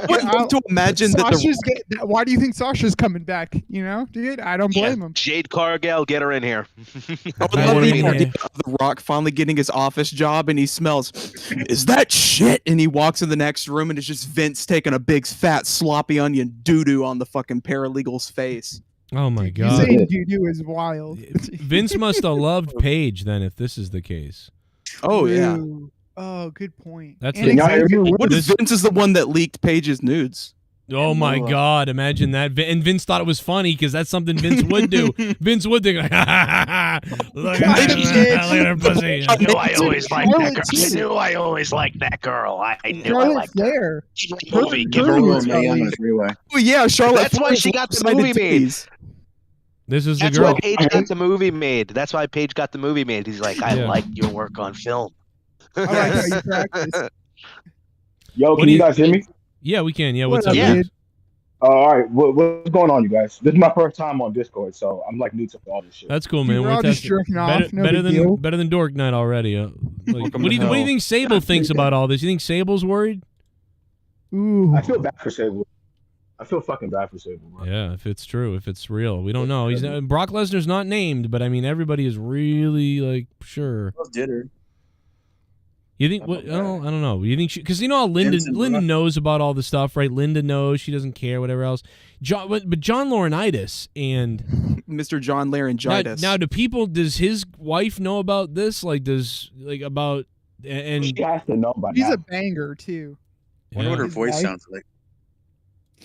would love to imagine that. Why do you think Sasha's coming back? Dude, I don't blame him. Jade Cargill, get her in here. I would love the idea of The Rock finally getting his office job, and he smells, is that shit? And he walks in the next room, and it's just Vince taking a big fat sloppy onion doo-doo on the fucking paralegal's face. Oh my You God. saying doo-doo is wild. Vince must have loved Paige then, if this is the case. Oh yeah. Ooh. Oh, good point. That's And What if Vince is the one that leaked Paige's nudes? Oh my God! Imagine that. And Vince thought it was funny because that's something Vince would do. Vince would think, like, look at her pussy. I knew I always liked that girl. I knew I always liked that girl. I knew I liked her. Movie, give her a movie. Oh yeah, Charlotte. That's why she got the movie made. This is That's the girl. why Paige got the movie made. That's why Paige got the movie made. He's like, I like your work on film. I like how you practice. Yo, can you guys hear me? Yeah, we can. Yeah, what's up, Yeah. dude? All right, what's going on, you guys? This is my first time on Discord, so I'm like new to all this shit. That's cool, man. We're all just testing. jerking off, no better big deal. than Dork Night already. What do you think Sable thinks about all this? You think Sable's worried? Ooh. I feel bad for Sable. I feel fucking bad for Sable, bro. Yeah, if it's true, if it's real, we don't know. He's Brock Lesnar's not named, but I mean everybody is really like sure. Did her. You think? What? I don't know. You think? Because you know how Linda knows about all the stuff, right? Linda knows. She doesn't care. Whatever else. But John Laurinaitis and Mr. John Laryngitis. Now, does his wife know about this? Like, about and she has to know about He's that. a banger too. I wonder what her voice sounds like.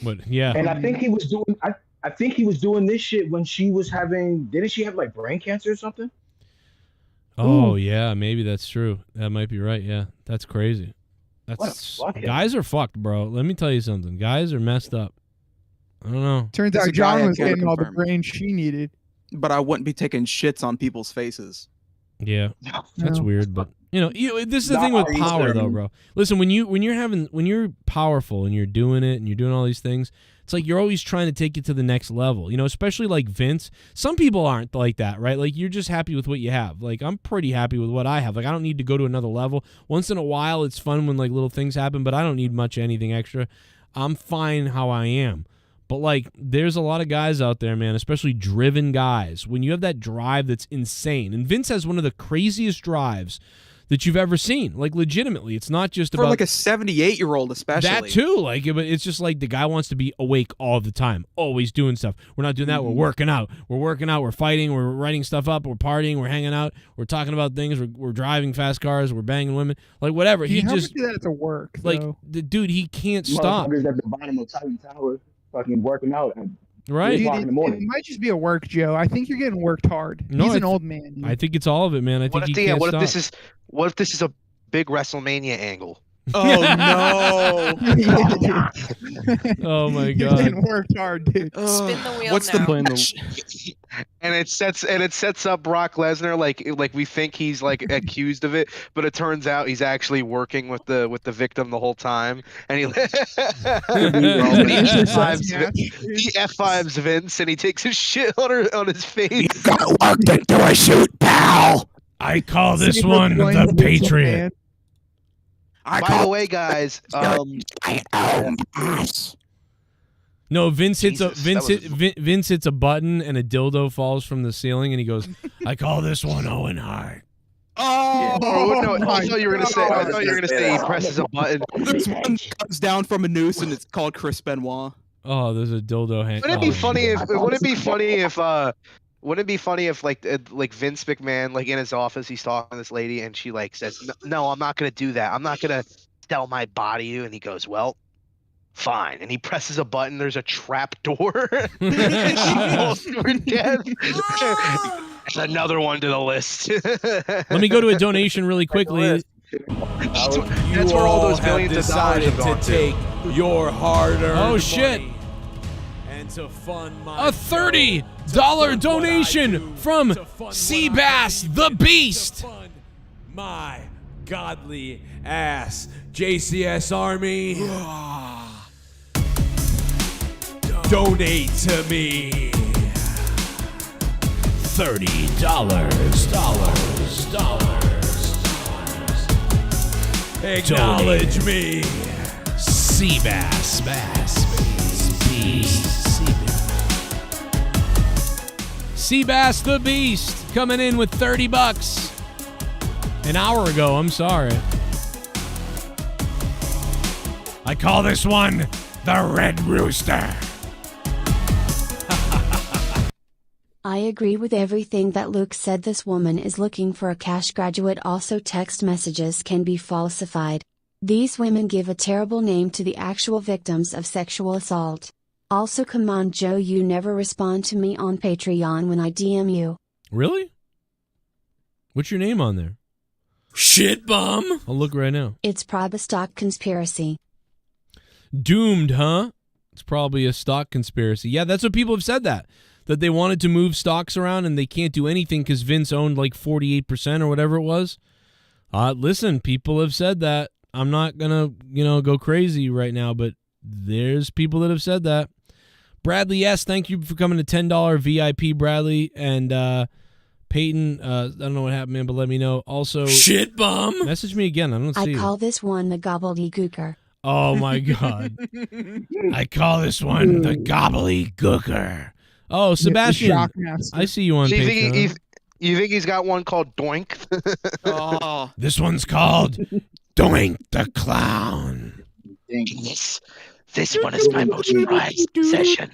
But yeah. And I think he was doing. I think he was doing this shit when she was having. Didn't she have like brain cancer or something? Oh yeah, maybe that's true. That might be right. Yeah, that's crazy. That's guys are fucked, bro. Let me tell you something. Guys are messed up. I don't know. Turns out John was getting all the brain she needed. But I wouldn't be taking shits on people's faces. Yeah, that's weird. But this is the thing with power, though, bro. Listen, when you're powerful and you're doing it and you're doing all these things, it's like you're always trying to take it to the next level. Especially like Vince. Some people aren't like that, right? Like you're just happy with what you have. Like I'm pretty happy with what I have. Like I don't need to go to another level. Once in a while, it's fun when like little things happen, but I don't need much anything extra. I'm fine how I am. But like, there's a lot of guys out there, man, especially driven guys. When you have that drive that's insane, and Vince has one of the craziest drives that you've ever seen. Like, legitimately, it's not just for about like a 78-year-old, especially that too. Like, but it's just like the guy wants to be awake all the time, always doing stuff. We're not doing that. We're working out. We're fighting. We're writing stuff up. We're partying. We're hanging out. We're talking about things. We're driving fast cars. We're banging women. Like whatever. He just do that to work. Like the dude, he can't stop. Motherfuckers at the bottom of Titan Tower. Fucking working out and Right. Dude, 3 o'clock in the morning. it might just be a work, Joe. I think you're getting worked hard. No, He's I an th- old man. Dude. I think it's all of it, man. I think he can't What stop. if this is a big WrestleMania angle? Oh no! Oh my You're god! getting worked hard, dude. Spin the wheel What's now. the match? And it sets up Brock Lesnar like we think he's like accused of it, but it turns out he's actually working with the victim the whole time, and he F5s Vince, and he takes his shit on his face. You got worked into a shoot, pal. I call this one the Patriot. By the way, guys, No, Vince hits Jesus, Vince hits a button and a dildo falls from the ceiling, and he goes, "I call this one Owen Hart." Oh, no! I thought you were gonna say. I thought you were gonna say he presses a button. This one comes down from a noose, and it's called Chris Benoit. Oh, there's a dildo hand. Wouldn't it be funny if? Wouldn't it be funny if like Vince McMahon, like in his office, he's talking to this lady and she like says, "No, I'm not gonna do that. I'm not gonna sell my body to you." And he goes, "Well, fine." And he presses a button. There's a trap door. And she falls to her death. And another one to the list. Let me go to a donation really quickly. That's where all those billions of dollars have gone to. Take your hard-earned Oh shit! money and to fund my A $30 donation from Seabass the Beast. my godly ass JCS Army. Donate to me. $30. Acknowledge me. Seabass Seabass the Beast coming in with $30 an hour ago. I'm sorry. I call this one the Red Rooster. I agree with everything that Luke said. This woman is looking for a cash graduate. Also, text messages can be falsified. These women give a terrible name to the actual victims of sexual assault. Also, come on, Joe, you never respond to me on Patreon when I DM you. Really? What's your name on there? Shit bum. I'll look right now. It's probably a stock conspiracy. Doomed, huh? It's probably a stock conspiracy. Yeah, that's what people have said that they wanted to move stocks around and they can't do anything because Vince owned like 48% or whatever it was. Listen, people have said that. I'm not gonna, go crazy right now, but there's people that have said that. Bradley, yes, thank you for coming to $10 VIP, Bradley. And Peyton, I don't know what happened, man, but let me know. Also, shit bum. Message me again. I don't see I it. call this one the gobbledygooker. Oh my God. I call this one the Gobbledygooker. Oh, Sebastian, Shockmaster. I see you on Patreon. You think he's got one called Doink? Oh, This one's called Doink the Clown. This one is my most prized possession.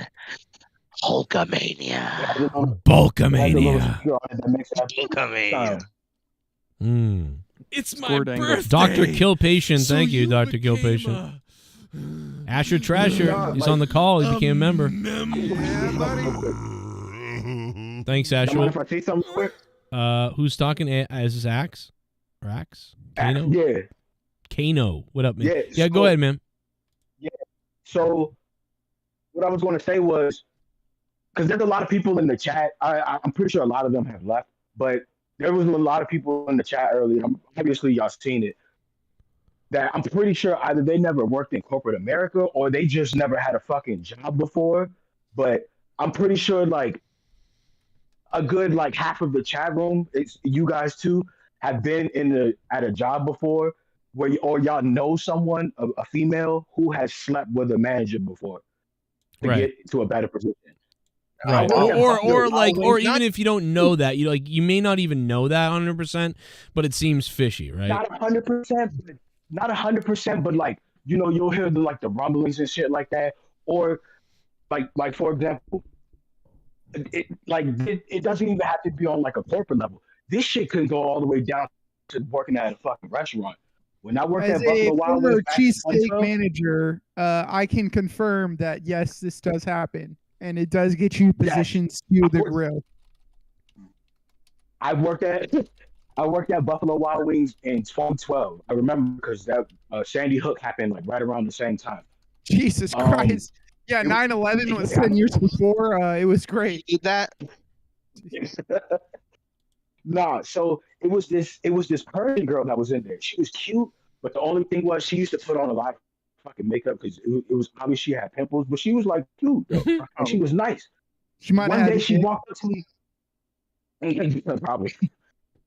Hulkamania. Bulkamania. Hulkamania. It's my Squirt angle. birthday. Dr. Kill Patient. So Thank you, you Dr. Kill became Patient. Asher Trasher. He's on the call. He became a member. Thanks, Mind Asher. if I say something quick? Who's talking? Is this Axe? Or Axe? Kano? Yeah. Kano. What up, man? Yeah, Go ahead, man. Yeah. So what I was going to say was, because there's a lot of people in the chat. I'm pretty sure a lot of them have left, but there was a lot of people in the chat earlier. Obviously, y'all seen it. That I'm pretty sure either they never worked in corporate America or they just never had a fucking job before. But I'm pretty sure like a good like half of the chat room, it's you guys too, have been at a job before where or y'all know someone, a female who has slept with a manager before to Right. get to a better position. Right. Or even if you don't know that, you may not even know that 100%, but it seems fishy, right? Not 100%, not 100%, but like you'll hear the rumblings and shit like that, or like for example, it doesn't even have to be on like a corporate level. This shit could go all the way down to working at a fucking restaurant. When I worked As at Buffalo a Wild former Wings, cheesesteak manager, I can confirm that yes, this does happen. and it does get you positioned to the grill. I worked at Buffalo Wild Wings in 2012. I remember because that Sandy Hook happened like right around the same time. Jesus Christ! Yeah, 9/11 was 10 years before. It was great. You did that? Nah, so it was this Persian girl that was in there. She was cute, but the only thing was she used to put on a lot of fucking makeup because it was obvious she had pimples, but she was like cute though, and she was nice. She might One have day had she walked up to me, probably.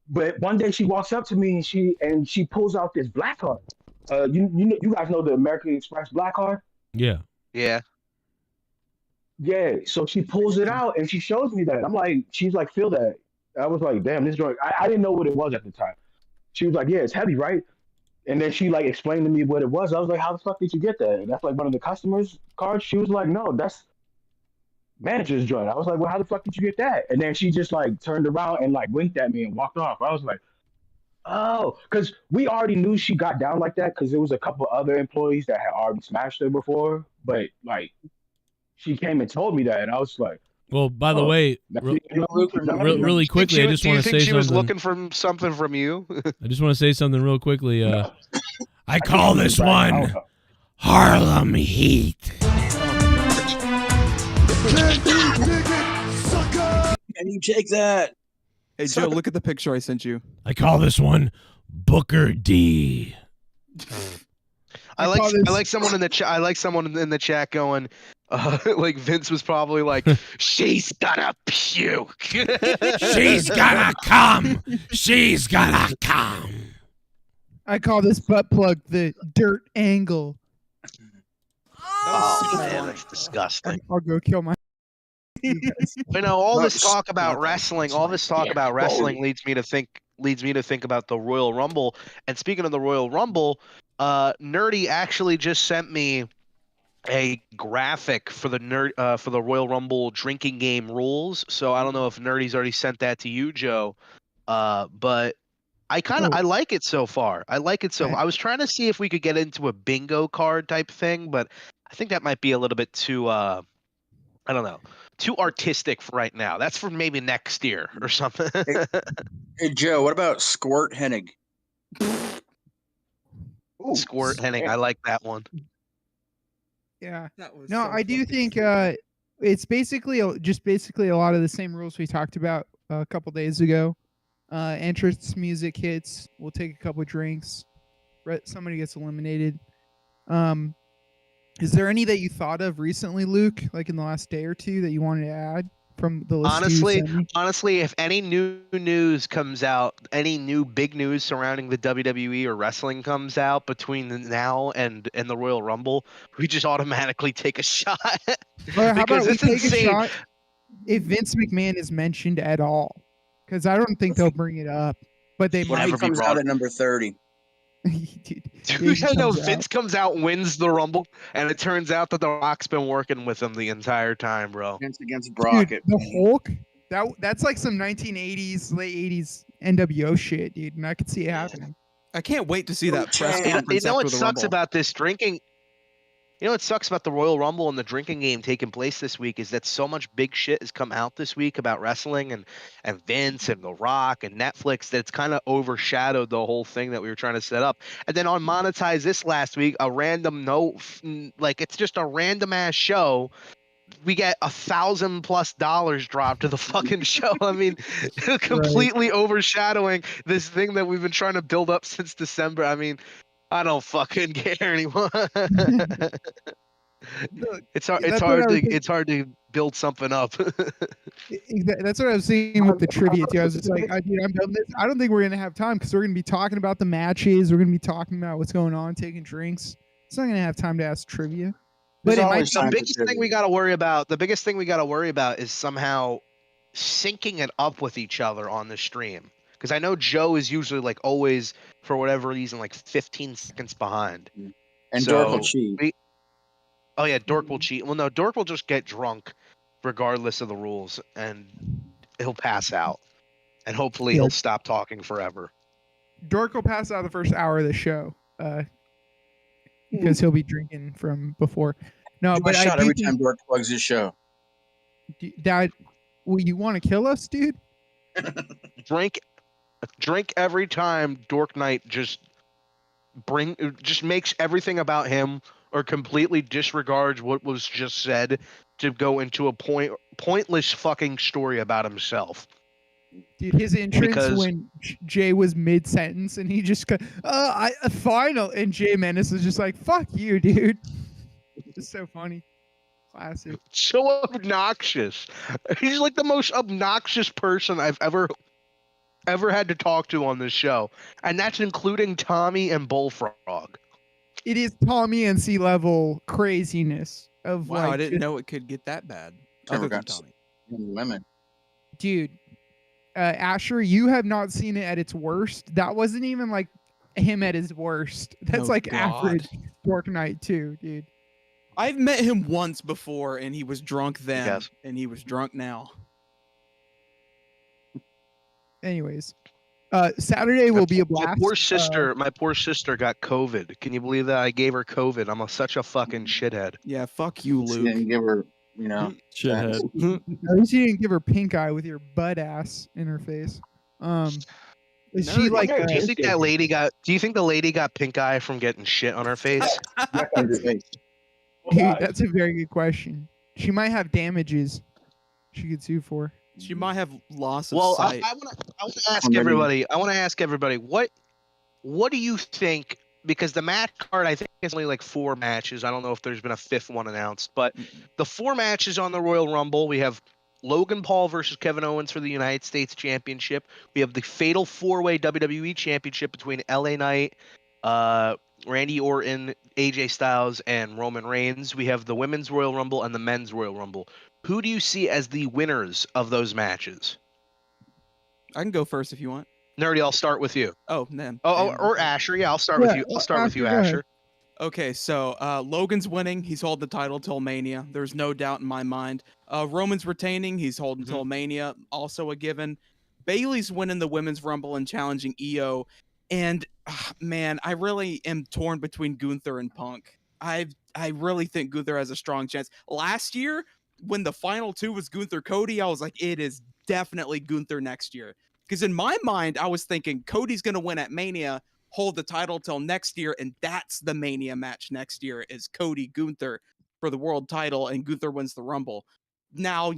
But one day she walks up to me and she pulls out this black card. You guys know the American Express black card? Yeah. Yeah. Yeah. So she pulls it out and she shows me that. I'm like, she's like, feel that. I was like, damn, this joint. I didn't know what it was at the time. She was like, yeah, it's heavy, right? And then she like explained to me what it was. I was like, how the fuck did you get that? And that's like one of the customers' cards. She was like, no, that's manager's joint. I was like, well, how the fuck did you get that? And then she just like turned around and like winked at me and walked off. I was like, oh, because we already knew she got down like that because there was a couple other employees that had already smashed her before. But like, she came and told me that, and I was like, well, by the way, really quickly, I just want to say something. She was looking for something from you. I just want to say something real quickly. I call this one Harlem Heat. Can you take that? Hey, Joe, look at the picture I sent you. I call this one Booker D. I like someone in the chat. I like someone in the chat going, like Vince was probably like, she's gonna puke. She's gonna come. She's gonna come. I call this butt plug the dirt angle. Oh man, that's disgusting. I'll go kill my. You know, all this talk about wrestling, leads me to think about the Royal Rumble. And speaking of the Royal Rumble, Nerdy actually just sent me a graphic for the Royal Rumble drinking game rules. So I don't know if Nerdy's already sent that to you, Joe. But I like it so far. I was trying to see if we could get into a bingo card type thing, but I think that might be a little bit too I don't know, too artistic for right now. That's for maybe next year or something. Hey Joe, what about Squirt Hennig? Squirt Hennig, I like that one. Yeah. No, I do think it's basically a lot of the same rules we talked about a couple days ago. Entrance music hits. We'll take a couple drinks. Somebody gets eliminated. Is there any that you thought of recently, Luke, like in the last day or two, that you wanted to add from the list? Honestly, if any new news comes out, any new big news surrounding the WWE or wrestling comes out between now and the Royal Rumble, we just automatically take a shot. How about we take a shot if Vince McMahon is mentioned at all? Because I don't think they'll bring it up, but they might. He comes out at number 30. Dude, I know Vince comes out, wins the Rumble, and it turns out that The Rock's been working with him the entire time, bro. Against Brock. Dude, the Hulk, that's like some 1980s, late 80s NWO shit, dude, and I could see it happening. I can't wait to see that press conference. You know what after the sucks Rumble. about this drinking? You know what sucks about the Royal Rumble and the drinking game taking place this week is that so much big shit has come out this week about wrestling and Vince and The Rock and Netflix that it's kind of overshadowed the whole thing that we were trying to set up. And then on Monetize this last week, it's just a random ass show. We get $1,000+ dropped to the fucking show. I mean, completely overshadowing this thing that we've been trying to build up since December. I mean, I don't fucking care anymore. It's hard to build something up. That's what I was saying with the trivia too. I was just like, dude, I'm done this. I don't think we're gonna have time because we're gonna be talking about the matches. We're gonna be talking about what's going on, taking drinks. It's not gonna have time to ask trivia. But The biggest thing we got to worry about is somehow syncing it up with each other on the stream. Because I know Joe is usually like always, for whatever reason, like 15 seconds behind. And Dork will cheat. Dork will cheat. Well, no, Dork will just get drunk regardless of the rules, and he'll pass out. And hopefully he'll stop talking forever. Dork will pass out the first hour of the show because he'll be drinking from before. No, but every time Dork plugs his show. That, well, you want to kill us, dude? Drink every time Dork Knight just makes everything about him or completely disregards what was just said to go into a pointless fucking story about himself. Dude, his entrance when Jay was mid sentence and he just got, final, and Jay Menace was just like, "Fuck you, dude." It's so funny, classic. So obnoxious. He's like the most obnoxious person I've ever had to talk to on this show, and that's including Tommy and Bullfrog. It is Tommy and C level craziness of Wow, like. I didn't know it could get that bad. Other than Tommy. Women. Dude, Asher, you have not seen it at its worst. That wasn't even like him at his worst. That's Oh, like God. average Dork Knight too, dude. I've met him once before, and he was drunk then, Yes. and he was drunk now. Anyways, Saturday will be a blast. My poor sister got COVID. Can you believe that? I gave her COVID. I'm such a fucking shithead. Yeah, fuck you, Luke. She didn't give her, Shithead. At least you didn't give her pink eye with your butt ass in her face. Is she like? Do you think that lady got? Do you think the lady got pink eye from getting shit on her face? Dude, that's a very good question. She might have damages she could sue for. She might have loss of Well, sight. I want to ask everybody. I want to ask everybody what do you think? Because the match card, I think, is only like 4 matches. I don't know if there's been a 5th one announced, but the 4 matches on the Royal Rumble, we have Logan Paul versus Kevin Owens for the United States Championship. We have the Fatal 4-Way WWE Championship between LA Knight, Randy Orton, AJ Styles, and Roman Reigns. We have the Women's Royal Rumble and the Men's Royal Rumble. Who do you see as the winners of those matches? I can go first if you want. Nerdy, I'll start with you. Oh, man. Or Asher. Yeah, I'll start with you. I'll start with you, Asher. Okay, so Logan's winning. He's holding the title till Mania. There's no doubt in my mind. Roman's retaining. He's holding till Mania. Also a given. Bayley's winning the Women's Rumble and challenging EO. And, man, I really am torn between Gunther and Punk. I really think Gunther has a strong chance. Last year, when the final 2 was Gunther-Cody, I was like, it is definitely Gunther next year. Because in my mind, I was thinking Cody's going to win at Mania, hold the title till next year, and that's the Mania match next year is Cody Gunther for the world title, and Gunther wins the Rumble. Now,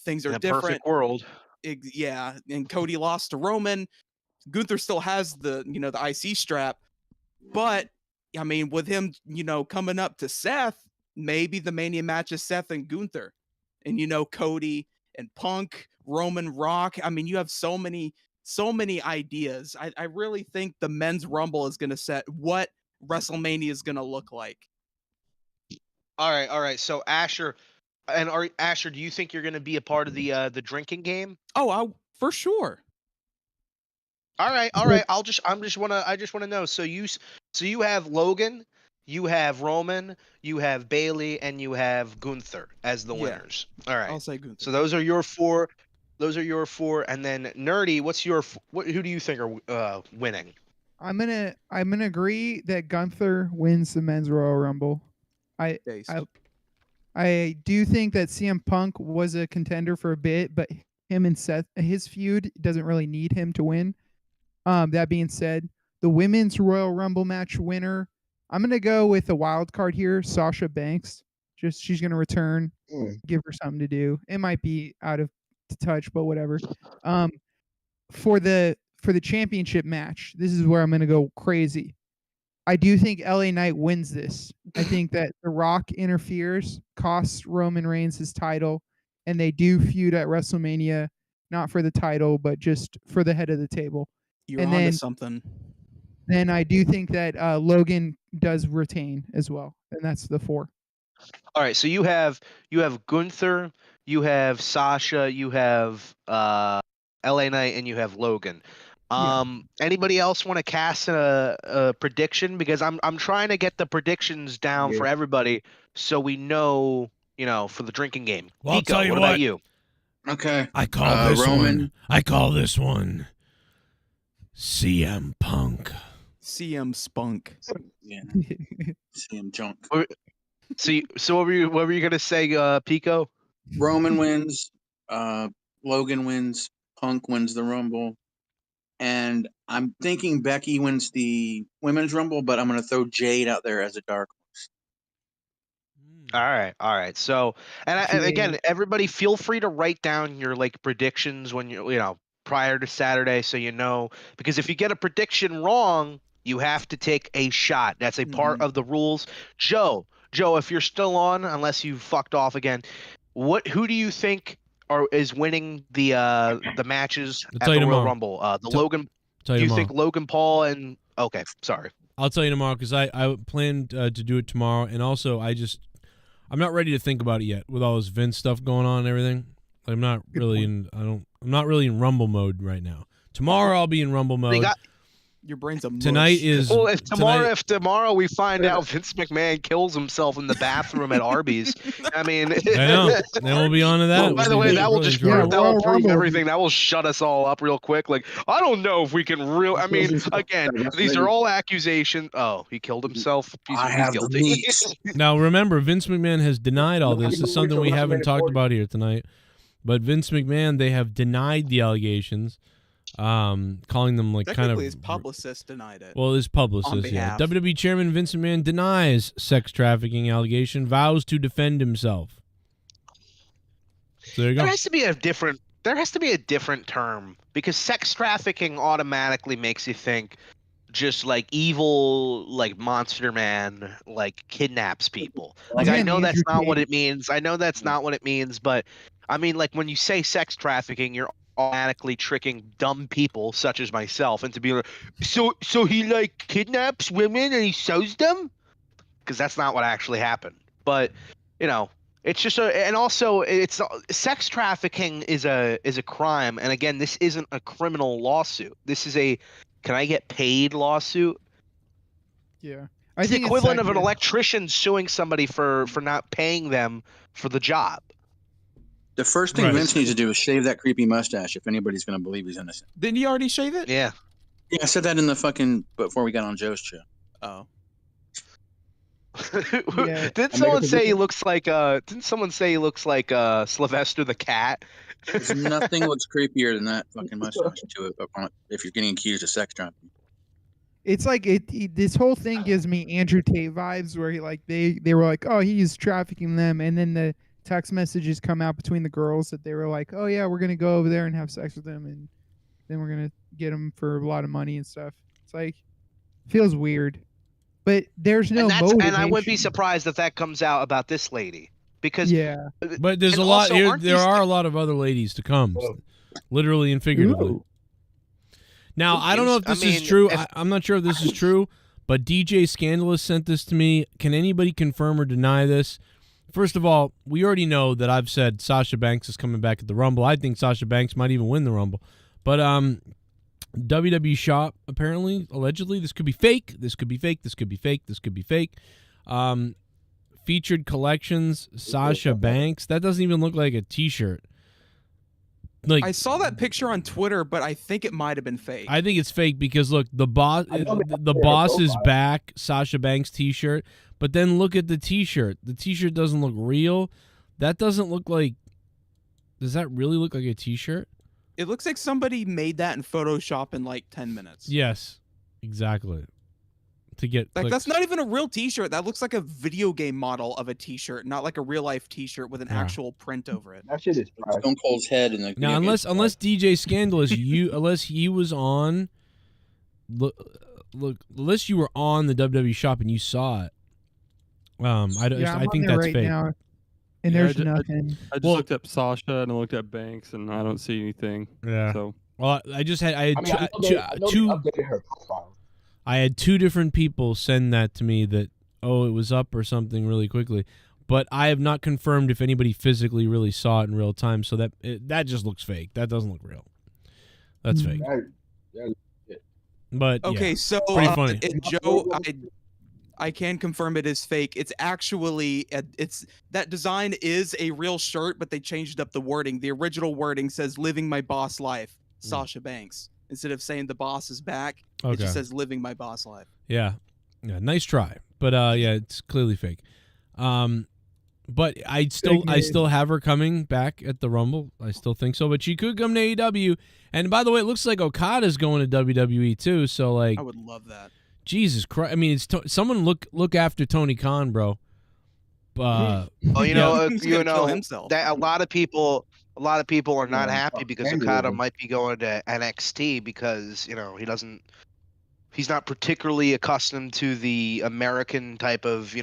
things are different. Perfect world. Yeah, and Cody lost to Roman. Gunther still has the IC strap, but I mean, with him, coming up to Seth, maybe the Mania match is Seth and Gunther, and Cody and Punk, Roman, Rock. I mean, you have so many ideas. I really think the Men's Rumble is going to set what WrestleMania is going to look like. All right. So Asher, Asher, do you think you're going to be a part of the drinking game? Oh, for sure. All right. I just want to know. So you have Logan, you have Roman, you have Bayley, and you have Gunther as the winners. All right. I'll say Gunther. So those are your 4. And then Nerdy, who do you think are winning? I'm gonna agree that Gunther wins the Men's Royal Rumble. I do think that CM Punk was a contender for a bit, but him and Seth, his feud doesn't really need him to win. That being said, the Women's Royal Rumble match winner, I'm gonna go with a wild card here, Sasha Banks. She's gonna return, give her something to do. It might be out of touch, but whatever. For the championship match, this is where I'm gonna go crazy. I do think LA Knight wins this. I think that The Rock interferes, costs Roman Reigns his title, and they do feud at WrestleMania, not for the title, but just for the head of the table. You're and onto something. Then I do think that Logan does retain as well, and that's the 4. All right, so you have Gunther, you have Sasha, you have LA Knight, and you have Logan. Anybody else want to cast a prediction? Because I'm trying to get the predictions down for everybody, so we know, for the drinking game. Well, I'll Nico, tell you what about you? Okay. I call this Roman. one. I call this one CM Punk. CM Spunk. Yeah. CM Junk. So what were you gonna say, Pico? Roman wins. Logan wins. Punk wins the Rumble. And I'm thinking Becky wins the Women's Rumble, but I'm going to throw Jade out there as a dark horse. All right. So, and again, everybody, feel free to write down your like predictions when you know prior to Saturday, so you know, because if you get a prediction wrong, you have to take a shot. That's a part of the rules. Joe, if you're still on, unless you fucked off again, who do you think is winning the matches at the Royal Rumble? Logan. Do you think Logan Paul and okay, sorry. I'll tell you tomorrow because I planned to do it tomorrow, and also I'm not ready to think about it yet with all this Vince stuff going on and everything. I'm not really I'm not really in Rumble mode right now. Tomorrow I'll be in Rumble mode. Your brain's a mush. Tonight is well. If tomorrow we find out Vince McMahon kills himself in the bathroom at Arby's, I mean, I know. Then we'll be on to that. Well, by the way, that will just prove everything. That will shut us all up real quick. Like, I don't know if we can I mean, again, these are all accusations. Oh, he killed himself. He's guilty. Now remember, Vince McMahon has denied all this. It's something we haven't talked about here tonight. But Vince McMahon, they have denied the allegations. Calling them like kind of his publicist denied it. Well, his publicist, yeah. WWE Chairman Vince McMahon denies sex trafficking allegation, vows to defend himself. So there you go. There has to be a different term because sex trafficking automatically makes you think just like evil, like Monster Man, like kidnaps people. Like I know that's not what it means. But I mean, like when you say sex trafficking, you're automatically tricking dumb people such as myself into being like, so he like kidnaps women and he sells them, because that's not what actually happened. But you know, it's just and also it's sex trafficking is a crime, and again, this isn't a criminal lawsuit. This is a can I get paid lawsuit. Yeah, it's the equivalent of an electrician suing somebody for not paying them for the job. The first thing Vince needs to do is shave that creepy mustache if anybody's going to believe he's innocent. Didn't he already shave it? Yeah. Yeah, I said that in the fucking before we got on Joe's show. Oh. Didn't someone say he looks like Sylvester the Cat? There's nothing looks creepier than that fucking mustache to it if you're getting accused of sex trafficking. It's like this whole thing gives me Andrew Tate vibes where they were like, oh, he's trafficking them, and then the text messages come out between the girls that they were like, oh yeah, we're gonna go over there and have sex with them, and then we're gonna get them for a lot of money and stuff. It's like feels weird, but there's no motivation. And I wouldn't be surprised if that comes out about this lady because but there's a lot here. There are a lot of other ladies to come, literally and figuratively. Ooh. Now I don't know if this is true. I'm not sure if this is true, but DJ Scandalous sent this to me. Can anybody confirm or deny this? First of all, we already know that I've said Sasha Banks is coming back at the Rumble. I think Sasha Banks might even win the Rumble. But WWE Shop, apparently, allegedly, this could be fake. This could be fake. This could be fake. This could be fake. Featured collections, Sasha Banks. That doesn't even look like a T-shirt. Like I saw that picture on Twitter, but I think it might have been fake. I think it's fake because look, the boss is back, Sasha Banks T-shirt. But then look at the T-shirt. The T-shirt doesn't look real. That doesn't look like. Does that really look like a T-shirt? It looks like somebody made that in Photoshop in like 10 minutes. Yes, exactly. To get like that's not even a real T-shirt. That looks like a video game model of a T-shirt, not like a real life T-shirt with an actual print over it. That shit is Stone Cold's head in the now. Unless DJ Scandalous, unless he was on. Look, unless you were on the WWE Shop and you saw it. I think that's right fake. Now, and there's nothing. I just looked up Sasha and I looked at Banks and I don't see anything. Yeah. So well, I had two different people send that to me that it was up or something really quickly, but I have not confirmed if anybody physically really saw it in real time. So that just looks fake. That doesn't look real. That's fake. But okay, yeah, so pretty funny. Joe, I can confirm it is fake. It's actually that design is a real shirt, but they changed up the wording. The original wording says "Living My Boss Life," Sasha Banks. Instead of saying the boss is back, it just says "Living My Boss Life." Yeah, nice try, but yeah, it's clearly fake. But I still have her coming back at the Rumble. I still think so. But she could come to AEW. And by the way, it looks like Okada's going to WWE too. So like, I would love that. Jesus Christ! I mean, it's someone look after Tony Khan, bro. Well, you know, that a lot of people are not happy because Okada might be going to NXT because he's not particularly accustomed to the American type of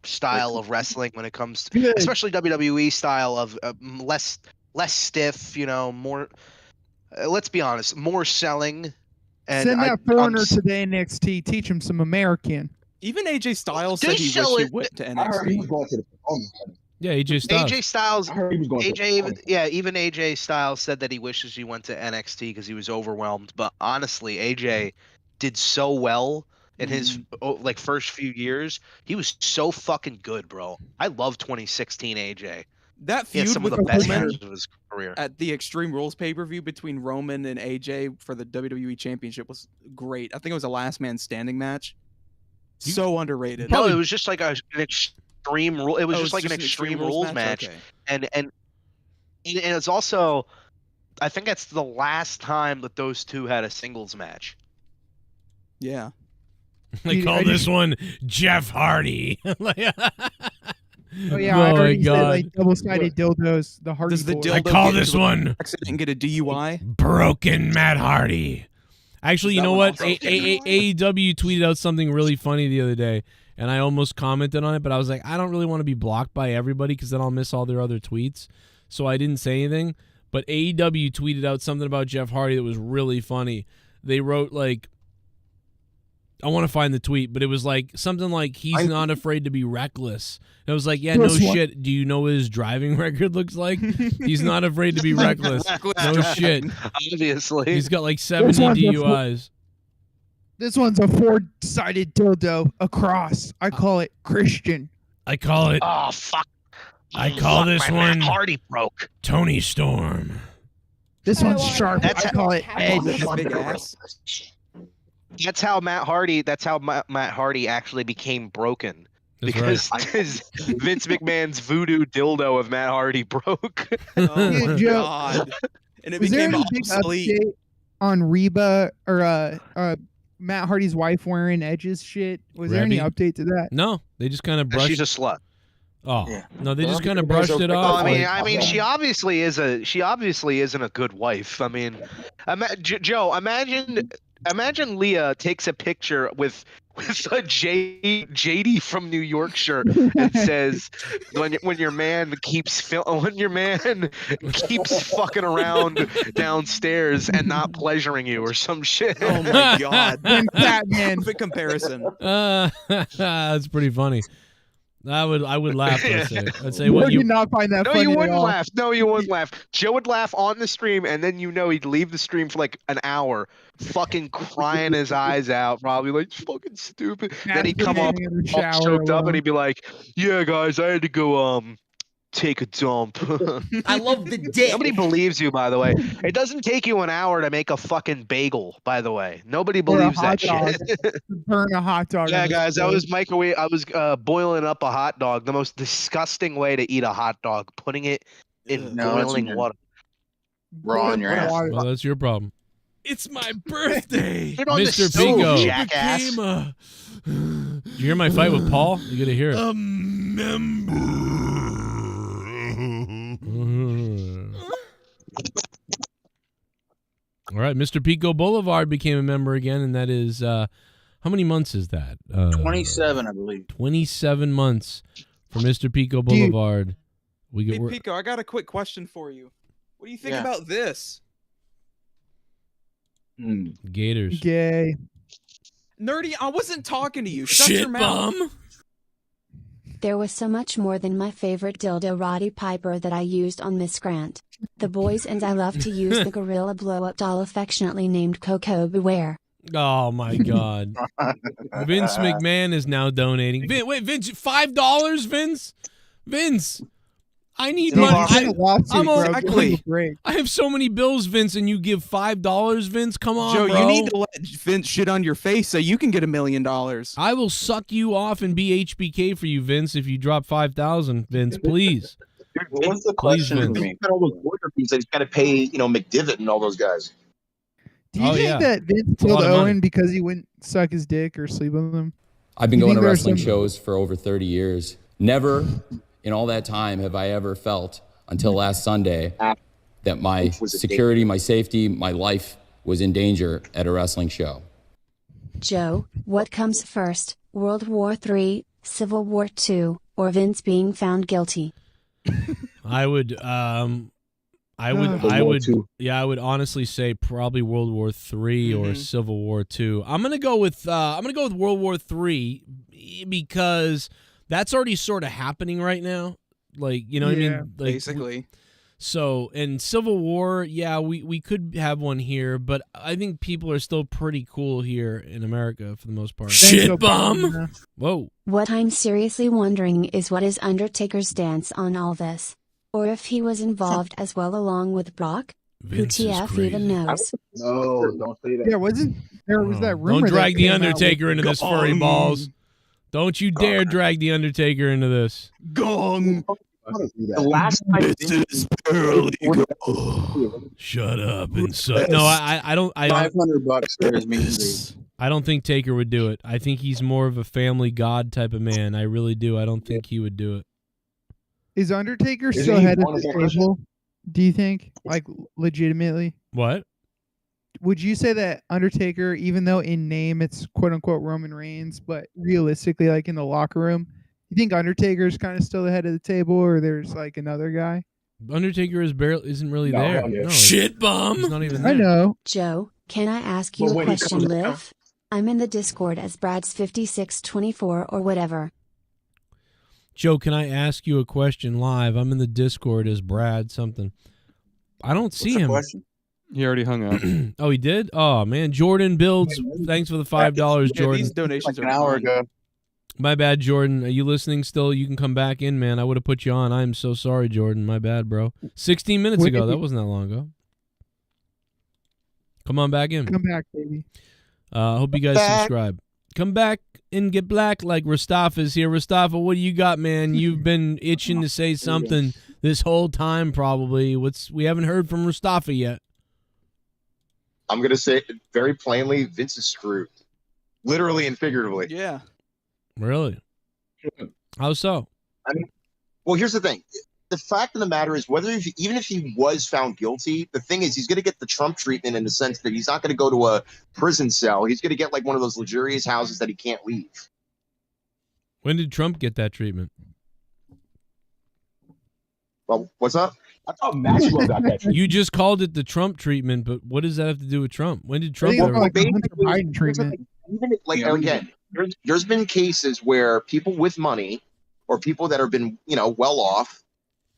style of wrestling when it comes to, especially WWE style of less stiff, more. Let's be honest, more selling. And send that foreigner to the NXT. Teach him some American. Even AJ Styles said he wished he went to NXT. I heard he was going to the Yeah, AJ Styles. AJ Styles. I heard he was going even AJ Styles said that he wishes he went to NXT because he was overwhelmed. But honestly, AJ did so well in his first few years. He was so fucking good, bro. I love 2016 AJ. That feud some with of the best Roman matches of his career at the Extreme Rules pay-per-view between Roman and AJ for the WWE Championship was great. I think it was a last man standing match. So underrated. No, it was just like an extreme rule. It was just like an extreme rules match. Okay. And it's also, I think that's the last time that those two had a singles match. Yeah. They call this one Jeff Hardy. Oh yeah, I heard you say like double-sided dildos. The Hardy Boys. I call this one accident and get a DUI. Broken Matt Hardy. Actually, you know what? AEW tweeted out something really funny the other day, and I almost commented on it, but I was like, I don't really want to be blocked by everybody because then I'll miss all their other tweets. So I didn't say anything. But AEW tweeted out something about Jeff Hardy that was really funny. They wrote like, I want to find the tweet, but it was like something like he's not afraid to be reckless. And I was like, yeah, no shit. Do you know what his driving record looks like? He's not afraid to be reckless. No shit. Obviously. He's got like 70 DUIs. This one's a four-sided dildo across. I call it Christian. I call it. Oh fuck. I call this one Hardy broke. Tony Storm. This one's sharp. I call it Edge. Big ass. That's how Matt Hardy actually became broken. Because Vince McMahon's voodoo dildo of Matt Hardy broke. Oh my god! And it became obsolete. On Reba or Matt Hardy's wife wearing Edge's shit? Was there any update to that? No, they just kind of brushed. She's a slut. Oh no, they just kind of brushed it off. I mean, she obviously isn't a good wife. I mean, Joe, imagine Leah takes a picture with a JD from New York shirt and says, "When your man keeps fucking around downstairs and not pleasuring you," or some shit. Oh my god, Batman. Perfect comparison. That's pretty funny. I would laugh. I'd say what what you did not find that no, funny you at wouldn't all. laugh. No, you wouldn't laugh. Joe would laugh on the stream, and then he'd leave the stream for like an hour, fucking crying his eyes out, probably like fucking stupid. Then he'd come up, all choked up, and he'd be like, "Yeah, guys, I had to go take a dump." I love the dick. Nobody believes you, by the way. It doesn't take you an hour to make a fucking bagel, by the way. Nobody believes that shit. Burn a hot dog. Yeah, guys, I was boiling up a hot dog. The most disgusting way to eat a hot dog, putting it in boiling water. Raw in your ass. Well, that's your problem. It's my birthday, Put it on the Mr. stove, Pico. jackass. Did you hear my fight with Paul? You gotta hear it. A member. All right, Mr. Pico Boulevard became a member again, and that is how many months is that? 27, I believe. 27 months for Mr. Pico Boulevard. Hey Pico, I got a quick question for you. What do you think about this? Gators. Gay. Nerdy, I wasn't talking to you. Shut your Shit mouth. bum. There was so much more than my favorite dildo Roddy Piper that I used on Miss Grant. The boys and I love to use the Gorilla Blow-Up doll affectionately named Coco Beware. Oh my God. Vince McMahon is now donating. Wait, Vince, $5, Vince? Vince. I need Dude, money. it's in a lawsuit, I'm bro. all, Give him a break. I have so many bills, Vince, and you give $5, Vince. Come on, Joe, bro. you need to let Vince shit on your face so you can get $1 million. I will suck you off and be HBK for you, Vince, if you drop 5,000, Vince. Please. What's the Please, question? Vince. He's got all those lawyer fees that he's got to pay, McDivitt and all those guys. Do you think that Vince a lot killed of money. Owen because he wouldn't suck his dick or sleep with him? I've been You going think to there's wrestling some- shows for over 30 years. Never in all that time have I ever felt, until last Sunday, that my security, my safety, my life was in danger at a wrestling show. Joe, what comes first, World War III, Civil War II, or Vince being found guilty? I would I would honestly say probably World War III or Civil War II. I'm gonna go with World War III because that's already sort of happening right now. Like, you know what I mean? Like, basically. So, in Civil War, yeah, we could have one here, but I think people are still pretty cool here in America for the most part. Shit bum. Whoa. What I'm seriously wondering is what is Undertaker's stance on all this? Or if he was involved as well along with Brock? Vince Who is TF even knows? No, don't say that. Yeah, wasn't there was that rumor? Don't drag that the came out Undertaker with- into this, furry balls. Don't you dare drag the Undertaker into this. Gong. The last time Shut up and suck. No, I don't. $500 for his meet and greet. I don't think Taker would do it. I think he's more of a family god type of man. I really do. I don't think he would do it. Is Undertaker Isn't still he head of one of the the Christians? table? Do you think, like, legitimately? What? Would you say that Undertaker, even though in name it's quote unquote Roman Reigns, but realistically, like in the locker room, you think Undertaker's kind of still the head of the table, or there's like another guy? Undertaker isn't really No, there. no, No, shit bum. He's not even there. I know. Joe, can I ask you But a when he question, comes down- Liv? I'm in the Discord as Brad's 5624 or whatever. Joe, can I ask you a question live? I'm in the Discord as Brad something. I don't see him. He already hung up. Oh, he did? Oh, man. Jordan Builds. Thanks for the $5, Yeah, Jordan. these donations Like are an hour fun. ago. My bad, Jordan. Are you listening still? You can come back in, man. I would have put you on. I'm so sorry, Jordan. My bad, bro. 16 minutes Wait. ago. That wasn't that long ago. Come on back in. Come back, baby. Hope you guys subscribe. Come back and get black like Rastafa's here. Rastafa, what do you got, man? You've been itching to say something this whole time, probably. We haven't heard from Rastafa yet. I'm going to say it very plainly, Vince is screwed. Literally and figuratively. Yeah. Really? How so? I mean, well, here's the thing. The fact of the matter is, even if he was found guilty, the thing is he's going to get the Trump treatment in the sense that he's not going to go to a prison cell. He's going to get like one of those luxurious houses that he can't leave. When did Trump get that treatment? Well, what's up? I thought Maxwell got that. You just called it the Trump treatment, but what does that have to do with Trump? When did I Trump think it's ever? more like the Hunter Basically, Biden treatment. Even like again, there's been cases where people with money or people that have been well off,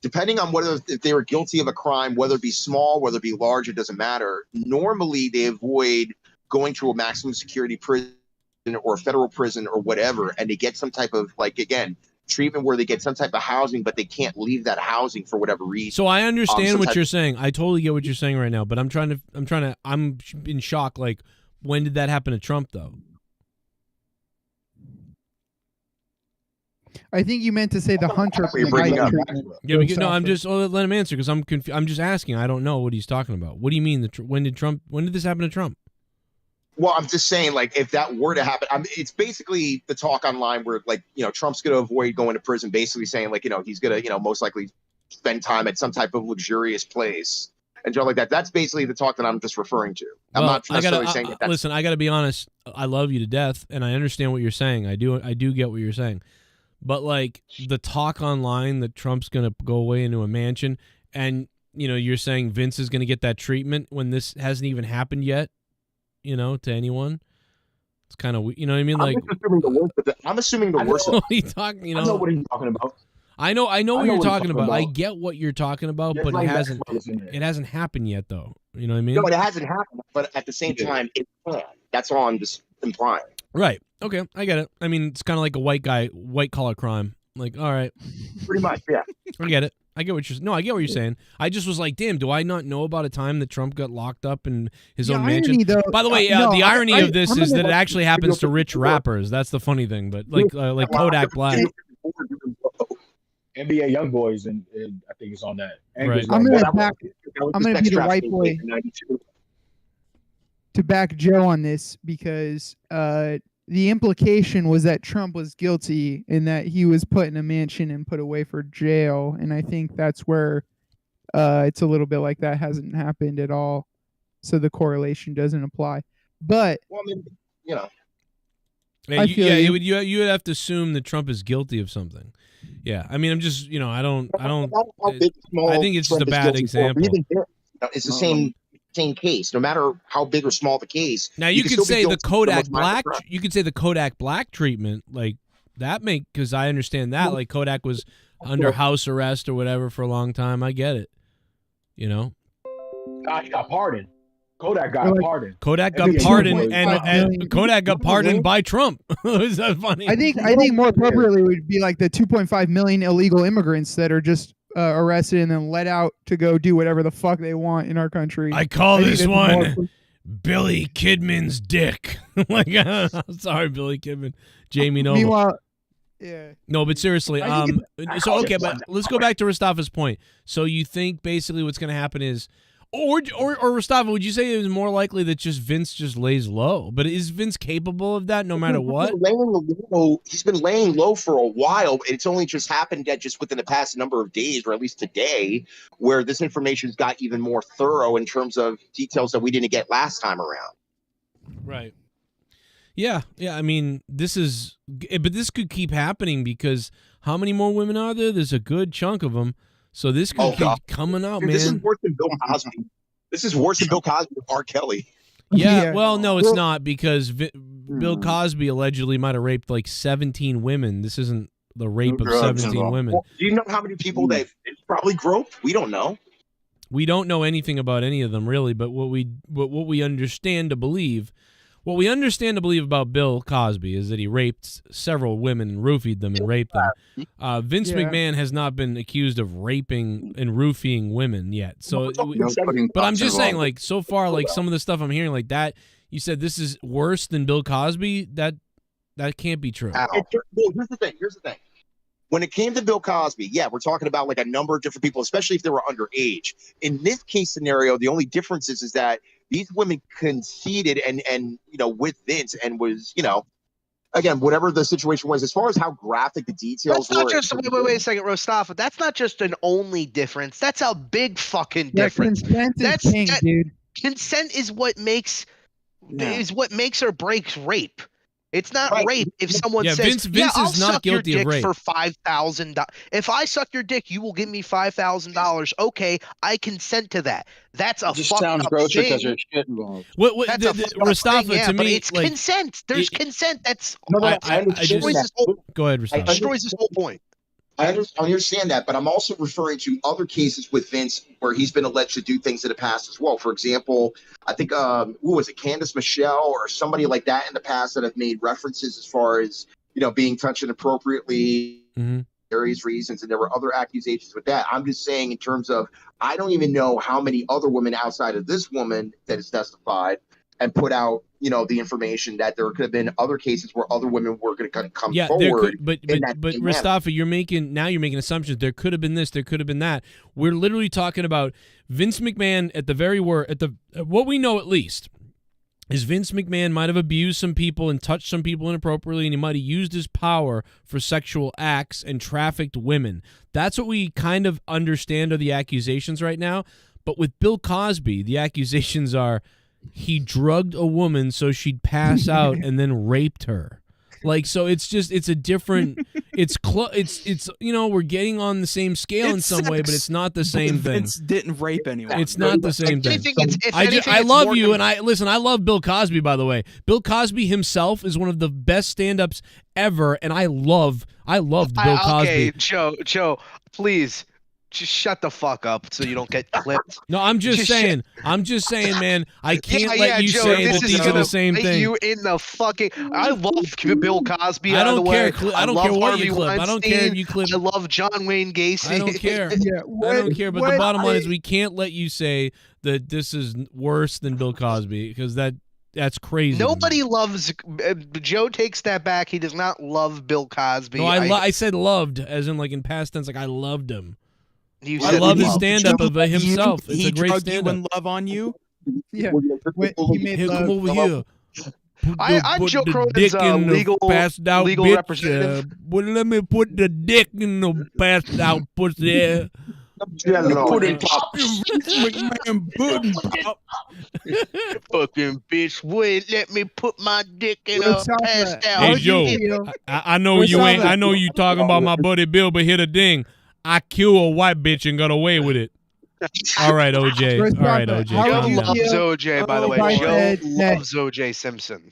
depending on whether if they were guilty of a crime, whether it be small, whether it be large, it doesn't matter. Normally, they avoid going to a maximum security prison or a federal prison or whatever, and they get some type of treatment where they get some type of housing, but they can't leave that housing for whatever reason. So I understand some what type- you're saying. I totally get what you're saying right now, but I'm in shock. Like, when did that happen to Trump, though? I think you meant to say the Hunter You're breaking Biden up. treatment. Yeah, I'm just let him answer because I'm I'm just asking. I don't know what he's talking about. What do you mean? When did this happen to Trump? Well, I'm just saying, like, if that were to happen, it's basically the talk online where, Trump's going to avoid going to prison, basically saying, he's going to, most likely spend time at some type of luxurious place and stuff like that. That's basically the talk that I'm just referring to. I'm not necessarily saying that. Listen, I got to be honest. I love you to death, and I understand what you're saying. I do get what you're saying. But, like, the talk online that Trump's going to go away into a mansion, and, you're saying Vince is going to get that treatment when this hasn't even happened yet. To anyone, it's kind of you know what I mean. Like, I'm assuming the worst. What are you talking? I know what he's talking about. I know what you're talking about. I about. get what you're talking about, but like it hasn't happened yet, though. You know what I mean? No, it hasn't happened. But at the same time, it can. That's all I'm just implying. Right. Okay, I get it. I mean, it's kind of like a white collar crime. Like, all right, Pretty much, yeah. I get it. I get what you're saying. I just was like, damn, do I not know about a time that Trump got locked up in his own mansion? Though, By the way, no, the irony of this is that it actually happens to video rich rappers. That's the funny thing. But like Kodak Black. NBA YoungBoys, and I think it's on that. Right. I'm gonna be the white boy to back Joe on this because the implication was that Trump was guilty and that he was put in a mansion and put away for jail, and I think that's where it's a little bit like that hasn't happened at all, so the correlation doesn't apply. But well, I mean, you know, you would have to assume that Trump is guilty of something. Yeah, I mean, I'm just, I don't. I think it's just a bad example. It's the same case, no matter how big or small the case. Now you could say the Kodak Black. You could say the Kodak Black treatment, like that, because I understand that. Like Kodak was under house arrest or whatever for a long time. I get it. He got pardoned. Kodak got pardoned. Kodak got pardoned, and Kodak got pardoned by Trump. Is that funny? I think more appropriately would be like the 2.5 million illegal immigrants that are just arrested and then let out to go do whatever the fuck they want in our country. I call this one Billy Kidman's dick. Like, sorry, Billy Kidman, Jamie Noble. Meanwhile, yeah. No, but seriously, so okay, but let's go back to Rastaf's point. So you think basically what's going to happen is. Or Rastava, would you say it was more likely that just Vince just lays low? But is Vince capable of that no matter what? He's been laying low for a while. It's only just happened that just within the past number of days, or at least today, where this information's got even more thorough in terms of details that we didn't get last time around. Right. Yeah. I mean, but this could keep happening because how many more women are there? There's a good chunk of them. So this could keep coming out, man. This is worse than Bill Cosby. This is worse than Bill Cosby with R. Kelly. Yeah, well, no, it's not because Bill Cosby allegedly might have raped like 17 women. This isn't the rape of 17 women. Well, do you know how many people they've probably groped? We don't know. We don't know anything about any of them, really. But what we understand to believe. What we understand to believe about Bill Cosby is that he raped several women and roofied them and raped them. Vince McMahon has not been accused of raping and roofing women yet. So, but I'm just saying, like, so far, like some of the stuff I'm hearing, like that, you said this is worse than Bill Cosby. That can't be true. Here's the thing. When it came to Bill Cosby, yeah, we're talking about like a number of different people, especially if they were underage. In this case scenario, the only difference is that these women conceded and with Vince and was, again, whatever the situation was, as far as how graphic the details were. That's not just wait a second, Rostafa. That's not just an only difference. That's a big fucking difference. Consent is king, dude. Consent is what makes or breaks rape. It's not rape if someone says, Vince I'll is not suck your guilty dick of rape for $5,000. If I suck your dick, you will give me $5,000. Okay, I consent to that. That's a fucked sounds up grosser thing. because there's shit involved. That's a fucked up Mustafa, thing, to but me, it's like, consent. There's consent. That's I destroys this whole, go ahead, Mustafa. destroys this whole point. I understand that, but I'm also referring to other cases with Vince where he's been alleged to do things in the past as well. For example, I think who was it, Candace Michelle or somebody like that in the past that have made references as far as being touched inappropriately, various reasons, and there were other accusations with that. I'm just saying in terms of I don't even know how many other women outside of this woman that has testified and put out the information that there could have been other cases where other women were going to come forward. But Mustafa, you're making assumptions. There could have been this, there could have been that. We're literally talking about Vince McMahon what we know at least is Vince McMahon might have abused some people and touched some people inappropriately, and he might have used his power for sexual acts and trafficked women. That's what we kind of understand are the accusations right now. But with Bill Cosby, the accusations are he drugged a woman so she'd pass out and then raped her. Like, so it's a different, we're getting on the same scale in some way, but it's not the same thing. Vince didn't rape anyone. It's not the same thing. I love you, and I love Bill Cosby, by the way. Bill Cosby himself is one of the best stand-ups ever, and I loved Bill Cosby. Okay, Joe, please. Just shut the fuck up so you don't get clipped. No, I'm just saying. I'm just saying, man. I can't let you Joe, say this that is these are gonna the same bite thing. You in the fucking. I love Bill Cosby. I don't care. I don't care love what Harvey you clip. I don't care if you clip. I love John Wayne Gacy. I don't care. Yeah, I don't care. But the bottom line is, we can't let you say that this is worse than Bill Cosby, because that's crazy. Nobody loves. Joe takes that back. He does not love Bill Cosby. No, I said loved, as in like in past tense. Like I loved him. You I said love his love. stand-up of himself. It's He a great drugged you stand-up. and love on you. Yeah, he made Here, love. come over here. I'm Put Joe the Cronin's dick in legal the passed out legal bitch. representative. Well, let me put the dick in the passed out pussy. Pudding pop. McMahon pudding pop. Fucking bitch would let me put my dick in a passed out. Hey Joe, I know you ain't. I know you talking about my buddy Bill, but hit a ding. I kill a white bitch and got away with it. All right, OJ. All right, OJ. Joe calm down. loves OJ, by the way. Joe loves OJ Simpson.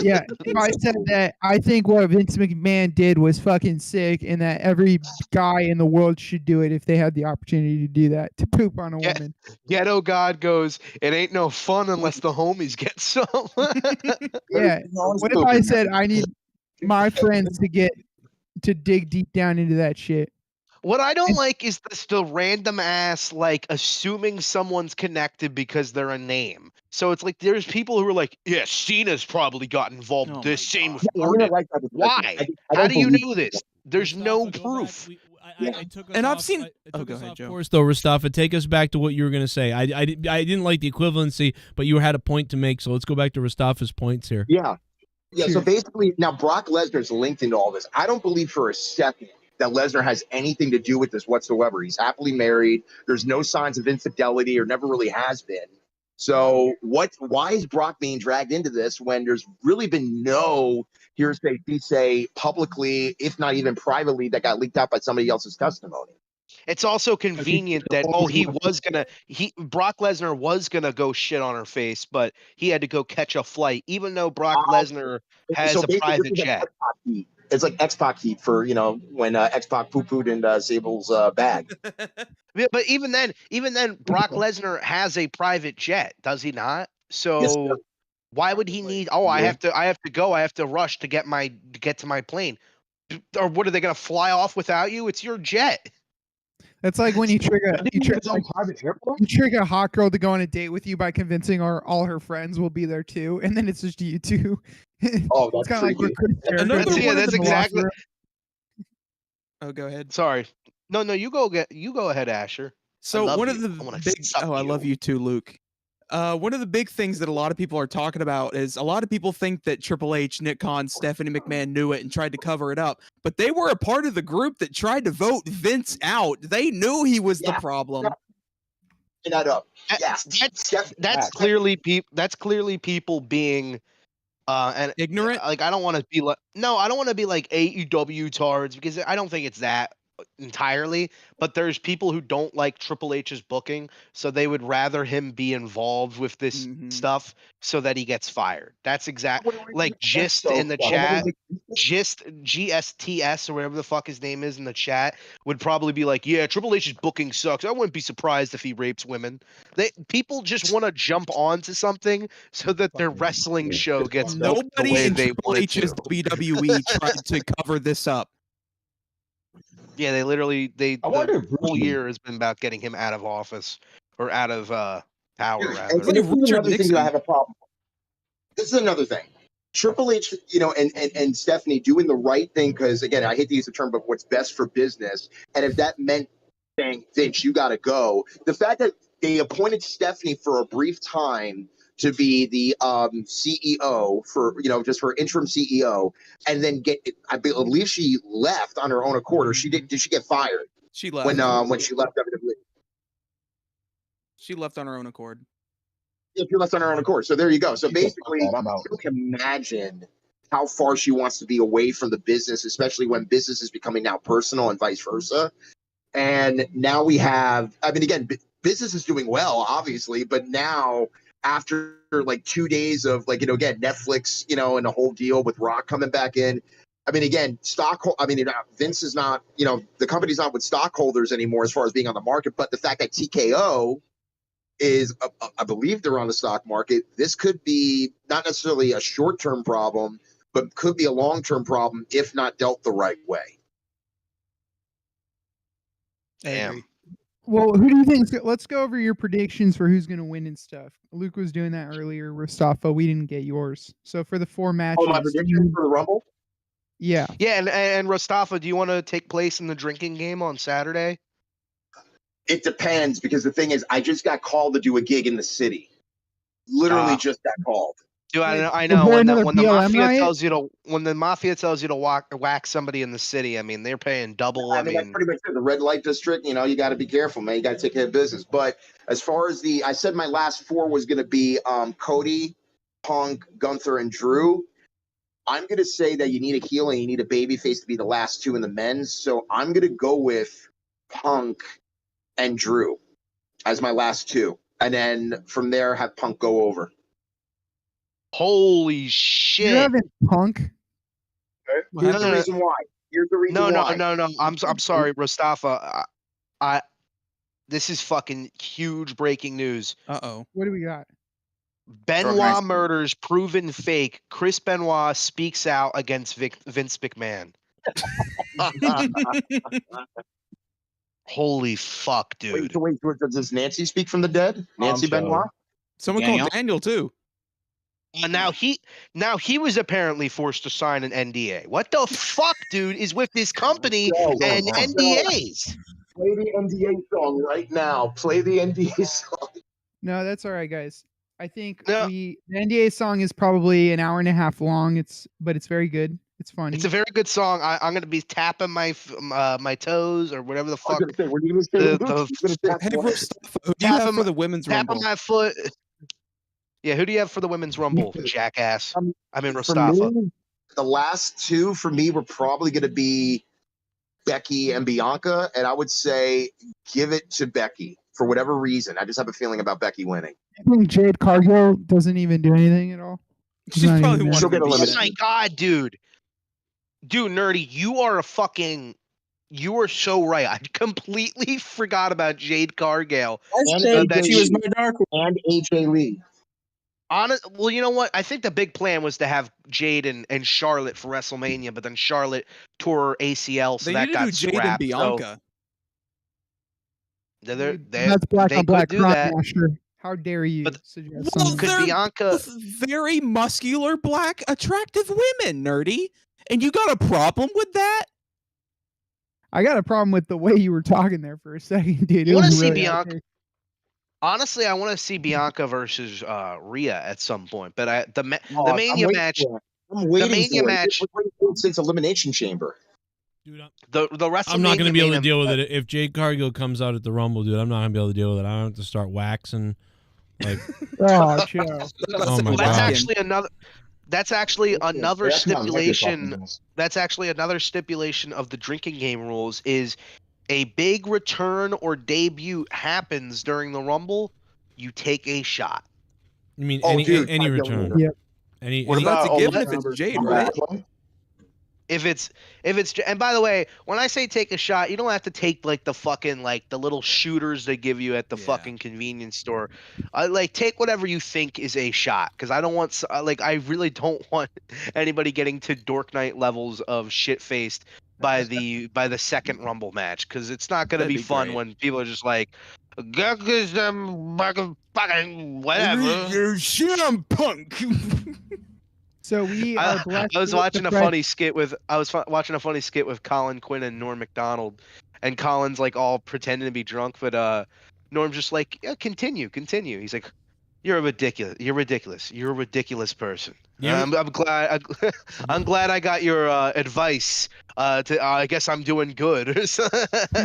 Yeah, if I said that, I think what Vince McMahon did was fucking sick, and that every guy in the world should do it if they had the opportunity to do that, to poop on a woman. Ghetto God goes, it ain't no fun unless the homies get some. Yeah. What if I said I need my friends to dig deep down into that shit? What I don't like is the random ass, like, assuming someone's connected because they're a name. So it's like there's people who are like, yeah, Cena's probably got involved with this. Same with Orton. Why? How do you know this? There's no proof. I took us And I've off- seen. I Oh, took go us ahead, off Joe. course though, Rastafa. Take us back to what you were going to say. I didn't like the equivalency, but you had a point to make. So let's go back to Rastafa's points here. Yeah. So basically, now Brock Lesnar's linked into all this. I don't believe for a second that Lesnar has anything to do with this whatsoever. He's happily married. There's no signs of infidelity, or never really has been. So why is Brock being dragged into this when there's really been no hearsay, say publicly, if not even privately, that got leaked out by somebody else's testimony? It's also convenient that Brock Lesnar was gonna go shit on her face, but he had to go catch a flight, even though Brock Lesnar has So a basically, private this is like jet. X-Pac heat. It's like X-Pac heat for, when X-Pac poo-pooed in Sable's bag. Yeah, but even then, Brock Lesnar has a private jet, does he not? So why would he need? Oh, I have to rush to get to my plane. Or what, are they gonna fly off without you? It's your jet. That's like when you trick a hot girl to go on a date with you by convincing all her friends will be there too, and then it's just you two. Oh, it's kind of like That's exactly. Oh, go ahead. Sorry. No, you go ahead, Asher. So one of the big. Oh, I love you too, Luke. One of the big things that a lot of people are talking about is a lot of people think that Triple H, Nick Khan, Stephanie McMahon knew it and tried to cover it up, but they were a part of the group that tried to vote Vince out. They knew he was the problem. That up. That's clearly people being and ignorant. Like, I don't want to be like I don't want to be like AEW tards, because I don't think it's that entirely, but there's people who don't like Triple H's booking, so they would rather him be involved with this stuff so that he gets fired. That's exactly like Gist in the chat. Gist GSTS or whatever the fuck his name is in the chat would probably be like, yeah, Triple H's booking sucks. I wouldn't be surprised if he rapes women. People just want to jump onto something so that their wrestling show gets booked the Nobody way in they Triple want it H's to. WWE tried to cover this up. Yeah, they literally the whole year has been about getting him out of office or out of power. Rather, And this is another thing that I have a problem. This is another thing. Triple H, and Stephanie doing the right thing, because again, I hate to use the term, but what's best for business. And if that meant saying, Vince, you got to go. The fact that they appointed Stephanie for a brief time to be the CEO for, just for interim CEO, and then I believe she left on her own accord, or did she get fired? She left. When she left WWE. She left on her own accord. Yeah, she left on her own accord. So there you go. So basically, you can imagine how far she wants to be away from the business, especially when business is becoming now personal and vice versa. And now we have, again, business is doing well, obviously, but now after like 2 days of again, Netflix, and the whole deal with Rock coming back in, I mean, again, Vince is not, the company's not with stockholders anymore as far as being on the market, but the fact that TKO is, I believe they're on the stock market, this could be not necessarily a short-term problem, but could be a long-term problem if not dealt the right way. Damn. Well, who do you think? Let's go over your predictions for who's going to win and stuff. Luke was doing that earlier. Mustafa, we didn't get yours. So for the 4 matches. Oh, my prediction for the Rumble? Yeah. Yeah, and Mustafa, do you want to take place in the drinking game on Saturday? It depends, because the thing is, I just got called to do a gig in the city. Literally just got called. Dude, I know. When the mafia tells you to whack somebody in the city, I mean, they're paying double. I mean, that's pretty much it. The red light district, you got to be careful, man. You got to take care of business. But as far as I said my last 4 was going to be Cody, Punk, Gunther, and Drew. I'm going to say that you need a heel and you need a babyface to be the last 2 in the men's. So I'm going to go with Punk and Drew as my last 2. And then from there, have Punk go over. Holy shit! You're having Punk. Here's the reason why. Here's the reason why. No. I'm sorry, Mustafa. This is fucking huge breaking news. Uh-oh. What do we got? Benoit murders proven fake. Chris Benoit speaks out against Vince McMahon. Holy fuck, dude! Wait, does Nancy speak from the dead? Nancy Benoit. Someone called Daniel too. Now he was apparently forced to sign an NDA. What the fuck, dude, is with this company and NDAs? Play the NDA song right now. Play the NDA song. No, that's all right, guys. I think the NDA song is probably an hour and a half long. But it's very good. It's funny. It's a very good song. I'm gonna be tapping my my toes or whatever the fuck. Hey, Mustafa, who do you have for the women's rumble? Tapping my foot. Yeah, who do you have for the women's rumble, jackass? I mean, Mustafa. For me, the last 2 for me were probably going to be Becky and Bianca, and I would say give it to Becky for whatever reason. I just have a feeling about Becky winning. I think Jade Cargill doesn't even do anything at all. She's probably She'll get Oh eliminated. my god, dude, Nerdy, you are so right. I completely forgot about Jade Cargill. That she was my dark and AJ Lee. Well, you know what? I think the big plan was to have Jade and Charlotte for WrestleMania, but then Charlotte tore her ACL, so that got Jade scrapped. and Bianca. That's black on black do that. Master. How dare you suggest Well, something? they're Bianca both very muscular, black, attractive women, Nerdy, and you got a problem with that? I got a problem with the way you were talking there for a second, dude. You want to see really Bianca? Honestly, I want to see Bianca versus Rhea at some point, but the Mania match. I'm waiting the Mania for match. it since Elimination Chamber. Dude, the WrestleMania. I'm not going to be able to deal with it if Jade Cargill comes out at the Rumble, dude. I'm not going to be able to deal with it. I don't have to start waxing. Like, oh, Joe. Oh my that's God. actually another. That's actually another That's not stipulation. Microsoft. That's actually another stipulation of the drinking game rules. Is a big return or debut happens during the Rumble, you take a shot. You mean Oh, any dude, any I get return? one. Yep. Any? What any about That's a given Alexa if it's versus Jade, Alexa? right? If it's and by the way, when I say take a shot, you don't have to take like the fucking like the little shooters they give you at the fucking convenience store. Like take whatever you think is a shot, because I don't want I really don't want anybody getting to Dork Night levels of shit faced by the second Rumble match, because it's not gonna That'd be be fun great. when people are just like, fucking whatever. You're CM Punk. So we are blessed. I was with watching the a fresh- funny skit with watching a funny skit with Colin Quinn and Norm Macdonald, and Colin's like all pretending to be drunk, but Norm's just like, yeah, continue. He's like, you're ridiculous. You're a ridiculous person. Yeah. I'm glad. I'm glad I got your advice. I guess I'm doing good.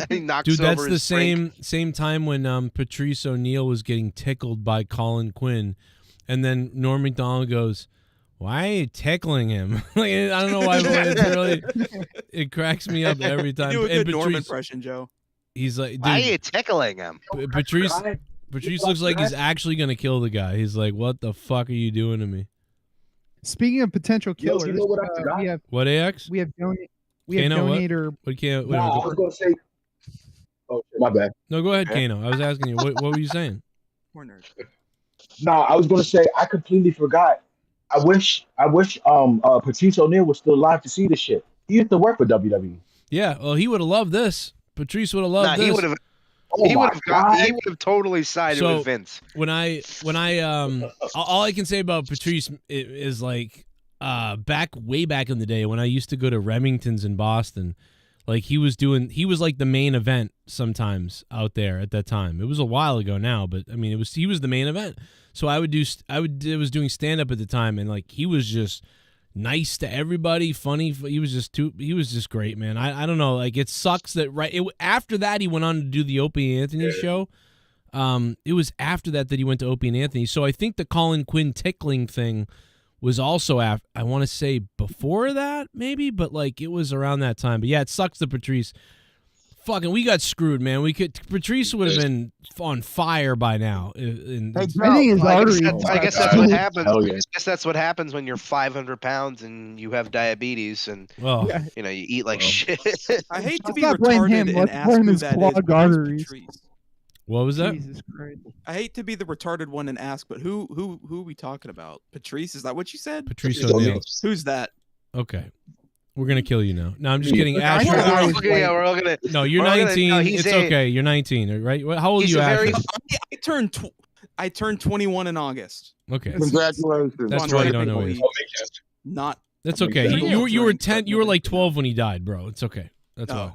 He knocks Dude, that's over the his drink. same time when Patrice O'Neal was getting tickled by Colin Quinn, and then Norm Macdonald goes, "Why are you tickling him?" Like, I don't know why, but it's really, it cracks me up every time. Do a And good Norm impression, Joe. He's like, Why are you dude, tickling him? Patrice looks like he's actually gonna kill the guy. He's like, "What the fuck are you doing to me?" Speaking of potential Yo, killers, you know what I forgot? What, AX? we have Kano, what? donator. What can't? Nah, I was gonna say. Oh, shit, my bad. No, go ahead, Kano. I was asking you. What were you saying? Nah, I was gonna say I completely forgot. I wish Patrice O'Neal was still alive to see this shit. He used to work for WWE. Yeah, well, he would have loved this. Patrice would have loved this. He would have. Oh he my would have. God. He would have totally sided So, with Vince. When I all I can say about Patrice is like way back in the day when I used to go to Remington's in Boston, like he was like the main event sometimes out there at that time. It was a while ago now, but I mean he was the main event. So I was doing stand up at the time, and like he was just nice to everybody, funny. He was just great, man. I don't know, like it sucks that after that he went on to do the Opie and Anthony show. It was after that he went to Opie and Anthony. So I think the Colin Quinn tickling thing was also after, I want to say before that maybe, but like it was around that time. But yeah, it sucks that Patrice. Fucking, we got screwed, man. Patrice would have been on fire by now. I guess that's what happens. I guess that's what happens when you're 500 pounds and you have diabetes, and you eat like shit. I hate to be Let's not blame him. retarded and Let's ask blame who his that is. clogged but who's arteries. Patrice? What was that? Jesus Christ. I hate to be the retarded one and ask, but who are we talking about? Patrice? Is that what you said? Patrice O'Neal. Who's that? Okay. We're gonna kill you now. No, I'm just kidding. We're Asher, all gonna. no, you're 19. It's okay. You're 19, right? How old are you, Asher? I turned 21 in August. Okay. Congratulations. That's why you don't know it. Not. That's okay. You were 10. You were like 12 when he died, bro. It's okay. That's why.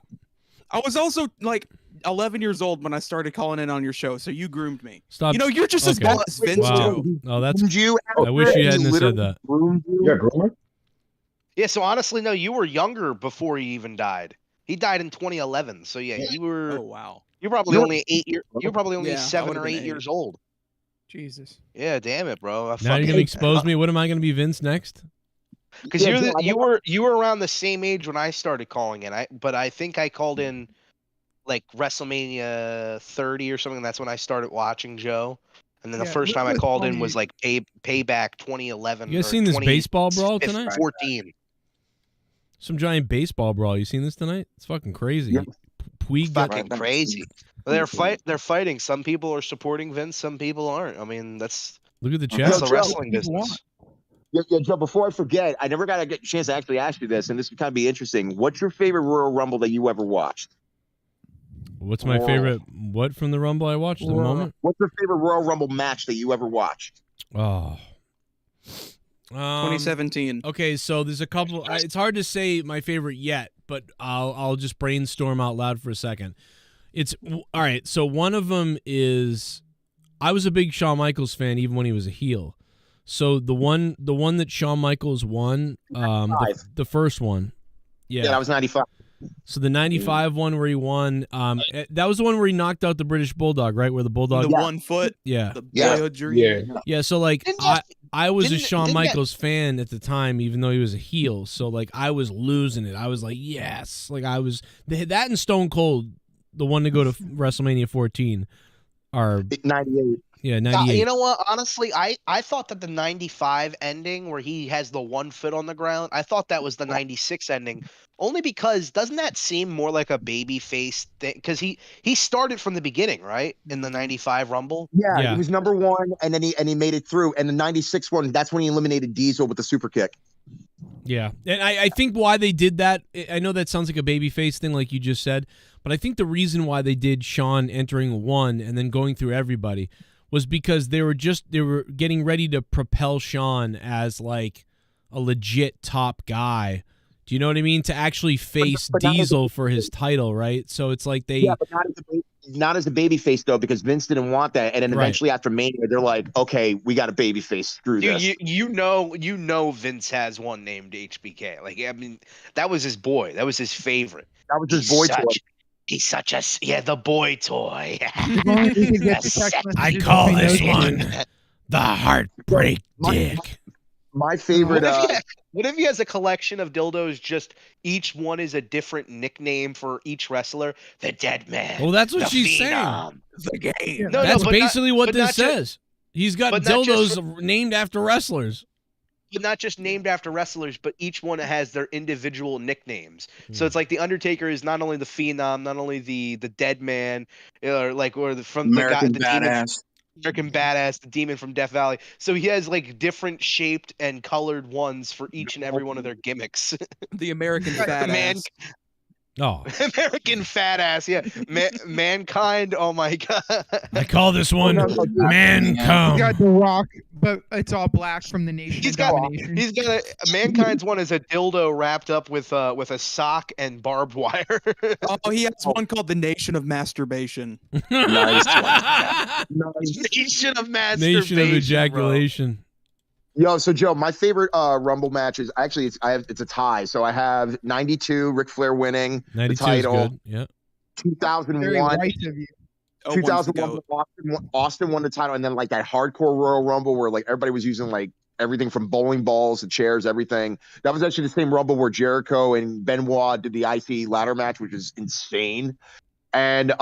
I was also like 11 years old when I started calling in on your show, so you groomed me. Stop. You know, you're just as bad as Vince. Wow. Too. Oh, that's. I wish you hadn't said that. Yeah, groomer. Yeah, so honestly, no, you were younger before he even died. He died in 2011, so yeah, you were. Oh wow. You're probably only 8 years. You're probably only Yeah, 7 or 8 8. years old. Jesus. Yeah, damn it, bro. Now you're gonna expose me. What am I gonna be, Vince, next? Because you were around the same age when I started calling in. But I think I called in like WrestleMania 30 or something. That's when I started watching Joe. And then the first time I called in was like Payback 2011. You guys seen this baseball brawl tonight? 14. Some giant baseball brawl. You seen this tonight? It's fucking crazy. Yep. Puig Fucking crazy. They're fighting. Some people are supporting Vince. Some people aren't. I mean, that's look at the chat. That's the wrestling business. Yeah, Joe, before I forget, I never got a chance to actually ask you this, and this would kind of be interesting. What's your favorite Royal Rumble that you ever watched? What's my favorite? What from the Rumble I watched at the moment? What's your favorite Royal Rumble match that you ever watched? Oh. 2017. Okay, so there's a couple. It's hard to say my favorite yet, but I'll just brainstorm out loud for a second. It's all right. So one of them is I was a big Shawn Michaels fan even when he was a heel. So the one that Shawn Michaels won, the first one, yeah, that was 95. So the 95 one where he won, that was the one where he knocked out the British Bulldog, right? Where the Bulldog, the 1 foot, yeah, the boyhood dream. Yeah. So like I was a Shawn Michaels fan at the time, even though he was a heel. So like I was losing it. I was like, yes, like I was that and Stone Cold, the one to go to WrestleMania 14, are 98. Yeah, 98. You know what? Honestly, I thought that the 95 ending where he has the 1 foot on the ground, I thought that was the 96 ending. Only because doesn't that seem more like a baby face thing? Because he started from the beginning, right? In the 95 Rumble. Yeah, he was number 1, and then he made it through. And the 96 one, that's when he eliminated Diesel with the super kick. Yeah, and I think why they did that, I know that sounds like a babyface thing like you just said, but I think the reason why they did Shawn entering 1 and then going through everybody was because they were getting ready to propel Shawn as like a legit top guy. Do you know what I mean? To actually face Diesel for his title, right? So it's like they but not as a baby face though, because Vince didn't want that. And then eventually after Mania, they're like, okay, we got a baby face. Screw this. You know Vince has one named HBK. Like, I mean, that was his boy. That was his favorite. That was his boy toy. He's such a the boy toy. I call this one the heartbreak dick. My favorite. What if he has a collection of dildos? Just each one is a different nickname for each wrestler. The Dead Man. Well, that's what the she's Phenom, saying. The Game. That's basically what this says. He's got dildos named after wrestlers. not just named after wrestlers, but each one has their individual nicknames. So it's like the Undertaker is not only the Phenom, not only the Dead Man, or from American the guy, the demon, Badass. American Badass, the demon from Death Valley. So he has like different shaped and colored ones for each and every one of their gimmicks. The American Badass. Oh, American Fat Ass, yeah. Mankind, oh my god. I call this one Man He's Come. got The Rock, but it's all black from the Nation of Domination. He's got Mankind's one is a dildo wrapped up with a sock and barbed wire. Oh, he has one called the Nation of Masturbation. Nice. Nation of Masturbation. Nation of Ejaculation. Yo, so Joe, my favorite Rumble match is actually it's a tie. So I have 92, Ric Flair winning the 92 is title. good. Yeah. 2001. Very right of you. 2001, Austin won the title, and then like that hardcore Royal Rumble where like everybody was using like everything from bowling balls to chairs, everything. That was actually the same Rumble where Jericho and Benoit did the IC ladder match, which is insane. And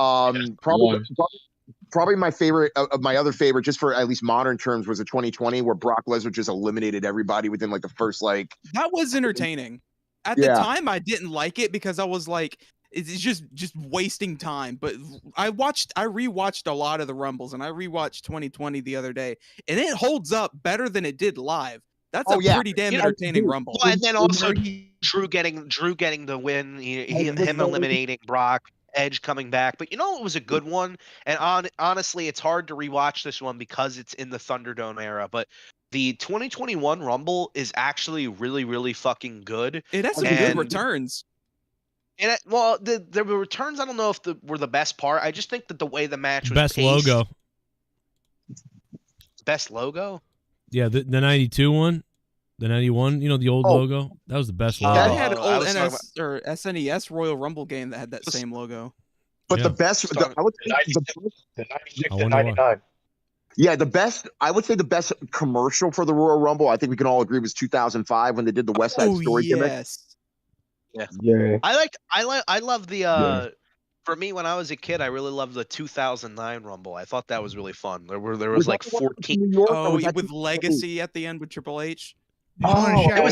probably my favorite of my other favorite, just for at least modern terms, was the 2020 where Brock Lesnar just eliminated everybody within like the first like. That was entertaining. At the time, I didn't like it because I was like, it's just wasting time. But I rewatched a lot of the Rumbles, and I rewatched 2020 the other day, and it holds up better than it did live. That's a pretty damn entertaining Rumble. Well, and then also Drew getting the win, him eliminating Brock. Edge coming back, but you know it was a good one, and honestly it's hard to rewatch this one because it's in the Thunderdome era, but the 2021 Rumble is actually really, really fucking good. It has some good returns. And the returns, I don't know if were the best part. I just think that the way the match was Best paced, logo. Best logo? Yeah, the 92 one. The 91, you know, the old logo? That was the best logo. That had an old SNES Royal Rumble game that had that same logo. But the best, I would say the 96 and 99. Yeah, I would say the best commercial for the Royal Rumble, I think we can all agree, was 2005 when they did the West Side Story gimmick. Yeah. I love the for me when I was a kid, I really loved the 2009 Rumble. I thought that was really fun. There was like 14 with Legacy at the end with Triple H. It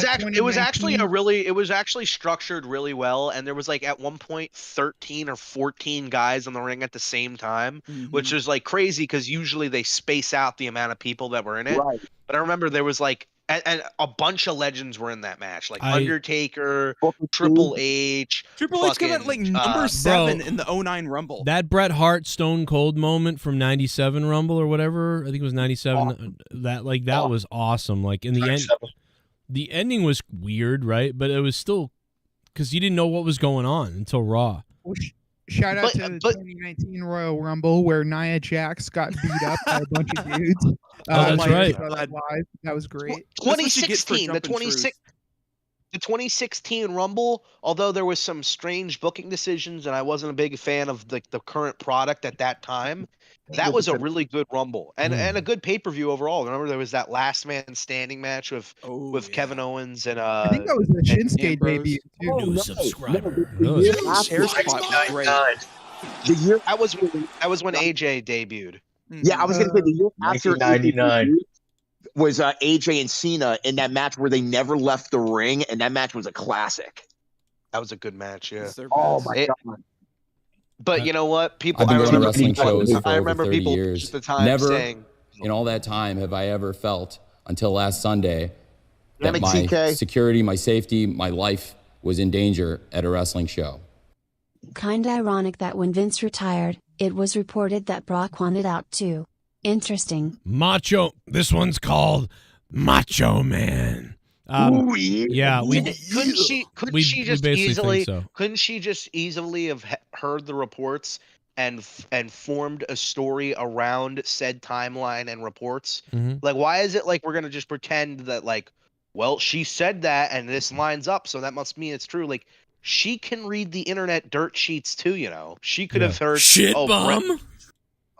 was actually structured really well, and there was like at one point 13 or 14 guys in the ring at the same time, which was like crazy because usually they space out the amount of people that were in it. Right. But I remember there was like and a bunch of legends were in that match, like Undertaker, Triple H. Triple H came at like number 7 in the 09 Rumble. That Bret Hart Stone Cold moment from 97 Rumble or whatever, I think it was 97. That was awesome. Like in the end. The ending was weird, right? But it was still because you didn't know what was going on until Raw. Shout out to the 2019 Royal Rumble where Nia Jax got beat up by a bunch of dudes. That's right. That was great. 2016, the 2016 Rumble, although there was some strange booking decisions and I wasn't a big fan of the current product at that time, that was a really good Rumble and a good pay-per-view overall. Remember there was that last man standing match with Kevin Owens and I think that was the Shinsuke debut too. New subscriber. That was when AJ debuted. Yeah, I was gonna say the year after 1999 was AJ and Cena in that match where they never left the ring, and that match was a classic. That was a good match, yeah. Oh my god! But you know what? People, I've been going to wrestling shows for I over remember 30 people years. at the time Never saying, in all that time have I ever felt until last Sunday that my TK. security, my safety, my life was in danger at a wrestling show. Kinda ironic that when Vince retired, it was reported that Brock wanted out too. Interesting. Macho. This one's called Macho Man. Yeah, couldn't she just easily so. couldn't she just easily have heard the reports and formed a story around said timeline and reports? Like, why is it like we're gonna just pretend that like, well, she said that and this lines up, so that must mean it's true? Like, she can read the internet dirt sheets too, you know. She could have heard shit bomb.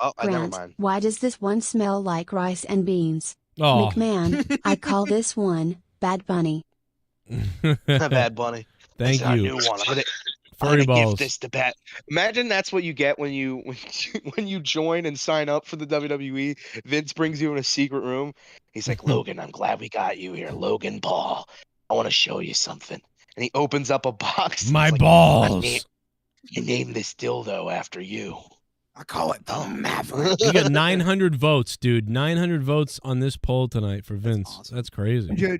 Never Grant, mind. why does this one smell like rice and beans? Oh. McMahon, I call this one Bad Bunny. Bad Bunny. Thank That's our you. new one. Furry I'm gonna balls. give this to Pat. Imagine that's what you get when you when you join and sign up for the WWE. Vince brings you in a secret room. He's like, Logan, I'm glad we got you here. Logan Paul, I want to show you something. And he opens up a box. My He's like, balls. I named this dildo after you. I call it the Maverick. We got 900 votes, dude. 900 votes on this poll tonight for Vince. That's crazy.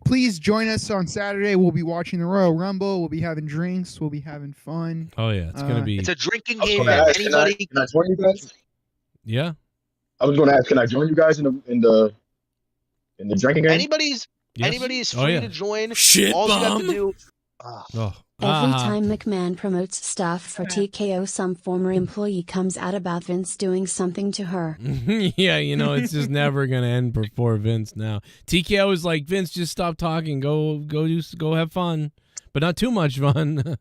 Please join us on Saturday. We'll be watching the Royal Rumble. We'll be having drinks. We'll be having fun. Oh yeah, it's gonna be. It's a drinking I was game. gonna ask, Anybody? can I join you guys? Yeah. I was going to ask, can I join you guys in the drinking game? Anybody's Yes. anybody is Oh, free yeah. to join. Shit, All you got to bum. do. Oh. Every time McMahon promotes stuff for TKO, some former employee comes out about Vince doing something to her. Yeah, you know, it's just never gonna end before Vince now. TKO is like, Vince, just stop talking. Go have fun. But not too much fun.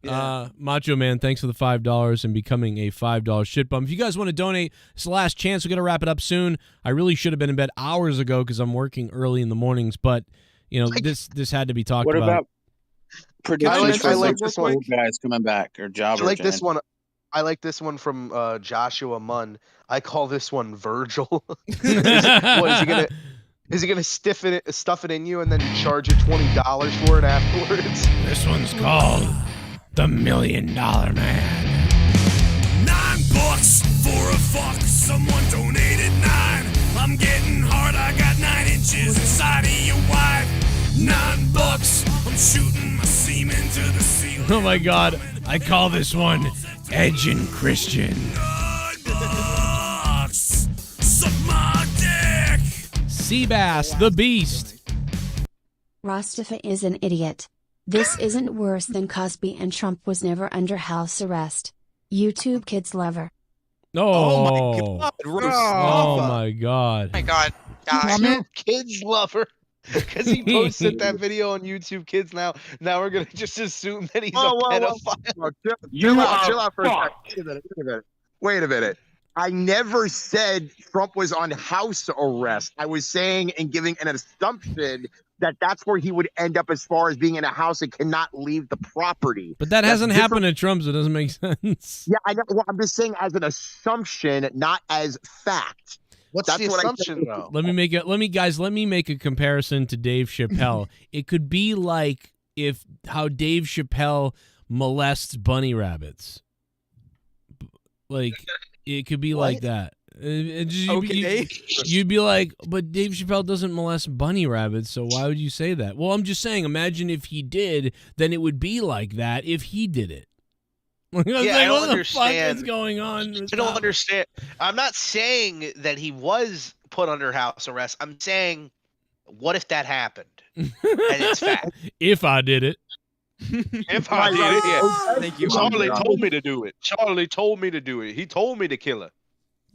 Macho Man, thanks for the $5 and becoming a $5 shit bum. If you guys want to donate, it's the last chance. We're gonna wrap it up soon. I really should have been in bed hours ago because I'm working early in the mornings, but you know, this had to be talked What about. about predictions I for like the this one. guys coming back or job? I like this one. I like this one from Joshua Munn. I call this one Virgil. Is he gonna stuff it in you and then charge you $20 for it afterwards? This one's called the $1 Million Man. $9 for a fuck. Someone donated 9. I'm getting hard. I got 9 inches inside of your wife. $9. I'm shooting my semen to the ceiling. Oh my God! I call this one Edge and Christian. Suck my dick. Seabass, the Beast. Rostifa is an idiot. This isn't worse than Cosby, and Trump was never under house arrest. YouTube kids love her. Oh, my God, oh my God! Oh my God, guys. YouTube kids love her. Because he posted that video on YouTube Kids now. Now we're gonna just assume that he's a pedophile. Chill out for a second. Wait a minute. I never said Trump was on house arrest. I was saying and giving an assumption that that's where he would end up as far as being in a house and cannot leave the property. But that hasn't happened to Trump, so it doesn't make sense. Yeah, I know. Well, I'm just saying as an assumption, not as fact. What's That's the what I assumption, said. though? Let me make a comparison to Dave Chappelle. It could be like how Dave Chappelle molests bunny rabbits. Like it could be like that. You'd be like, but Dave Chappelle doesn't molest bunny rabbits, so why would you say that? Well, I'm just saying, imagine if he did, then it would be like that if he did it. I don't what understand. the fuck is going on? I don't understand. I'm not saying that he was put under house arrest. I'm saying, what if that happened? And it's fact. If I did it. If I did it, yeah. Thank you. Charlie told me to do it. Charlie told me to do it. He told me to kill her.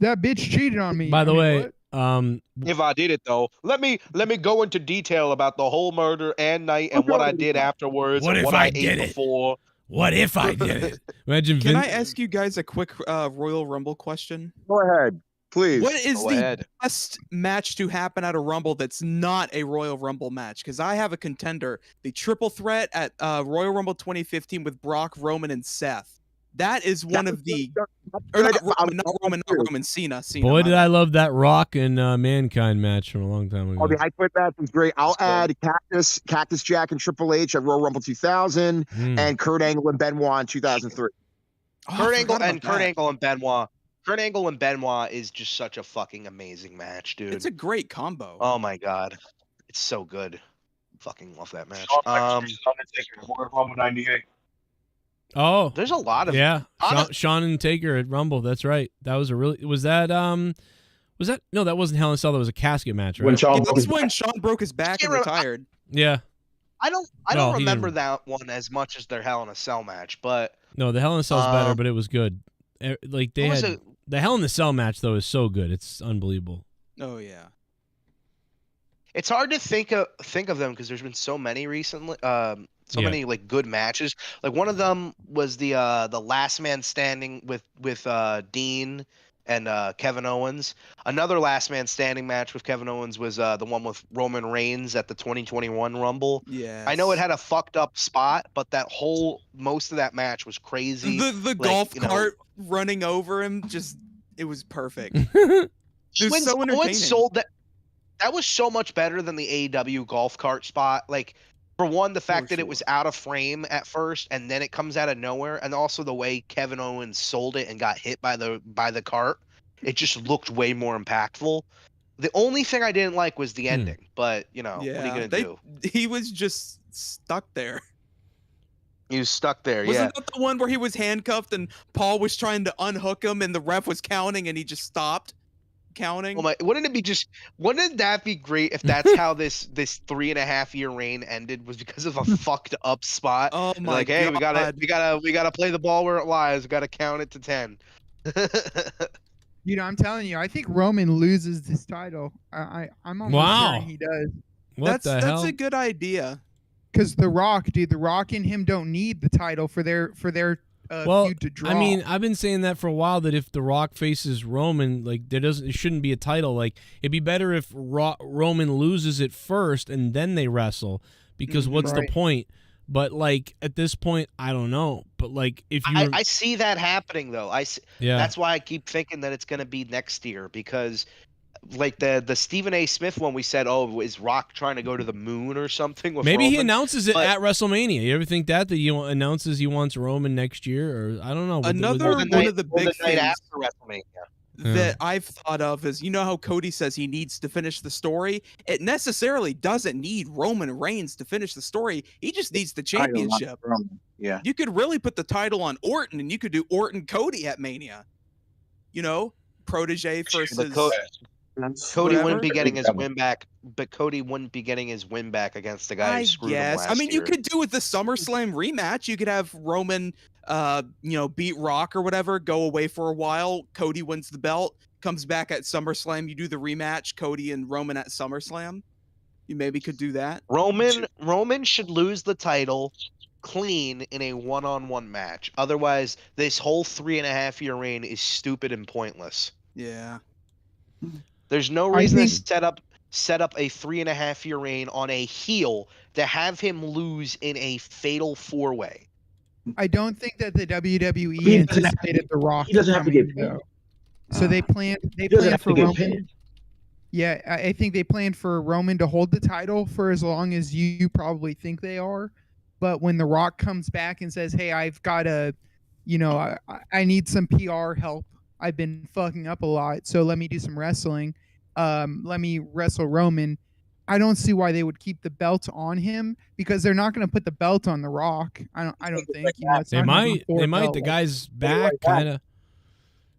That bitch cheated on me. By the way, what? If I did it though, let me go into detail about the whole murder and night and what I did afterwards. What and if what I ate did it? before. What if I did it? Imagine. Can I ask you guys a quick Royal Rumble question? Go ahead, please. What is Go the ahead. best match to happen at a Rumble that's not a Royal Rumble match? Because I have a contender, the triple threat at Royal Rumble 2015 with Brock, Roman, and Seth. That is one of the, or not Roman, Cena. Boy, did I love that Rock and Mankind match from a long time ago. Oh, the high foot match was great. I'll add Cactus Jack and Triple H at Royal Rumble 2000 and Kurt Angle and Benoit in 2003. Kurt Angle and Benoit. Kurt Angle and Benoit is just such a fucking amazing match, dude. It's a great combo. Oh my God, it's so good. Fucking love that match. Royal Rumble 98. Oh, there's a lot of Sean and Taker at Rumble. That's right. That was that no, that wasn't Hell in a Cell. That was a casket match, right? That's when Sean broke his back and retired. Yeah. I don't remember that one as much as their Hell in a Cell match, but no, the Hell in a Cell's better, but it was good. Like they had the Hell in a Cell match though is so good. It's unbelievable. Oh yeah. It's hard to think of them because there's been so many recently. Many like good matches. Like one of them was the Last Man Standing with Dean and Kevin Owens. Another last man standing match with Kevin Owens was the one with Roman Reigns at the 2021 Rumble. Yeah. I know it had a fucked up spot, but most of that match was crazy. The golf cart running over him, it was perfect. It was so entertaining. Owens sold that. That was so much better than the AEW golf cart spot. Like, for one, the fact that it was out of frame at first, and then it comes out of nowhere, and also the way Kevin Owens sold it and got hit by the cart, it just looked way more impactful. The only thing I didn't like was the ending, but what are you gonna do? He was just stuck there. He was stuck there. Wasn't that the one where he was handcuffed and Paul was trying to unhook him and the ref was counting and he just stopped counting? Oh my! Wouldn't that be great if that's how this 3.5-year reign ended, was because of a fucked up spot? Oh my Like, hey, God. we gotta play the ball where it lies. We gotta count it to 10. I'm telling you, I think Roman loses this title. I'm almost certain he does. What the hell? That's a good idea. Because The Rock and him don't need the title for their feud to draw. I mean, I've been saying that for a while, that if The Rock faces Roman, like, it shouldn't be a title. Like, it'd be better if Roman loses it first and then they wrestle, because what's the point? But, like, at this point, I don't know. But, like, if you... I see that happening, though. That's why I keep thinking that it's going to be next year, because... Like the Stephen A. Smith one, we said, oh, is Rock trying to go to the moon or something? With Maybe Roman? he announces it at WrestleMania. You ever think that he announces he wants Roman next year? Or I don't know. Another one of the big things after WrestleMania that I've thought of is, how Cody says he needs to finish the story? It necessarily doesn't need Roman Reigns to finish the story. He just needs the championship. Yeah. You could really put the title on Orton, and you could do Orton Cody at Mania. Protege versus... Cody wouldn't be getting his win back, but Cody wouldn't be getting his win back against the guy who screwed him last year. You could do with the SummerSlam rematch. You could have Roman, beat Rock or whatever, go away for a while. Cody wins the belt, comes back at SummerSlam. You do the rematch, Cody and Roman at SummerSlam. You maybe could do that. Roman should lose the title clean in a one-on-one match. Otherwise, this whole 3.5-year reign is stupid and pointless. Yeah. There's no reason to set up a 3.5-year reign on a heel to have him lose in a fatal 4-way. I don't think that the WWE anticipated The Rock. He doesn't have to get paid. So they planned for Roman. Yeah, I think they planned for Roman to hold the title for as long as you probably think they are. But when The Rock comes back and says, "Hey, I've got I need some PR help. I've been fucking up a lot, so let me do some wrestling. Let me wrestle Roman." I don't see why they would keep the belt on him, because they're not going to put the belt on The Rock. I don't think. They might. The guy's back, kind of.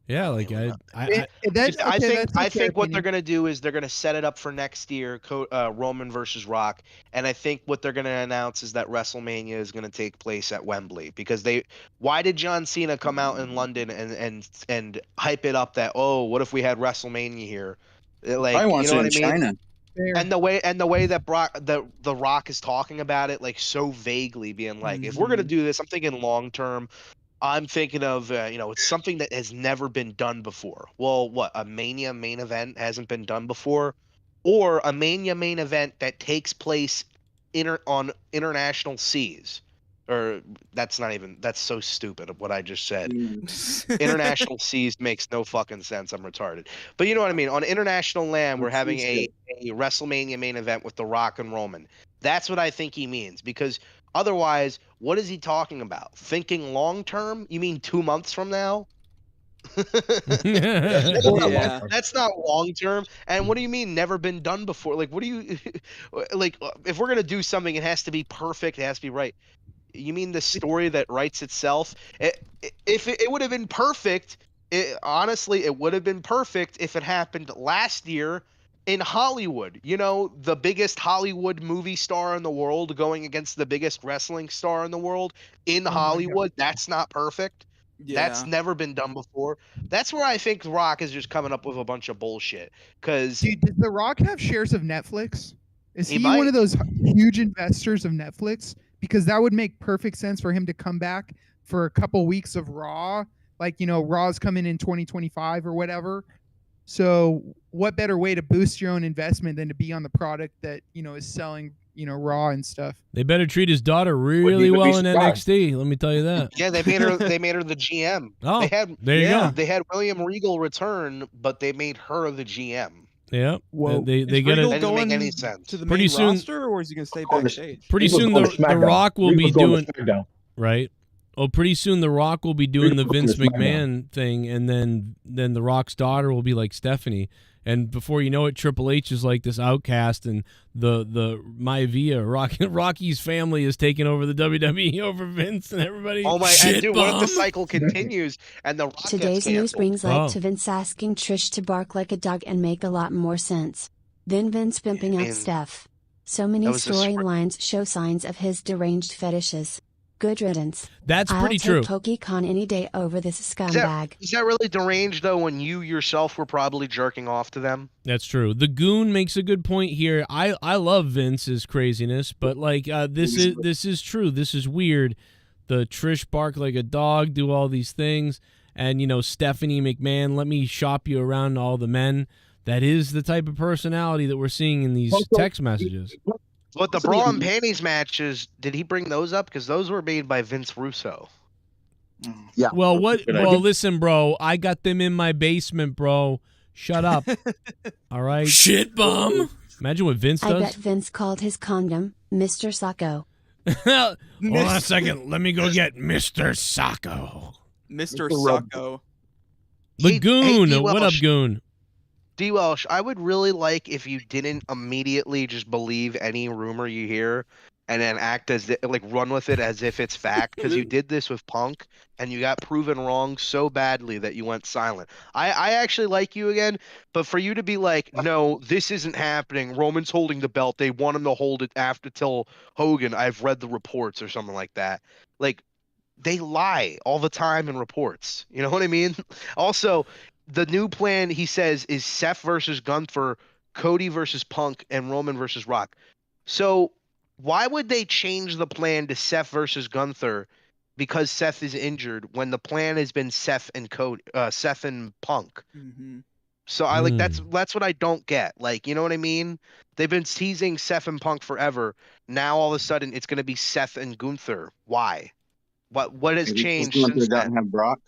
Yeah, like I think what they're gonna do is they're gonna set it up for next year, Roman versus Rock, and I think what they're gonna announce is that WrestleMania is gonna take place at Wembley, because why did John Cena come out in London and hype it up that, oh, what if we had WrestleMania here? Like, I want it in China. And the way that the Rock is talking about it, like, so vaguely, being like, if we're gonna do this, I'm thinking long term. I'm thinking of, it's something that has never been done before. Well, what, a Mania main event hasn't been done before? Or a Mania main event that takes place on international seas? Or that's so stupid of what I just said. International seas makes no fucking sense. I'm retarded. But you know what I mean? On international land, we're having a WrestleMania main event with The Rock and Roman. That's what I think he means, because otherwise, what is he talking about? Thinking long term? You mean 2 months from now? That's not long term. And what do you mean never been done before? Like, what do you like? If we're gonna do something, it has to be perfect. It has to be right. You mean the story that writes itself? If it would have been perfect, honestly, it would have been perfect if it happened last year in Hollywood. The biggest Hollywood movie star in the world going against the biggest wrestling star in the world in Hollywood. That's not perfect. Yeah. That's never been done before. That's where I think The Rock is just coming up with a bunch of bullshit. Because does The Rock have shares of Netflix? Is he one of those huge investors of Netflix? Because that would make perfect sense for him to come back for a couple weeks of Raw, like, you know, Raw's coming in 2025 or whatever. So what better way to boost your own investment than to be on the product that, you know, is selling, you know, Raw and stuff. They better treat his daughter really well in NXT. Let me tell you that. Yeah, they made her. They made her the GM. Oh, they there you go. They had William Regal return, but they made her the GM. Yeah. Whoa. They Is get Regal it. Doesn't make any sense. to the Pretty main soon- roster, or is he going to stay backstage? Pretty Regal's soon going the to SmackDown. Rock will be Regal's going doing to SmackDown. right. Oh, pretty soon the Rock will be doing the Regal's Vince going to SmackDown. McMahon thing, and then the Rock's daughter will be like Stephanie. And before you know it, Triple H is like this outcast, and the Maivia, Rocky's family is taking over the WWE over Vince and everybody. Oh my! Shit And dude, what if the bomb. cycle continues and the Rock gets Today's news canceled? brings light Oh. to Vince asking Trish to bark like a dog and make a lot more sense. Then Vince pimping out And Steph. So many that was a storylines show signs of his deranged fetishes. Good riddance. That's I'll pretty take true. PokeCon any day over this Is scumbag. that really deranged though? When you yourself were probably jerking off to them. That's true. The Goon makes a good point here. I love Vince's craziness, but like this is true. This is weird. The Trish bark like a dog, do all these things, and you know Stephanie McMahon, let me shop you around to all the men. That is the type of personality that we're seeing in these text messages. But the bra and panties matches, did he bring those up? Because those were made by Vince Russo. Yeah. Well, what? Good Well, idea. listen, bro. I got them in my basement, bro. Shut up. All right. Shit bomb. Imagine what Vince I does. bet Vince called his condom Mr. Sacco. Hold on a second. Let me go get Mr. Sacco. Mr. Mr. Rub- Sacco. The Goon. D. What up, Welsh. Goon? D. Welsh, I would really like if you didn't immediately just believe any rumor you hear and then act as like run with it as if it's fact, because you did this with Punk and you got proven wrong so badly that you went silent. I actually like you again, but for you to be like, no, this isn't happening. Roman's holding the belt. They want him to hold it after till Hogan. I've read the reports or something like that. Like, they lie all the time in reports. You know what I mean? Also, the new plan, he says, is Seth versus Gunther, Cody versus Punk, and Roman versus Rock. So why would they change the plan to Seth versus Gunther because Seth is injured when the plan has been Seth and Seth and Punk? Mm-hmm. So I like that's what I don't get. Like, you know what I mean? They've been teasing Seth and Punk forever. Now all of a sudden it's going to be Seth and Gunther. Why? What has changed since then? Have Brock.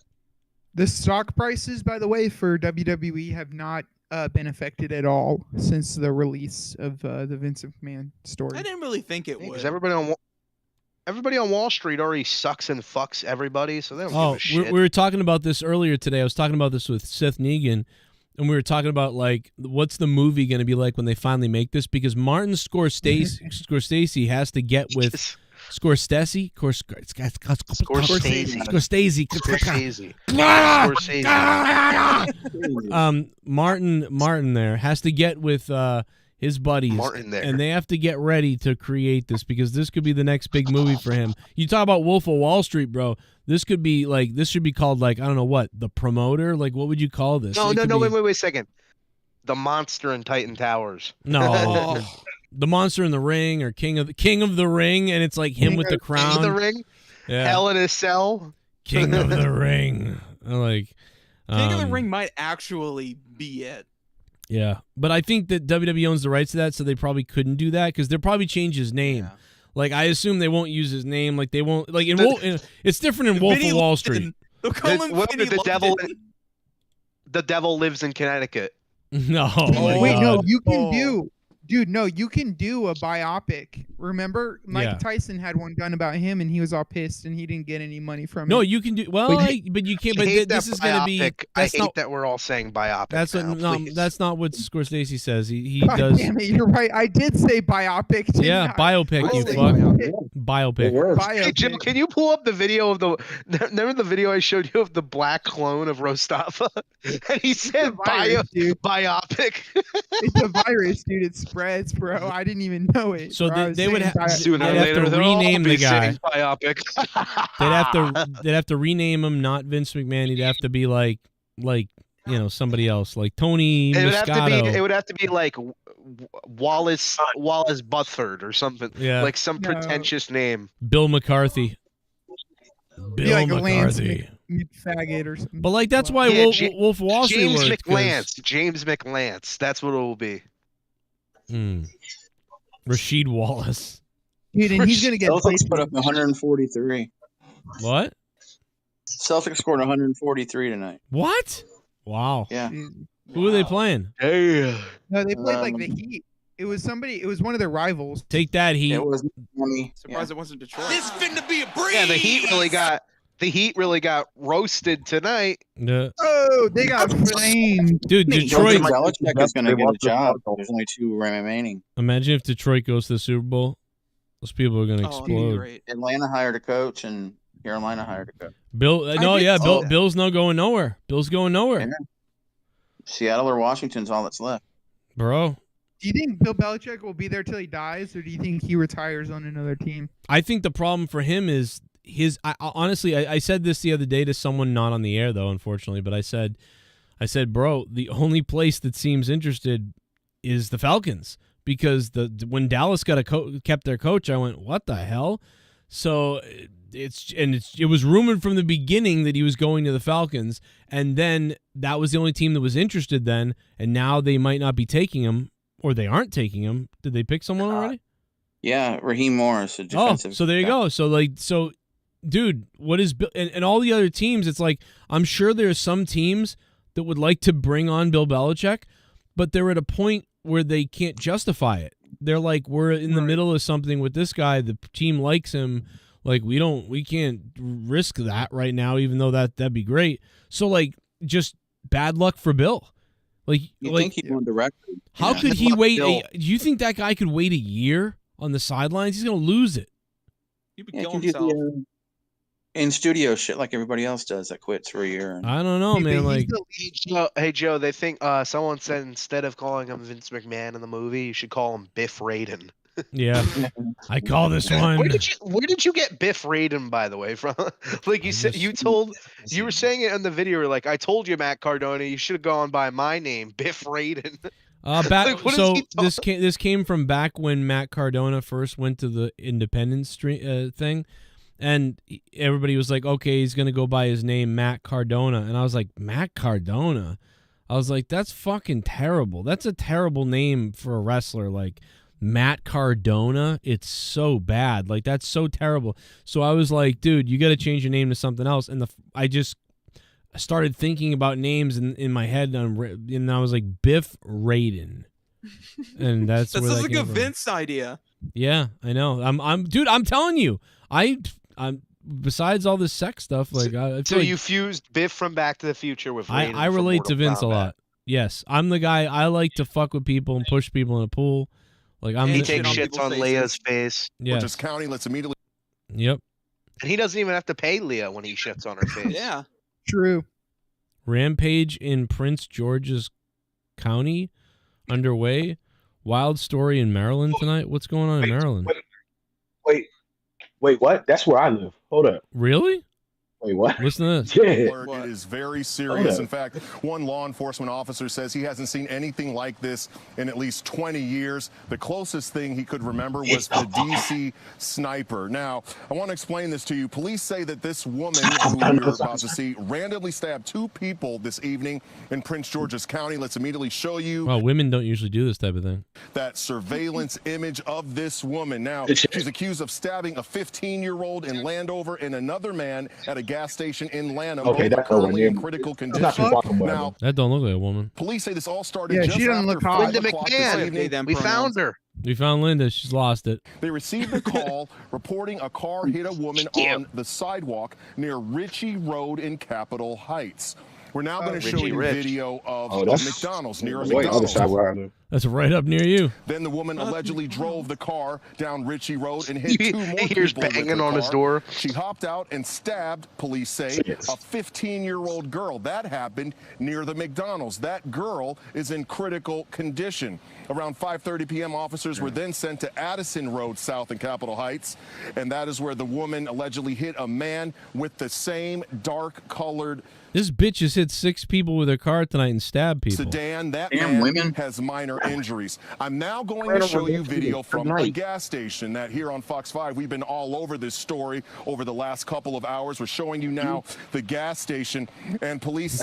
The stock prices, by the way, for WWE have not been affected at all since the release of the Vince McMahon story. I didn't really think it would. Because everybody on Wall Street already sucks and fucks everybody, so they don't Oh, give a shit. we were talking about this earlier today. I was talking about this with Seth Negan, and we were talking about like what's the movie going to be like when they finally make this, because Martin Scorsese has to get with Scorsese. Martin there has to get with his buddies, and they have to get ready to create this, because this could be the next big movie for him. You talk about Wolf of Wall Street, bro. This could be like, this should be called like, I don't know what, The Promoter. Like, what would you call this? No, wait a second. The Monster in Titan Towers. No. The Monster in the Ring, or King of the Ring, and it's like him with the crown. King of the Ring? Yeah. Hell in a Cell? King of the Ring. Like King of the Ring might actually be it. Yeah, but I think that WWE owns the rights to that, so they probably couldn't do that, because they'll probably change his name. Yeah. Like, I assume they won't use his name. Like, they won't. Like, it's different in Wolf of Wall Street. They'll call him Vinny London. The devil lives in Connecticut. No. Wait, no, you can do. Dude, no, you can do a biopic. Remember, Mike Tyson had one done about him, and he was all pissed, and he didn't get any money from it. No, you can do but you can't. But this is going to be. I hate that we're all saying biopic. That's now, that's not what Scorsese says. He God does. Damn it, you're right. I did say biopic. Yeah, biopic. You fuck. Biopic. Hey, Jim, can you pull up the video of the? Remember the video I showed you of the black clone of Rostafa, and he said biopic. It's a virus, dude. It spreads, bro. I didn't even know it. So they would have to they'll all rename be the guy. saying biopic. They'd have to rename him, not Vince McMahon. He'd have to be like somebody else, like Tony Moscato. It would have to be like Wallace Butford or something. Yeah, like some pretentious name. Bill McCarthy. Bill McCarthy. McFaggot or something. But like that's why Yeah, Wolf of Wall Street James worked, 'cause- McLance. James McLance. That's what it will be. Rasheed Wallace. Dude, and he's gonna get Celtics put up 143. What? Celtics scored 143 tonight. What? Wow. Yeah. Who are they playing? Hey. No, they played like the Heat. It was somebody. It was one of their rivals. Take that, Heat. It was money. Surprised it wasn't Detroit. This finna be a breeze. Yeah, the Heat really got roasted tonight. Yeah. Oh, they got flamed. Dude, Detroit. Belichick is going to get a job. There's only 2 remaining. Imagine if Detroit goes to the Super Bowl. Those people are going to explode. Atlanta hired a coach, and Carolina hired a coach. Bill's not going nowhere. Bill's going nowhere. Yeah. Seattle or Washington's all that's left. Bro. Do you think Bill Belichick will be there till he dies, or do you think he retires on another team? I think the problem for him is honestly, I said this the other day to someone not on the air though, unfortunately, but I said, bro, the only place that seems interested is the Falcons, because when Dallas kept their coach, I went, what the hell? So it was rumored from the beginning that he was going to the Falcons, and then that was the only team that was interested then, and now they might not be taking him, or they aren't taking him. Did they pick someone already? Yeah, Raheem Morris, a defensive. So there you go. So dude, what is Bill and all the other teams? It's like, I'm sure there are some teams that would like to bring on Bill Belichick, but they're at a point where they can't justify it. They're like, we're in the middle of something with this guy. The team likes him. Like, we can't risk that right now, even though that'd be great. So like, just bad luck for Bill. Like, you think he won directly? How could he wait? Do you think that guy could wait a year on the sidelines? He's gonna lose it. He would Yeah, kill he can do himself. the in studio shit like everybody else does that quits for a year. I don't know, man. Like, Hey Joe, they think someone said instead of calling him Vince McMahon in the movie, you should call him Biff Raiden. yeah, I call this one. Where did you get Biff Raiden, by the way, from? Like you said, you were saying it in the video. You're like, I told you, Matt Cardona, you should have gone by my name, Biff Raiden. Back, so this came from back when Matt Cardona first went to the Independence thing, and everybody was like, okay, he's gonna go by his name, Matt Cardona, and I was like, Matt Cardona? I was like, that's fucking terrible. That's a terrible name for a wrestler, like Matt Cardona. It's so bad. Like, that's so terrible. So I was like, dude, you got to change your name to something else. And I just started thinking about names in my head, and I was like, Biff Raiden. And that's That where sounds that like came a from. Vince idea. Yeah, I know. Dude, I'm telling you, I'm besides all this sex stuff, like I So you fused Biff from Back to the Future with Raiden I from relate to Mortal Vince a Kombat. lot. Yes, I'm the guy. I like to fuck with people and push people in a pool. Like He takes shits on Leah's face. Yes. Just County, let's immediately. Yep. And he doesn't even have to pay Leah when he shits on her face. Yeah. True. Rampage in Prince George's County underway. Wild story in Maryland tonight. What's going on in Maryland? Wait, what? That's where I live. Hold up. Really? Wait, what? Listen to this. Yeah. It is very serious. Hold In fact, one law enforcement officer says he hasn't seen anything like this in at least 20 years. The closest thing he could remember was the DC sniper. Now, I want to explain this to you. Police say that this woman who you're about to see randomly stabbed 2 people this evening in Prince George's County. Let's immediately show you Well, women don't usually do this type of thing. that surveillance image of this woman. Now, she's accused of stabbing a 15-year-old in Landover and another man at a gas station in Lanham. Okay, both that's currently over. in critical Not condition. too far from where I Now, live. That don't look like a woman. police say this all started Yeah, just she doesn't after look hot. 5 Linda o'clock this McMahon. evening. We found her. We found Linda. She's lost it. They received a call reporting a car hit a woman on the sidewalk near Ritchie Road in Capitol Heights. We're now going to show Richie you Rich. video of Oh, a that's McDonald's, near a way other McDonald's. side where I live. That's right up near you. Then the woman allegedly drove the car down Ritchie Road and hit He 2 more hears people with banging her on his car. door. She hopped out and stabbed, police say, Yes. a 15-year-old girl. That happened near the McDonald's. That girl is in critical condition. Around 5:30 p.m., officers were then sent to Addison Road South in Capitol Heights, and that is where the woman allegedly hit a man with the same dark-colored This bitch has hit 6 people with her car tonight and stabbed people. sedan. That Damn man women. has minor minor injuries. I'm now going to show you video from a gas station that here on Fox 5, we've been all over this story over the last couple of hours. We're showing you now the gas station, and police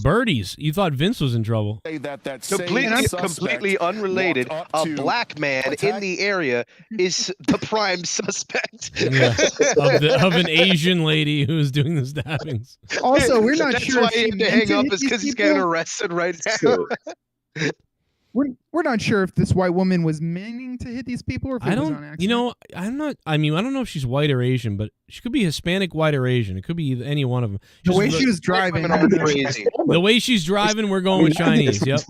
Birdies. You thought Vince was in trouble. say that Completely unrelated. A black man in the area is the prime suspect. Yeah. of an Asian lady who's doing the stabbings. Also, we're not That's sure why if he she had to meant hang to up hit is these because he's getting people. arrested right now. We're not sure if this white woman was meaning to hit these people or if it was on accident. You know, I'm not. I mean, I don't know if she's white or Asian, but she could be Hispanic, white, or Asian. It could be any one of them. The way she was driving, the way she's driving, we're going with Chinese. Yep.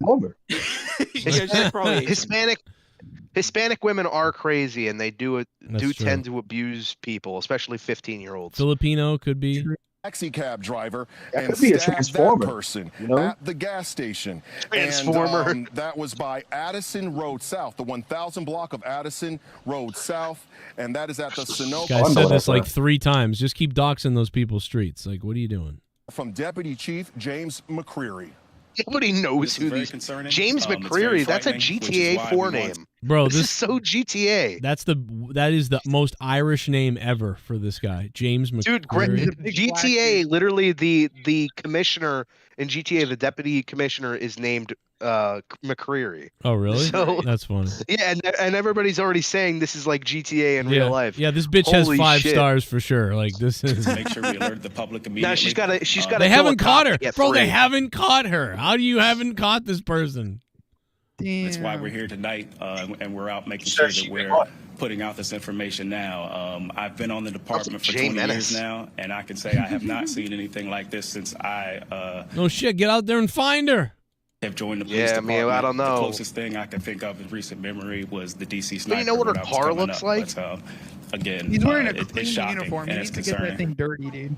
Hispanic women are crazy, and they do That's true. tend to abuse people, especially 15-year-olds. Filipino could be. Taxi cab driver That and could be a stabbed transformer, that person you know? at the gas station. Transformer. And, that was by Addison Road South, the 1000 block of Addison Road South, and that is at the Sunoco. Guys said this like 3 times. Just keep doxing those people's streets. Like, what are you doing? From Deputy Chief James McCreary. Nobody knows who these. James McCreary. That's a GTA 4 name. Bro, this is so GTA. That is the most Irish name ever for this guy, James McCreary. Dude, GTA. Literally, the commissioner in GTA, the deputy commissioner, is named McCreary. Oh, really? So, that's funny. Yeah, and everybody's already saying this is like GTA in real life. Yeah, this bitch Holy has 5 shit. stars for sure. Like this is. Make sure we alert the public immediately. Now she's got to. They haven't caught her, bro. They haven't caught her. How do you haven't caught this person? That's why we're here tonight, and we're out making sure that we're putting out this information now. I've been on the department for 20 years now, and I can say I have not seen anything like this since I No shit. Get out there and find her. have joined the police Yeah, I mean, department. I don't know. The closest thing I can think of in recent memory was the DC sniper. Do you know what her when I was car coming looks up. like? But, again, He's wearing a it's clean shocking uniform. He and needs it's to get that concerning. thing dirty, dude.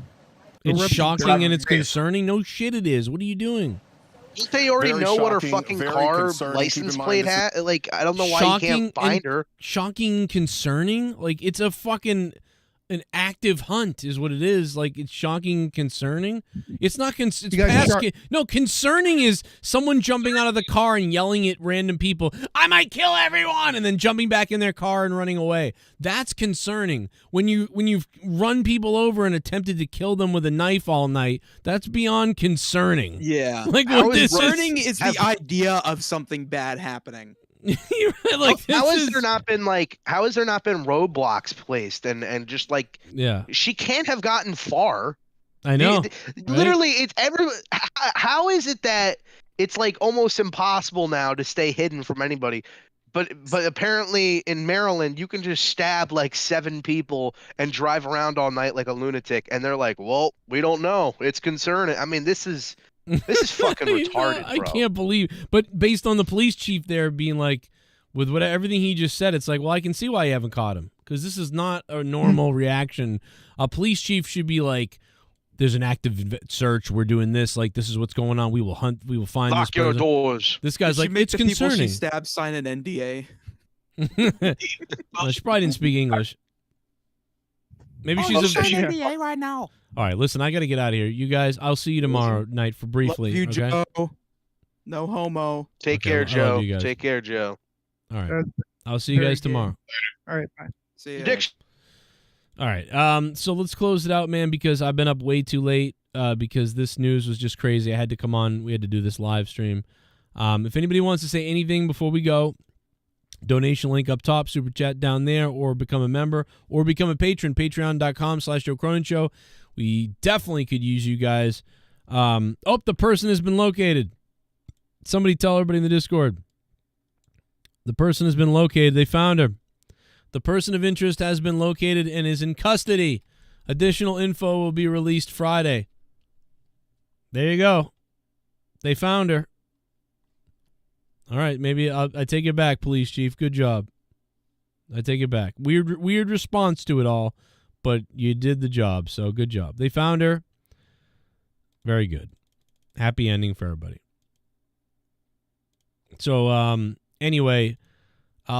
It's Rip shocking dirty. and it's concerning. No shit, it is. What are you doing? Don't they already Very know what her shocking, fucking very car concerning. Keep license in mind plate this is- had? Like, I don't know why you can't find her. Shocking, concerning. Like it's a fucking an active hunt is what it is. Like it's shocking, concerning. It's not. It's past. No, concerning is someone jumping out of the car and yelling at random people. I might kill everyone, and then jumping back in their car and running away. That's concerning. When you've run people over and attempted to kill them with a knife all night, that's beyond concerning. Yeah. Like what this concerning is the idea of something bad happening. Like how has there not been roadblocks placed and just like she can't have gotten far. I know. Literally, it's how is it that it's like almost impossible now to stay hidden from anybody? But apparently in Maryland, you can just stab like 7 people and drive around all night like a lunatic, and they're like, "Well, we don't know. It's concerning." I mean, this is fucking retarded, bro. I can't believe. But based on the police chief there being like, with everything he just said, it's like, well, I can see why you haven't caught him because this is not a normal reaction. A police chief should be like, there's an active search. We're doing this. Like, this is what's going on. We will hunt. We will find Lock this your person. doors. This guy's Did she like, make it's the people concerning. she stabbed sign an NDA. No, she probably didn't speak English. Maybe she's a NDA right now. All right, listen, I got to get out of here. You guys, I'll see you tomorrow night for briefly. Love you, okay? Joe. No homo. Take Okay, care, I love Joe. you guys. Take care, Joe. All right. I'll see you Very guys good. tomorrow. All right, bye. See ya. All right. So let's close it out, man, because I've been up way too late because this news was just crazy. I had to come on. We had to do this live stream. If anybody wants to say anything before we go, donation link up top, super chat down there, or become a member, or become a patron, patreon.com/Joe Cronin Show. We definitely could use you guys. The person has been located. Somebody tell everybody in the Discord. The person has been located. They found her. The person of interest has been located and is in custody. Additional info will be released Friday. There you go. They found her. All right, maybe I take it back, police chief. Good job. I take it back. Weird response to it all, but you did the job, so good job. They found her. Very good. Happy ending for everybody. So, anyway,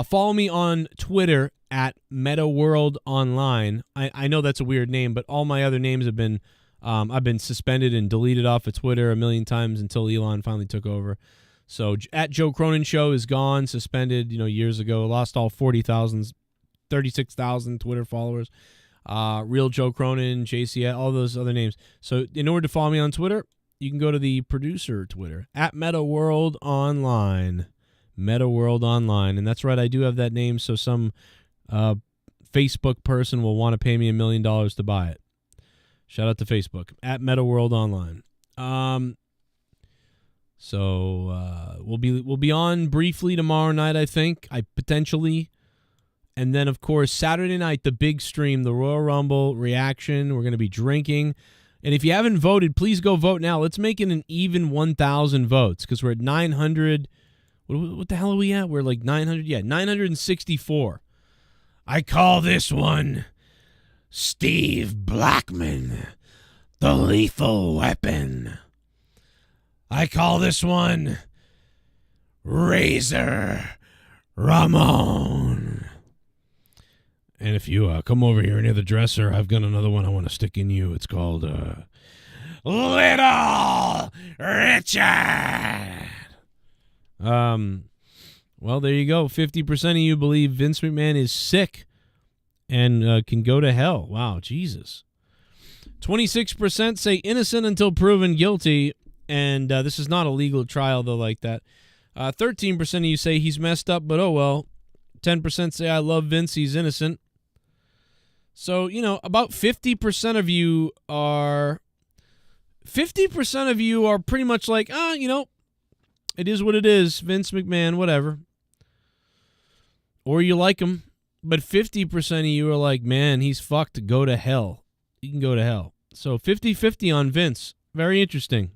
follow me on Twitter at MetaWorldOnline. I know that's a weird name, but all my other names have been I've been suspended and deleted off of Twitter a million times until Elon finally took over. So at Joe Cronin Show is gone, suspended, years ago. Lost all 36,000 Twitter followers. Real Joe Cronin, JC, all those other names. So in order to follow me on Twitter, you can go to the producer Twitter, at Meta World Online. Meta World Online. And that's right, I do have that name, so some Facebook person will want to pay me $1 million to buy it. Shout out to Facebook, at Meta World Online. So we'll be on briefly tomorrow night, I think. Potentially. And then, of course, Saturday night, the big stream, the Royal Rumble reaction. We're going to be drinking. And if you haven't voted, please go vote now. Let's make it an even 1,000 votes because we're at 900. What the hell are we at? We're like 900. Yeah, 964. I call this one Steve Blackman, the Lethal Weapon. I call this one Razor Ramon. And if you come over here near the dresser, I've got another one I want to stick in you. It's called Little Richard. Well, there you go. 50% of you believe Vince McMahon is sick and can go to hell. Wow, Jesus. 26% say innocent until proven guilty. And this is not a legal trial, though, like that. 13% of you say he's messed up, but oh well. 10% say I love Vince, he's innocent. So, about 50% of you are... 50% of you are pretty much like, it is what it is. Vince McMahon, whatever. Or you like him. But 50% of you are like, man, he's fucked. Go to hell. He can go to hell. So 50-50 on Vince. Very interesting.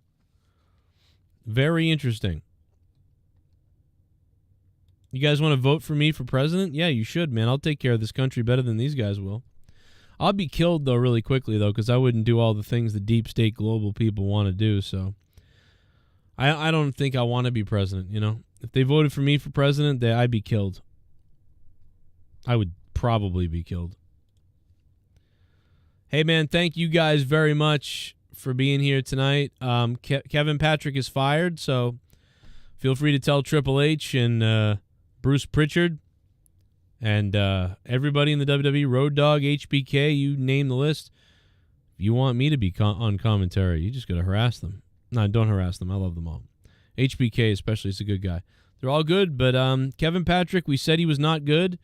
Very interesting. You guys want to vote for me for president? Yeah, you should, man. I'll take care of this country better than these guys will. I'll be killed, though, really quickly, though, because I wouldn't do all the things the deep state global people want to do, so... I don't think I want to be president, If they voted for me for president, I'd be killed. I would probably be killed. Hey, man, thank you guys very much for being here tonight. Kevin Patrick is fired, so feel free to tell Triple H and Bruce Pritchard and everybody in the WWE, Road Dogg, HBK, you name the list. If you want me to be on commentary, you just got to harass them. No, don't harass them. I love them all. HBK especially is a good guy. They're all good, but Kevin Patrick, we said he was not good,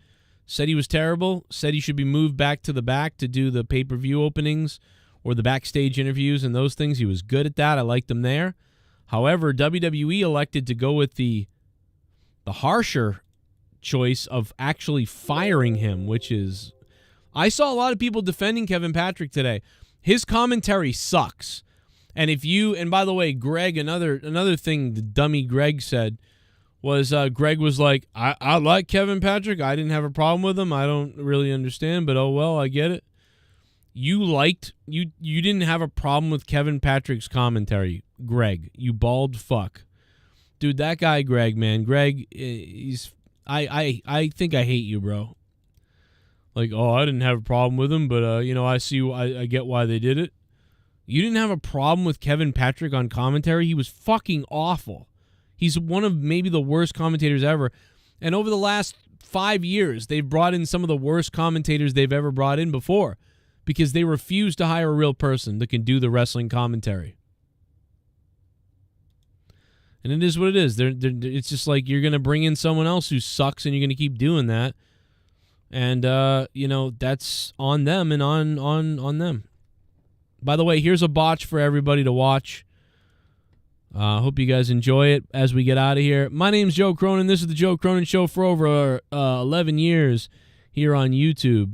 said he was terrible, said he should be moved back to the back to do the pay-per-view openings or the backstage interviews and those things. He was good at that. I liked him there. However, WWE elected to go with the harsher choice of actually firing him, which is... I saw a lot of people defending Kevin Patrick today. His commentary sucks. And and by the way, Greg, another thing the dummy Greg said was Greg was like, I like Kevin Patrick. I didn't have a problem with him. I don't really understand, but oh well, I get it. You didn't have a problem with Kevin Patrick's commentary, Greg. You bald fuck. Dude, that guy Greg, man. Greg, I think I hate you, bro. Like, oh, I didn't have a problem with him, but I get why they did it. You didn't have a problem with Kevin Patrick on commentary? He was fucking awful. He's one of maybe the worst commentators ever. And over the last 5 years, they've brought in some of the worst commentators they've ever brought in before because they refuse to hire a real person that can do the wrestling commentary. And it is what it is. It's just like you're going to bring in someone else who sucks and you're going to keep doing that. And, that's on them and on them. By the way, here's a botch for everybody to watch. Hope you guys enjoy it as we get out of here. My name's Joe Cronin. This is the Joe Cronin Show for over 11 years here on YouTube.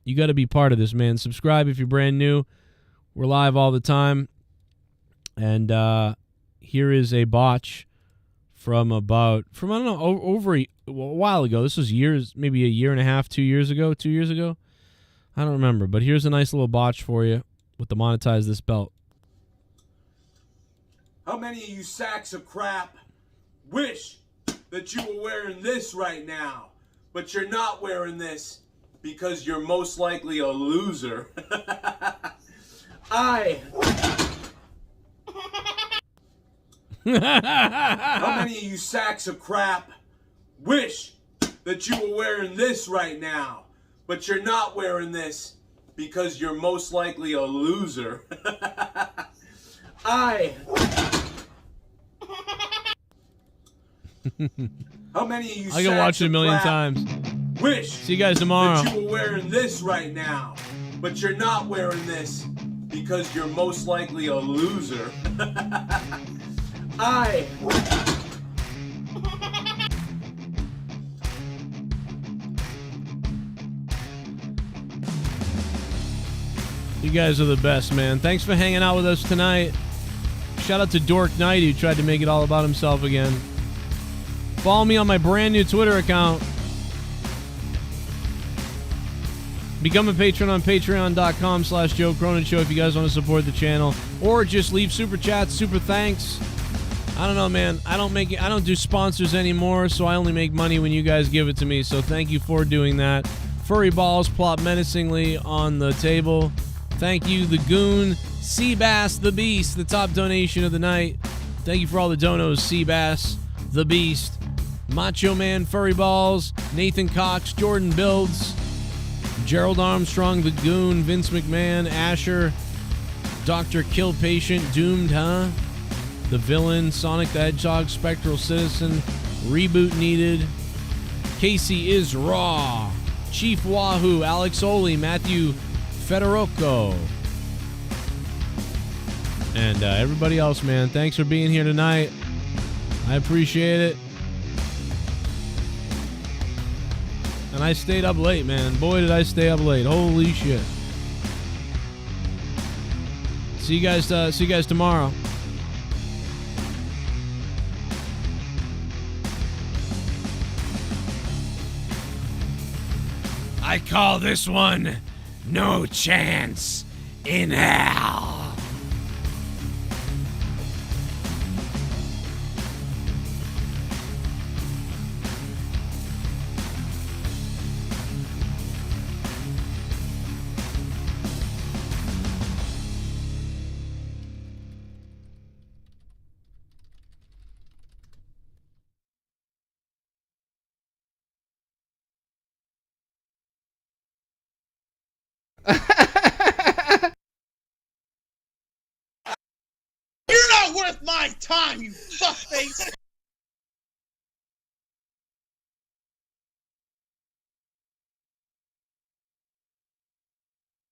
You got to be part of this, man. Subscribe if you're brand new. We're live all the time. And here is a botch from I don't know, over a while ago. This was years, maybe a year and a half, 2 years ago. I don't remember. But here's a nice little botch for you with the Monetize This belt. How many of you sacks of crap wish that you were wearing this right now, but you're not wearing this because you're most likely a loser? How many of you sacks of crap wish that you were wearing this right now, but you're not wearing this because you're most likely a loser? How many of you I can watch it a million crap times. Wish See you guys tomorrow. that you were wearing this right now, but you're not wearing this because you're most likely a loser. You guys are the best, man. Thanks for hanging out with us tonight. Shout out to Dork Knight, who tried to make it all about himself again. Follow me on my brand new Twitter account. Become a patron on patreon.com/Joe Cronin Show if you guys want to support the channel. Or just leave super chats, super thanks. I don't know, man. I don't do sponsors anymore, so I only make money when you guys give it to me. So thank you for doing that. Furry balls plop menacingly on the table. Thank you, the Goon, Seabass, the Beast, the top donation of the night. Thank you for all the donos, Seabass, the Beast, Macho Man, Furry Balls, Nathan Cox, Jordan Builds, Gerald Armstrong, the Goon, Vince McMahon, Asher, Dr. Kill Patient, Doomed, huh? The Villain, Sonic the Hedgehog, Spectral Citizen, Reboot Needed, Casey is Raw, Chief Wahoo, Alex Oli, Matthew Federico, and everybody else, man. Thanks for being here tonight. I appreciate it. And I stayed up late, man. Boy, did I stay up late. Holy shit. See you guys tomorrow. I call this one No Chance in Hell. You're not worth my time, you fuckface!